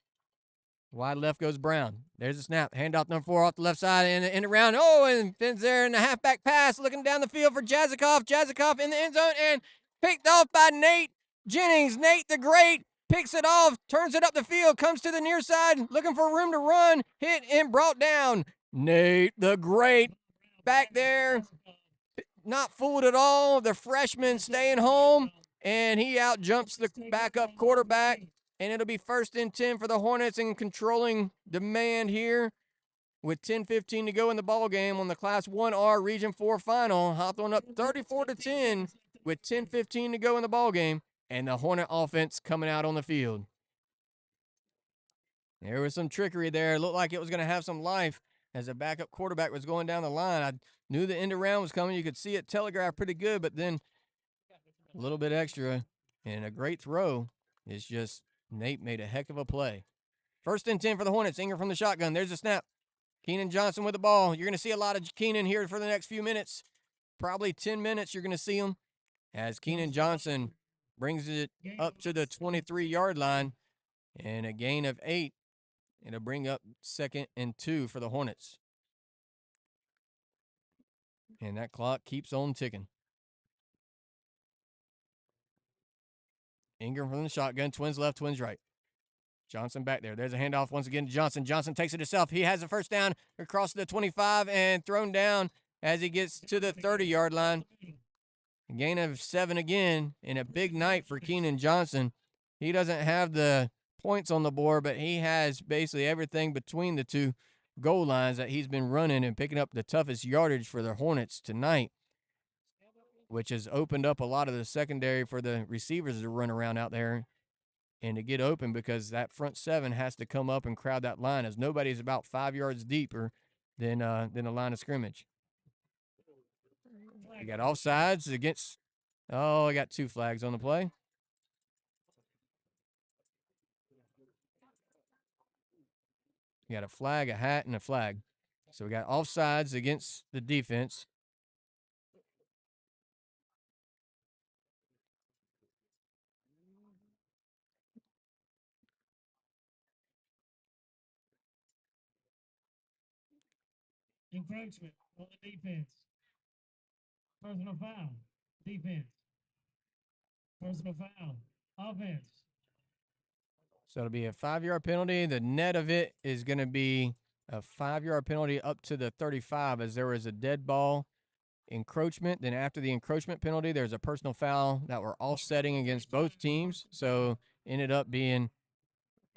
Wide left goes Brown. There's a snap. Handoff number 4 off the left side and in around. Oh, and Finn's there in the halfback pass looking down the field for Jazikoff. Jazikoff in the end zone and picked off by Nate Jennings. Nate the Great picks it off, turns it up the field, comes to the near side, looking for room to run, hit and brought down. Nate the Great back there, not fooled at all. The freshman staying home, and he out jumps the backup quarterback, and it'll be 1st and 10 for the Hornets and controlling demand here with 10:15 to go in the ball game on the Class 1R Region 4 final. Hawthorne up 34-10 with 10:15 to go in the ball game, and the Hornet offense coming out on the field. There was some trickery there. It looked like it was going to have some life as the backup quarterback was going down the line. I knew the end around was coming. You could see it telegraphed pretty good, but then a little bit extra and a great throw. It's just Nate made a heck of a play. 1st and 10 for the Hornets. Ingram from the shotgun. There's a snap. Keenan Johnson with the ball. You're going to see a lot of Keenan here for the next few minutes. Probably 10 minutes you're going to see him as Keenan Johnson brings it up to the 23-yard line and a gain of 8. It'll bring up 2nd and 2 for the Hornets. And that clock keeps on ticking. Ingram from the shotgun. Twins left, twins right. Johnson back there. There's a handoff once again to Johnson. Johnson takes it himself. He has a 1st down across the 25 and thrown down as he gets to the 30-yard line. A gain of 7 again and a big night for Keenan Johnson. He doesn't have the points on the board, but he has basically everything between the two goal lines that he's been running and picking up the toughest yardage for the Hornets tonight, which has opened up a lot of the secondary for the receivers to run around out there and to get open because that front 7 has to come up and crowd that line as nobody's about 5 yards deeper than the line of scrimmage. You got offsides against – I got 2 flags on the play. You got a flag, a hat, and a flag. So we got offsides against the defense. Encroachment on the defense. Personal foul. Defense. Personal foul. Offense. So it'll be a 5-yard penalty. The net of it is going to be a 5-yard penalty up to the 35 as there was a dead ball encroachment. Then after the encroachment penalty, there's a personal foul that were offsetting against both teams. So ended up being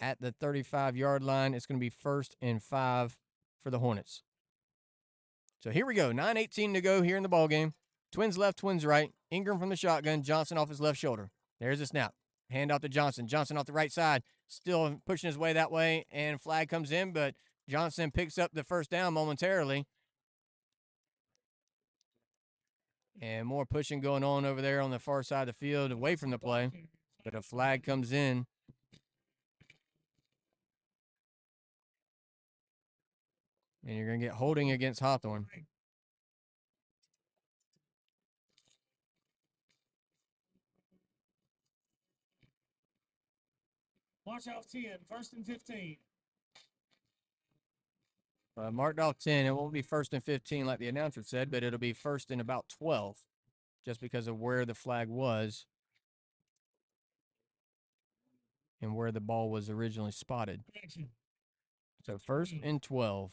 at the 35-yard line. It's going to be 1st and 5 for the Hornets. So here we go. 9:18 to go here in the ballgame. Twins left, twins right. Ingram from the shotgun. Johnson off his left shoulder. There's a snap. Hand off to Johnson. Johnson off the right side. Still pushing his way that way. And flag comes in, but Johnson picks up the 1st down momentarily. And more pushing going on over there on the far side of the field away from the play. But a flag comes in. And you're going to get holding against Hawthorne. March off 10, 1st and 15. Marked off 10. It won't be 1st and 15 like the announcer said, but it'll be 1st and about 12 just because of where the flag was and where the ball was originally spotted. Correction. So 1st and 12.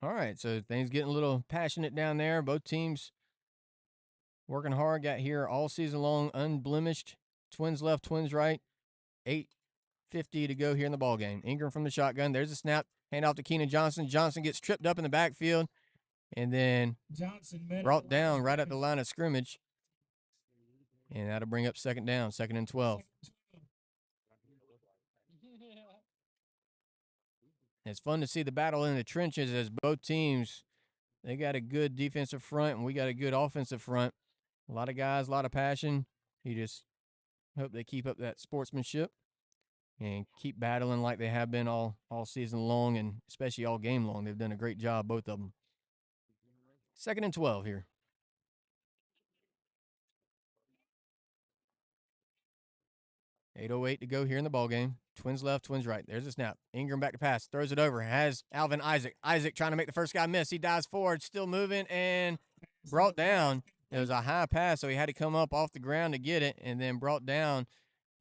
All right, so things getting a little passionate down there. Both teams working hard. Got here all season long, unblemished. Twins left, twins right. 8:50 to go here in the ball game. Ingram from the shotgun. There's a snap. Hand off to Keenan Johnson. Johnson gets tripped up in the backfield and then Johnson brought down right at the line of scrimmage. And that'll bring up 2nd down, 2nd and 12. It's fun to see the battle in the trenches as both teams, they got a good defensive front and we got a good offensive front. A lot of guys, a lot of passion. You just hope they keep up that sportsmanship and keep battling like they have been all season long and especially all game long. They've done a great job, both of them. 2nd and 12 here. 8:08 to go here in the ball game. Twins left, twins right. There's a snap. Ingram back to pass. Throws it over. Has Alvin Isaac. Isaac trying to make the first guy miss. He dives forward. Still moving and brought down. It was a high pass, so he had to come up off the ground to get it and then brought down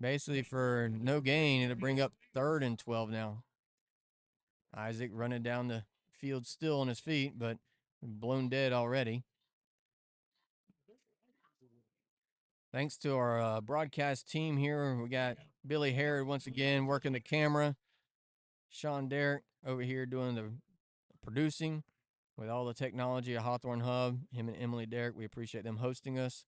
basically for no gain. It'll bring up 3rd and 12 now. Isaac running down the field still on his feet, but blown dead already. Thanks to our broadcast team here. We got Billy Harrod once again working the camera. Sean Derrick over here doing the producing with all the technology at Hawthorne Hub. Him and Emily Derrick, we appreciate them hosting us.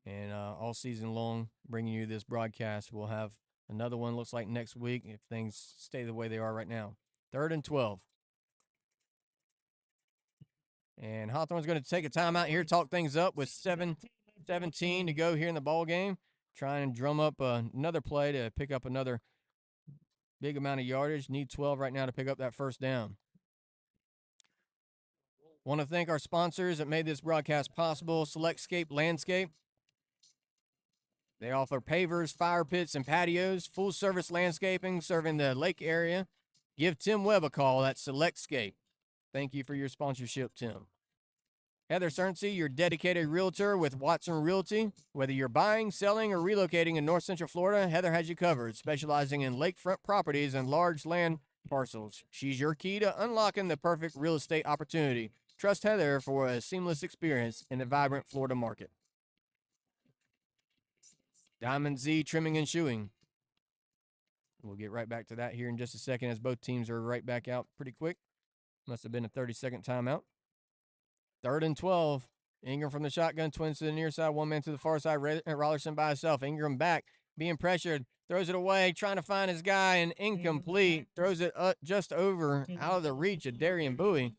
And all season long, bringing you this broadcast. We'll have another one, looks like next week, if things stay the way they are right now. 3rd and 12. And Hawthorne's going to take a timeout here, talk things up with 7:17 to go here in the ball game. Try and drum up another play to pick up another big amount of yardage. Need 12 right now to pick up that 1st down. Want to thank our sponsors that made this broadcast possible. Selectscape Landscape. They offer pavers, fire pits, and patios. Full-service landscaping serving the lake area. Give Tim Webb a call at Selectscape. Thank you for your sponsorship, Tim. Heather Cernsey, your dedicated realtor with Watson Realty. Whether you're buying, selling, or relocating in North Central Florida, Heather has you covered, specializing in lakefront properties and large land parcels. She's your key to unlocking the perfect real estate opportunity. Trust Heather for a seamless experience in the vibrant Florida market. Diamond Z Trimming and Shoeing. We'll get right back to that here in just a second as both teams are right back out pretty quick. Must have been a 30-second timeout. 3rd and 12. Ingram from the shotgun, twins to the near side, one man to the far side. Rollerson by himself. Ingram back, being pressured, throws it away, trying to find his guy, and incomplete. Throws it up just over out of the reach of Darian Bowie.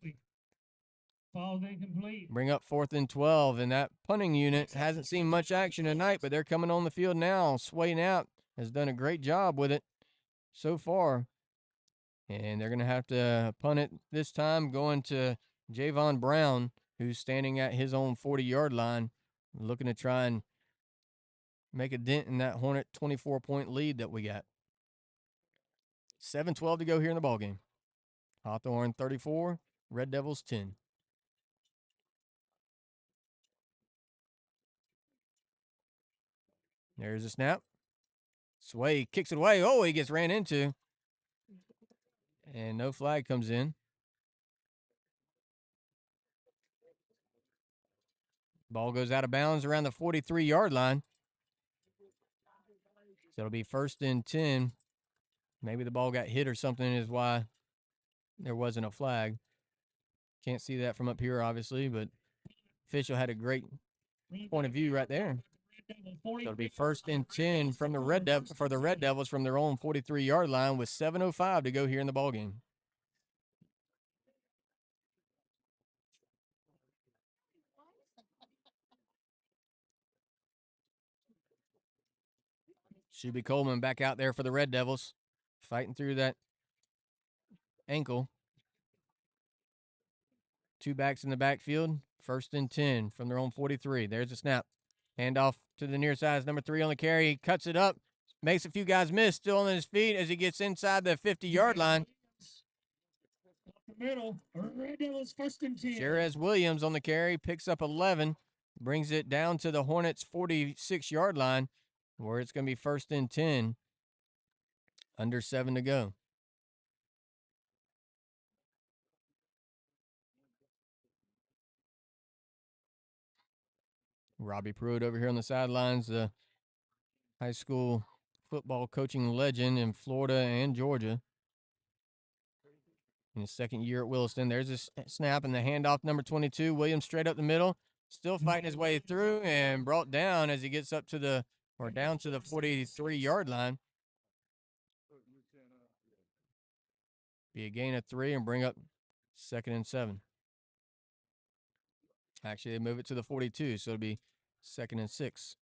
Falls incomplete. Bring up 4th and 12, and that punting unit hasn't seen much action tonight, but they're coming on the field now. Swaying out has done a great job with it so far. And they're going to have to punt it this time, going to Javon Brown, who's standing at his own 40-yard line, looking to try and make a dent in that Hornet 24-point lead that we got. 7:12 to go here in the ballgame. Hawthorne 34, Red Devils 10. There's a snap. Sway kicks it away. Oh, he gets ran into. And no flag comes in. Ball goes out of bounds around the 43-yard line. So it'll be 1st and 10. Maybe the ball got hit or something is why there wasn't a flag. Can't see that from up here, obviously, but official had a great point of view right there. So it'll be 1st and 10 from the Red Devils from their own 43-yard line with 7:05 to go here in the ballgame. Shuby Coleman back out there for the Red Devils, fighting through that ankle. Two backs in the backfield. 1st and 10 from their own 43. There's a snap. Handoff to the near side. Number 3 on the carry. He cuts it up. makes a few guys miss, still on his feet as he gets inside the 50-yard line. The middle, Red Devils 1st and 10. Jerez Williams on the carry, picks up 11, brings it down to the Hornets' 46-yard line, where it's going to be 1st and 10, under 7 to go. Robbie Pruitt over here on the sidelines, the high school football coaching legend in Florida and Georgia. In his second year at Williston, there's a snap and the handoff, number 22. Williams straight up the middle, still fighting his way through and brought down as he gets up to the, or down to the 43-yard line. Be a gain of 3 and bring up 2nd and 7. Actually, they move it to the 42, so it'll be 2nd and 6.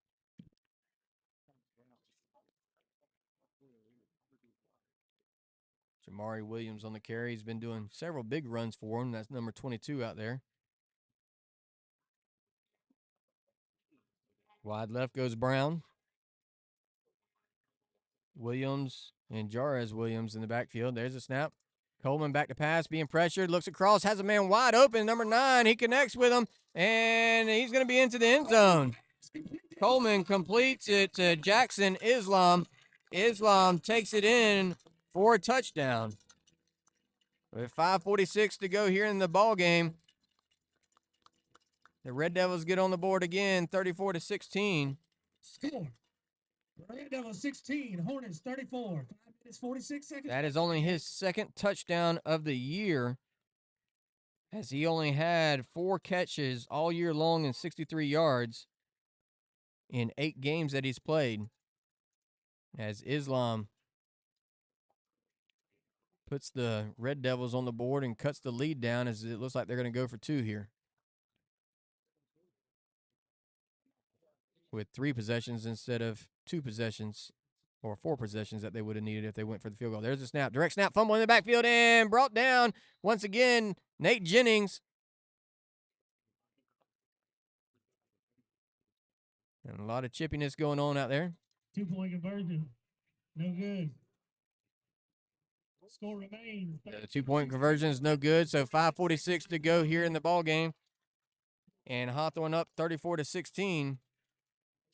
Jamari Williams on the carry. He's been doing several big runs for him. That's number 22 out there. Wide left goes Brown. Williams and Jarez Williams in the backfield. There's a snap. Coleman back to pass, being pressured, looks across, has a man wide open, number 9. He connects with him, and he's going to be into the end zone. Coleman completes it to Jackson Islam. Islam takes it in for a touchdown. With 5:46 to go here in the ball game, the Red Devils get on the board again, 34-16. Score. Red Devils 16, Hornets 34. 5 minutes 46 seconds. That is only his second touchdown of the year, as he only had 4 catches all year long and 63 yards in 8 games that he's played. As Islam puts the Red Devils on the board and cuts the lead down, as it looks like they're going to go for 2 here, with 3 possessions instead of 2 possessions, or 4 possessions that they would have needed if they went for the field goal. There's a snap. Direct snap, fumble in the backfield, and brought down once again, Nate Jennings. And a lot of chippiness going on out there. 2-point conversion. No good. Score remains. The 2-point conversion is no good, so 5:46 to go here in the ball game. And Hawthorne up 34-16.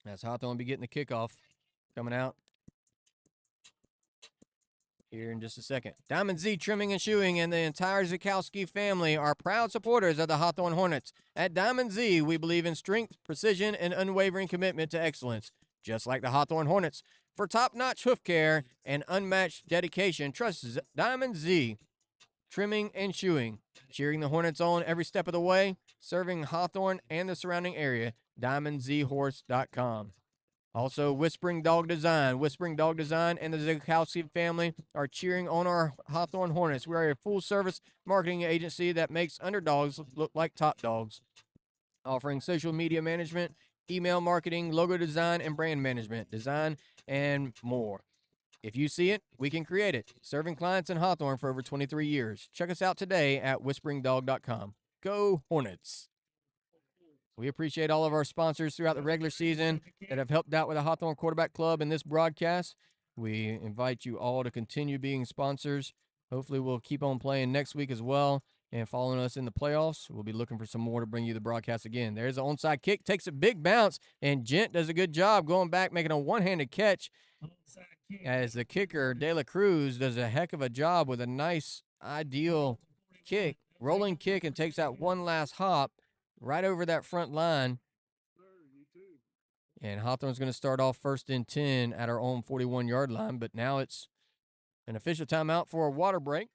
As Hawthorne will be getting the kickoff coming out here in just a second. Diamond Z Trimming and Shoeing and the entire Zukowski family are proud supporters of the Hawthorne Hornets. At Diamond Z, we believe in strength, precision, and unwavering commitment to excellence. Just like the Hawthorne Hornets. For top-notch hoof care and unmatched dedication, trust Diamond Z Trimming and Shoeing. Cheering the Hornets on every step of the way, serving Hawthorne and the surrounding area. DiamondZHorse.com. Also, Whispering Dog Design. Whispering Dog Design and the Zukowski family are cheering on our Hawthorne Hornets. We are a full-service marketing agency that makes underdogs look like top dogs, offering social media management, email marketing, logo design, and brand management, design, and more. If you see it, we can create it. Serving clients in Hawthorne for over 23 years. Check us out today at whisperingdog.com. Go Hornets! We appreciate all of our sponsors throughout the regular season that have helped out with the Hawthorne Quarterback Club in this broadcast. We invite you all to continue being sponsors. Hopefully we'll keep on playing next week as well. And following us in the playoffs, we'll be looking for some more to bring you the broadcast again. There's an onside kick, takes a big bounce, and Gent does a good job going back, making a one-handed catch. As the kicker, De La Cruz, does a heck of a job with a nice, ideal kick, rolling kick, and takes that one last hop right over that front line. And Hawthorne's going to start off 1st and 10 at our own 41-yard line, but now it's an official timeout for a water break.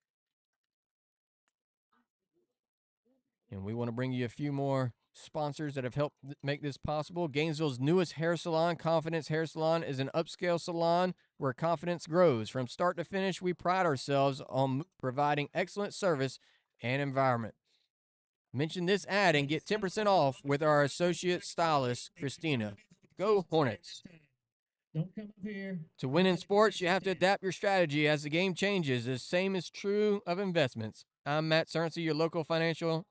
And we want to bring you a few more sponsors that have helped make this possible. Gainesville's newest hair salon, Confidence Hair Salon, is an upscale salon where confidence grows. From start to finish, we pride ourselves on providing excellent service and environment. Mention this ad and get 10% off with our associate stylist, Christina. Go Hornets. Don't come up here. To win in sports, you have to adapt your strategy as the game changes. The same is true of investments. I'm Matt Cerncy, your local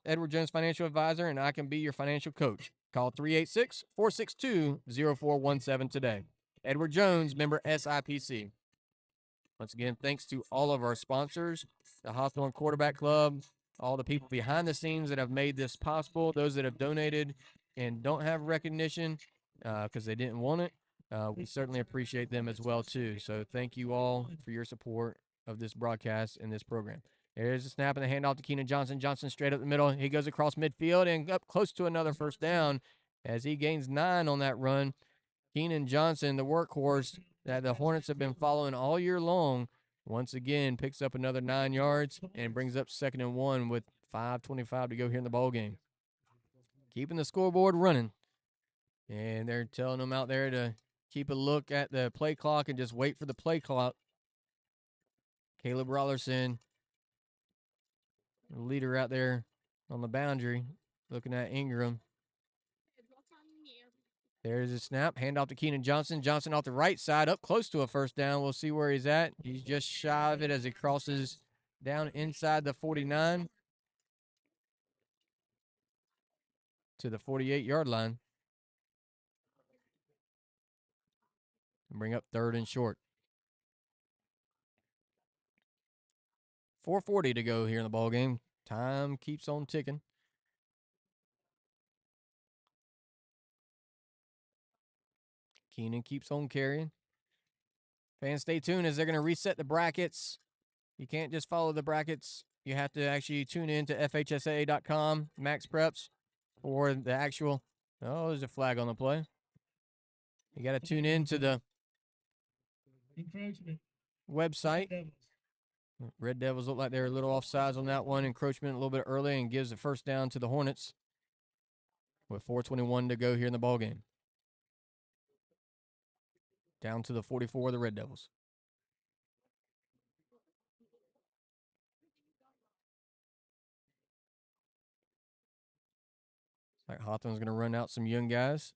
Edward Jones financial advisor, and I can be your financial coach. Call 386-462-0417 today. Edward Jones, member SIPC. Once again, thanks to all of our sponsors, the Hawthorne Quarterback Club, all the people behind the scenes that have made this possible, those that have donated and don't have recognition because they didn't want it. We certainly appreciate them as well, too. So thank you all for your support of this broadcast and this program. There's a snap and the handoff to Keenan Johnson. Johnson straight up the middle. He goes across midfield and up close to another first down as he gains 9 on that run. Keenan Johnson, the workhorse that the Hornets have been following all year long, once again picks up another 9 yards and brings up 2nd and 1 with 5:25 to go here in the ball game. Keeping the scoreboard running. And they're telling them out there to keep a look at the play clock and just wait for the play clock. Caleb Rollerson, the leader out there on the boundary, looking at Ingram. There's a snap. Handoff to Keenan Johnson. Johnson off the right side, up close to a first down. We'll see where he's at. He's just shy of it as he crosses down inside the 49 to the 48-yard line. And bring up 3rd and short. 4:40 to go here in the ball game. Time keeps on ticking. Keenan keeps on carrying. Fans, stay tuned as they're going to reset the brackets. You can't just follow the brackets. You have to actually tune in to FHSAA.com, Max Preps, for the actual. Oh, there's a flag on the play. You got to tune in to the Encroachment. website. Red Devils look like they're a little offsides on that one. Encroachment a little bit early and gives the first down to the Hornets with 4:21 to go here in the ball game. Down to the 44 of the Red Devils. Like Hawthorne's going to run out some young guys.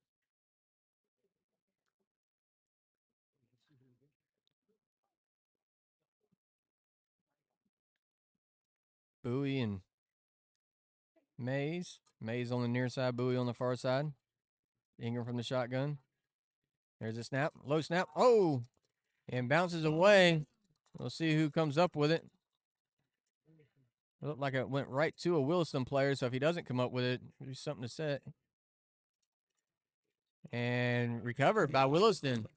Bowie and Mays. Mays on the near side, Bowie on the far side. Ingram from the shotgun. There's a snap. Low snap. Oh! And bounces away. We'll see who comes up with it. It looked like it went right to a Williston player, so if he doesn't come up with it, it'll be something to set. And recovered by Williston.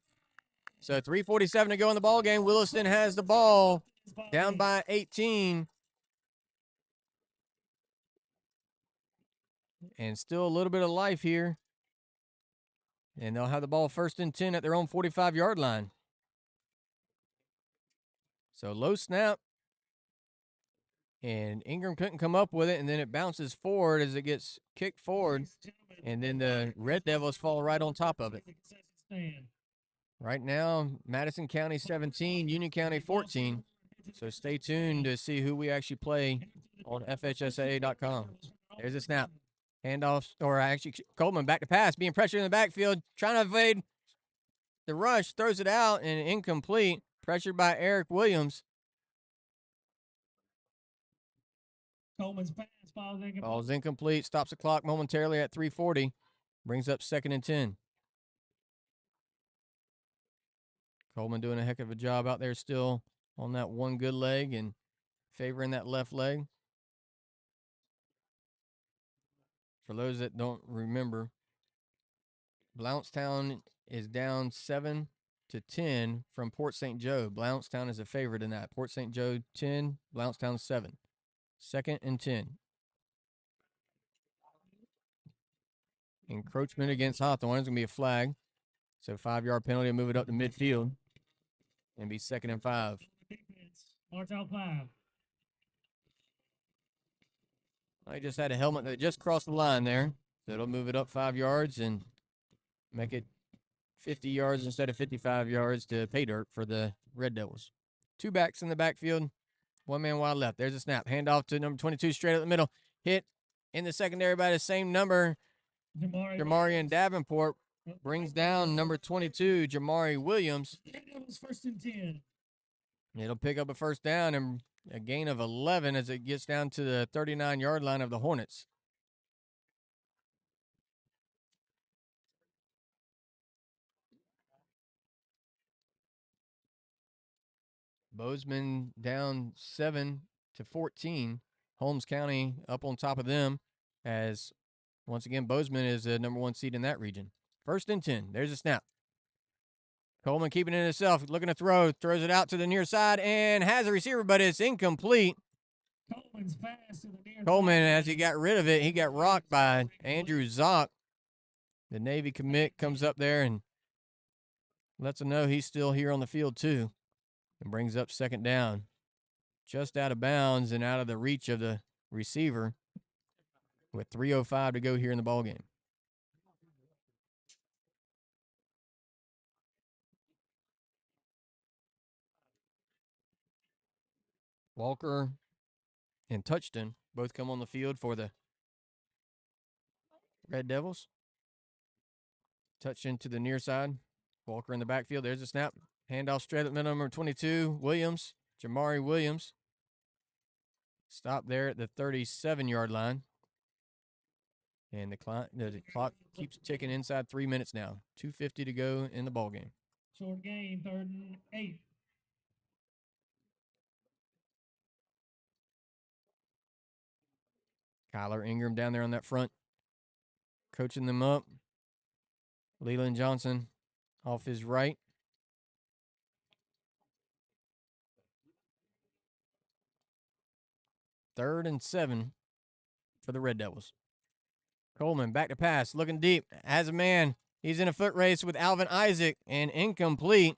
So 3:47 to go in the ball game. Williston has the ball down by 18. And still a little bit of life here. And they'll have the ball 1st and 10 at their own 45-yard line. So low snap. And Ingram couldn't come up with it, and then it bounces forward as it gets kicked forward. And then the Red Devils fall right on top of it. Right now, Madison County 17, Union County 14. So stay tuned to see who we actually play on FHSAA.com. There's a snap. Handoff, or actually Coleman back to pass, being pressured in the backfield, trying to evade the rush, throws it out, and incomplete. Pressured by Eric Williams. Coleman's pass falls incomplete. Stops the clock momentarily at 3:40. Brings up 2nd and 10. Coleman doing a heck of a job out there still on that one good leg and favoring that left leg. For those that don't remember, Blountstown is down 7-10 from Port St. Joe. Blountstown is a favorite in that. Port St. Joe 10, Blountstown 7. 2nd and 10. Encroachment against Hawthorne is going to be a flag. So 5-yard penalty to move it up to midfield and be 2nd and 5. March out 5. I just had a helmet that just crossed the line there. So it'll move it up 5 yards and make it 50 yards instead of 55 yards to pay dirt for the Red Devils. 2 backs in the backfield. 1 man wide left. There's a snap. Handoff to number 22 straight up the middle. Hit in the secondary by the same number. Jamarian Davenport brings down number 22, Jamari Williams. 1st and 10. It'll pick up a first down and a gain of 11 as it gets down to the 39-yard line of the Hornets. Bozeman down 7-14. Holmes County up on top of them as, once again, Bozeman is the number 1 seed in that region. 1st and 10. There's a snap. Coleman keeping it himself, looking to throw, throws it out to the near side and has a receiver, but it's incomplete. Coleman's pass to the near Coleman, side. as he got rid of it, he got rocked by Andrew Zock. The Navy commit comes up there and lets him know he's still here on the field too, and brings up 2nd down. Just out of bounds and out of the reach of the receiver with 3:05 to go here in the ballgame. Walker and Touchton both come on the field for the Red Devils. Touchton to the near side. Walker in the backfield. There's a snap. Handoff straight at number 22, Williams. Jamari Williams. Stop there at the 37-yard line. And the clock keeps ticking inside 3 minutes now. 2:50 to go in the ballgame. Short gain, 3rd and 8. Kyler Ingram down there on that front, coaching them up. Leland Johnson off his right. Third and 7 for the Red Devils. Coleman back to pass, looking deep, has a man. He's in a foot race with Alvin Isaac and incomplete.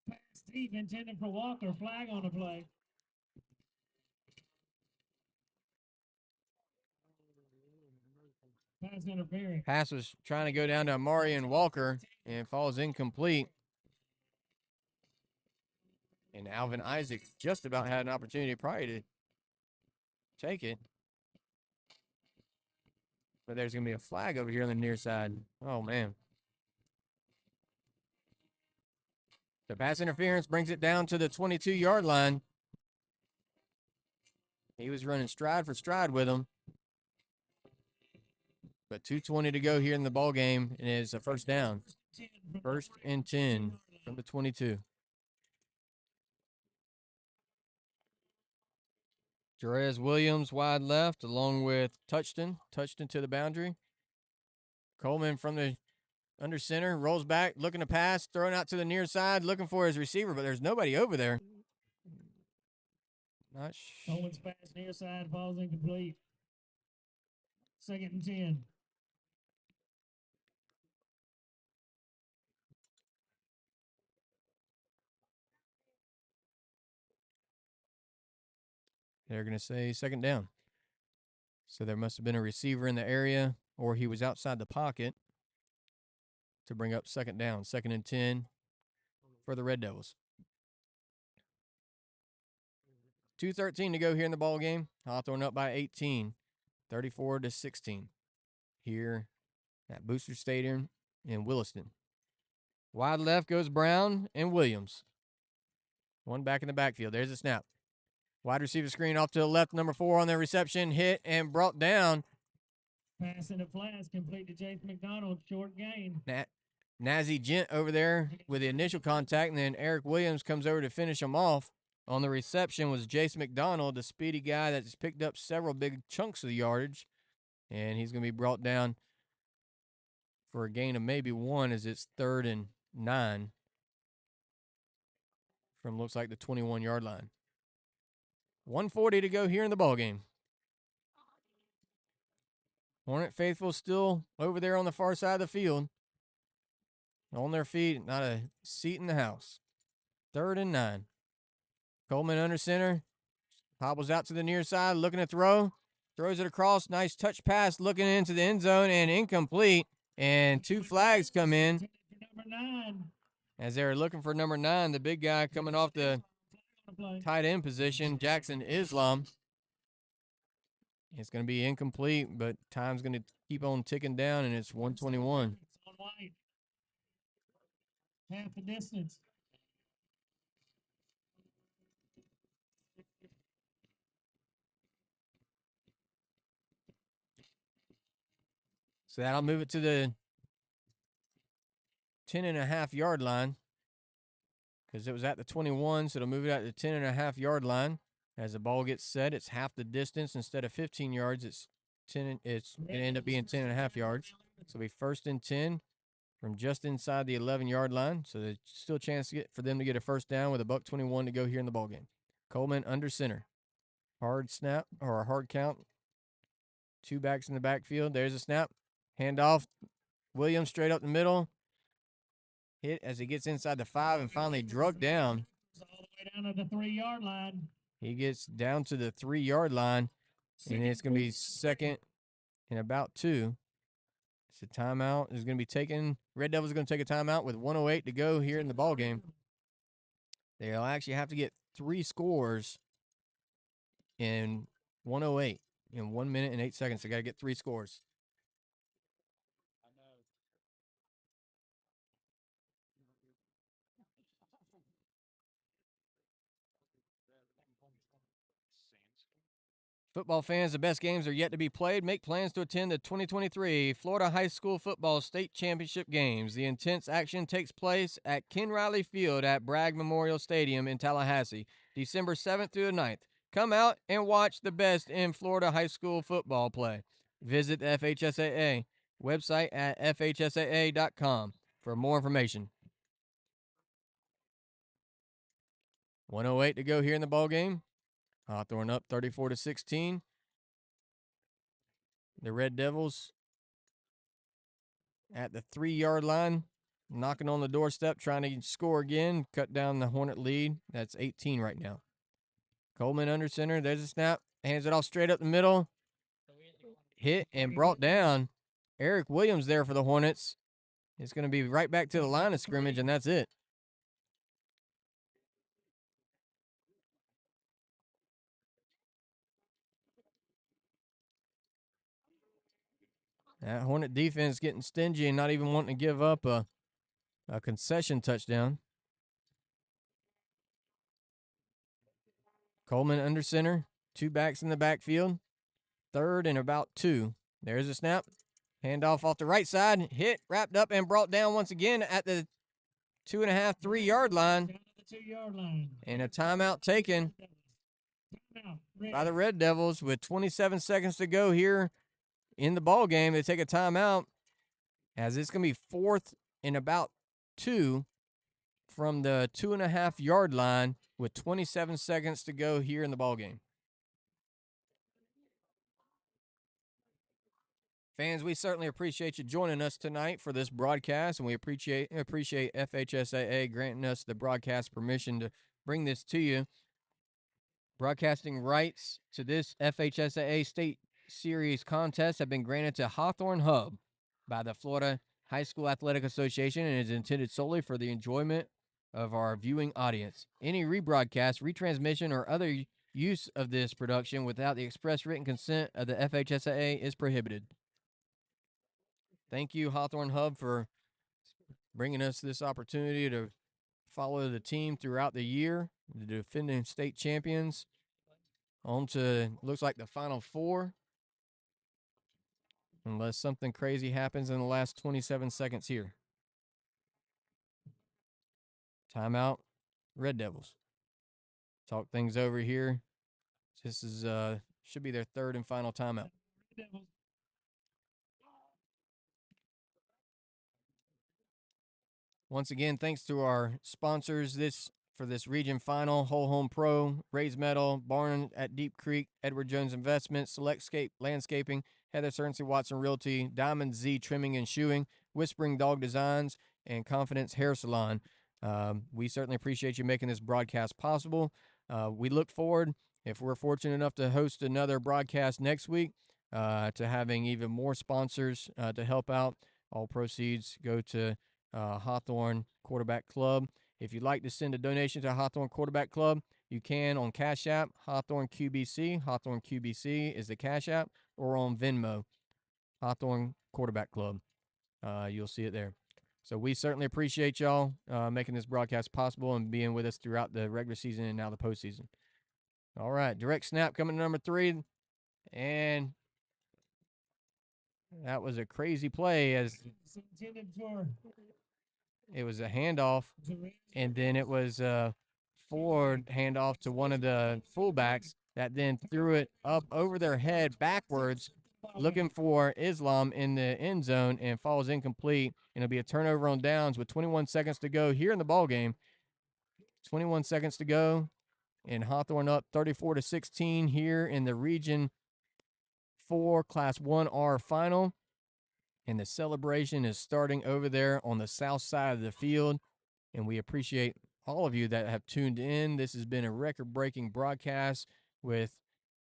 Pass deep intended for Walker. Flag on the play. Pass interference. Pass was trying to go down to Amari and Walker and falls incomplete. And Alvin Isaac just about had an opportunity probably to take it. But there's going to be a flag over here on the near side. Oh, man. The pass interference brings it down to the 22-yard line. He was running stride for stride with him. But 2:20 to go here in the ball game, and it's a 1st down. 1st and 10 from the 22. Jerez Williams wide left along with Touchton. Touchton to the boundary. Coleman from the under center, rolls back, looking to pass, throwing out to the near side, looking for his receiver, but there's nobody over there. Coleman's pass near side falls incomplete. 2nd and 10. They're going to say 2nd down. So there must have been a receiver in the area, or he was outside the pocket to bring up 2nd down. 2nd and 10 for the Red Devils. 2:13 to go here in the ball game. Hawthorne up by 18, 34-16 here at Booster Stadium in Williston. Wide left goes Brown and Williams. One back in the backfield. There's a snap. Wide receiver screen off to the left, number 4 on the reception, hit and brought down. Pass in the flats, complete to Jace McDonald, short gain. Nazi Gent over there with the initial contact, and then Eric Williams comes over to finish him off. On the reception was Jace McDonald, the speedy guy that's picked up several big chunks of the yardage, and he's going to be brought down for a gain of maybe 1 as it's 3rd and 9 from looks like the 21-yard line. 1:40 to go here in the ballgame. Hornet faithful still over there on the far side of the field. On their feet, not a seat in the house. 3rd and 9. Coleman under center. Hobbles out to the near side, looking to throw. Throws it across. Nice touch pass, looking into the end zone, and incomplete. And 2 flags come in. Number 9. As they were looking for number 9, the big guy coming off the tight end position, Jackson Islam. It's going to be incomplete, but time's going to keep on ticking down, and it's 1:21. Half the distance. So that'll move it to the 10.5-yard line. because it was at the 21, so it'll move it out to the 10.5-yard line. As the ball gets set, it's half the distance. Instead of 15 yards, it's going to end up being 10.5 yards. So it'll be 1st and 10 from just inside the 11-yard line. So there's still a chance for them to get a first down with a $1:21 to go here in the ballgame. Coleman under center. Hard snap or a hard count. 2 backs in the backfield. There's a snap. Handoff. Williams straight up the middle. Hit as he gets inside the 5 and finally drug down. All the way down to the 3-yard line. He gets down to the 3-yard line, and it's going to be 2nd and about 2. It's a timeout is going to be taken. Red Devils are going to take a timeout with 1:08 to go here in the ballgame. They'll actually have to get 3 scores in 1:08 in 1 minute and 8 seconds. They got to get 3 scores. Football fans, the best games are yet to be played. Make plans to attend the 2023 Florida High School Football State Championship games. The intense action takes place at Ken Riley Field at Bragg Memorial Stadium in Tallahassee, December 7th through the 9th. Come out and watch the best in Florida high school football play. Visit the FHSAA website at FHSAA.com for more information. 1:08 to go here in the ballgame. Hawthorne up 34-16. The Red Devils at the 3-yard line, knocking on the doorstep, trying to score again, cut down the Hornet lead. That's 18 right now. Coleman under center. There's a snap. Hands it off straight up the middle. Hit and brought down. Eric Williams there for the Hornets. It's going to be right back to the line of scrimmage, and that's it. That Hornet defense getting stingy and not even wanting to give up a concession touchdown. Coleman under center. 2 backs in the backfield. 3rd and about 2. There's a snap. Handoff off the right side. Hit, wrapped up, and brought down once again at the 2.5, 3-yard line. Down to the 2-yard line. And a timeout taken by the Red Devils with 27 seconds to go here in the ball game. They take a timeout as it's going to be 4th and about 2 from the 2.5-yard line with 27 seconds to go here in the ball game. Fans, we certainly appreciate you joining us tonight for this broadcast, and we appreciate FHSAA granting us the broadcast permission to bring this to you. Broadcasting rights to this FHSAA State Series contest have been granted to Hawthorne Hub by the Florida High School Athletic Association and is intended solely for the enjoyment of our viewing audience. Any rebroadcast, retransmission, or other use of this production without the express written consent of the FHSAA is prohibited. Thank you, Hawthorne Hub, for bringing us this opportunity to follow the team throughout the year, the defending state champions, on to, looks like, the Final Four, unless something crazy happens in the last 27 seconds here. Timeout, Red Devils. Talk things over here. This is should be their 3rd and final timeout. Once again, thanks to our sponsors for this region final: Whole Home Pro, Raise Metal, Barn at Deep Creek, Edward Jones Investments, Selectscape Landscaping, Heather Cerncy Watson Realty, Diamond Z Trimming and Shoeing, Whispering Dog Designs, and Confidence Hair Salon. We certainly appreciate you making this broadcast possible. We look forward, if we're fortunate enough to host another broadcast next week, to having even more sponsors to help out. All proceeds go to Hawthorne Quarterback Club. If you'd like to send a donation to Hawthorne Quarterback Club, you can on Cash App, Hawthorne QBC. Hawthorne QBC is the Cash App, or on Venmo, Hawthorne Quarterback Club. You'll see it there. So we certainly appreciate y'all making this broadcast possible and being with us throughout the regular season and now the postseason. All right, direct snap coming to number 3, and that was a crazy play as It's intended for It was a handoff, and then it was a forward handoff to one of the fullbacks that then threw it up over their head backwards, looking for Islam in the end zone, and falls incomplete. And it'll be a turnover on downs with 21 seconds to go here in the ball game. 21 seconds to go, and Hawthorne up 34-16 here in the Region 4 Class 1R final. And the celebration is starting over there on the south side of the field. And we appreciate all of you that have tuned in. This has been a record-breaking broadcast with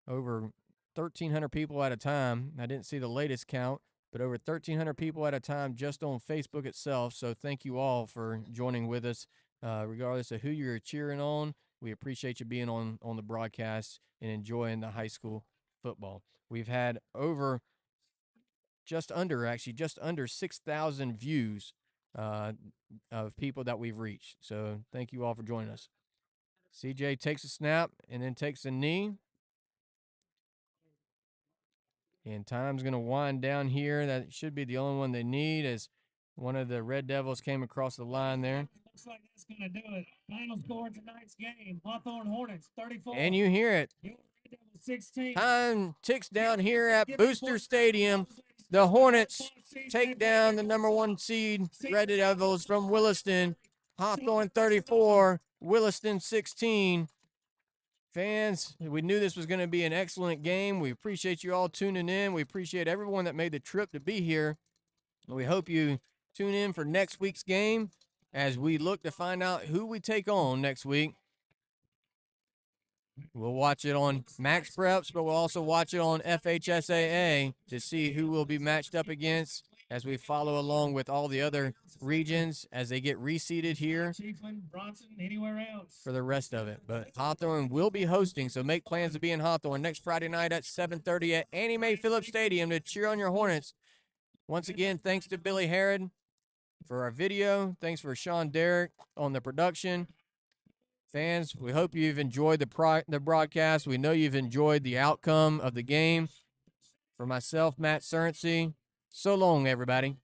over 1,300 people at a time. I didn't see the latest count, but over 1,300 people at a time just on Facebook itself. So thank you all for joining with us, regardless of who you're cheering on. We appreciate you being on the broadcast and enjoying the high school football. We've had just under 6,000 views of people that we've reached. So thank you all for joining us. CJ takes a snap and then takes a knee. And time's going to wind down here. That should be the only one they need, as one of the Red Devils came across the line there. Looks like that's going to do it. Final score of tonight's game, Hawthorne Hornets 34. And you hear it. 16. Time ticks down here at Booster Stadium. The Hornets take down the number 1 seed Red Devils from Williston. Hawthorne 34, Williston 16. Fans, we knew this was going to be an excellent game. We appreciate you all tuning in. We appreciate everyone that made the trip to be here. We hope you tune in for next week's game as we look to find out who we take on next week. We'll watch it on Max Preps, but we'll also watch it on FHSAA to see who we'll be matched up against as we follow along with all the other regions as they get reseeded here for the rest of it. But Hawthorne will be hosting, so make plans to be in Hawthorne next Friday night at 7:30 at Annie Mae Phillips Stadium to cheer on your Hornets. Once again, thanks to Billy Herod for our video. Thanks for Sean Derrick on the production. Fans, we hope you've enjoyed the broadcast. We know you've enjoyed the outcome of the game. For myself, Matt Cernsey, so long, everybody.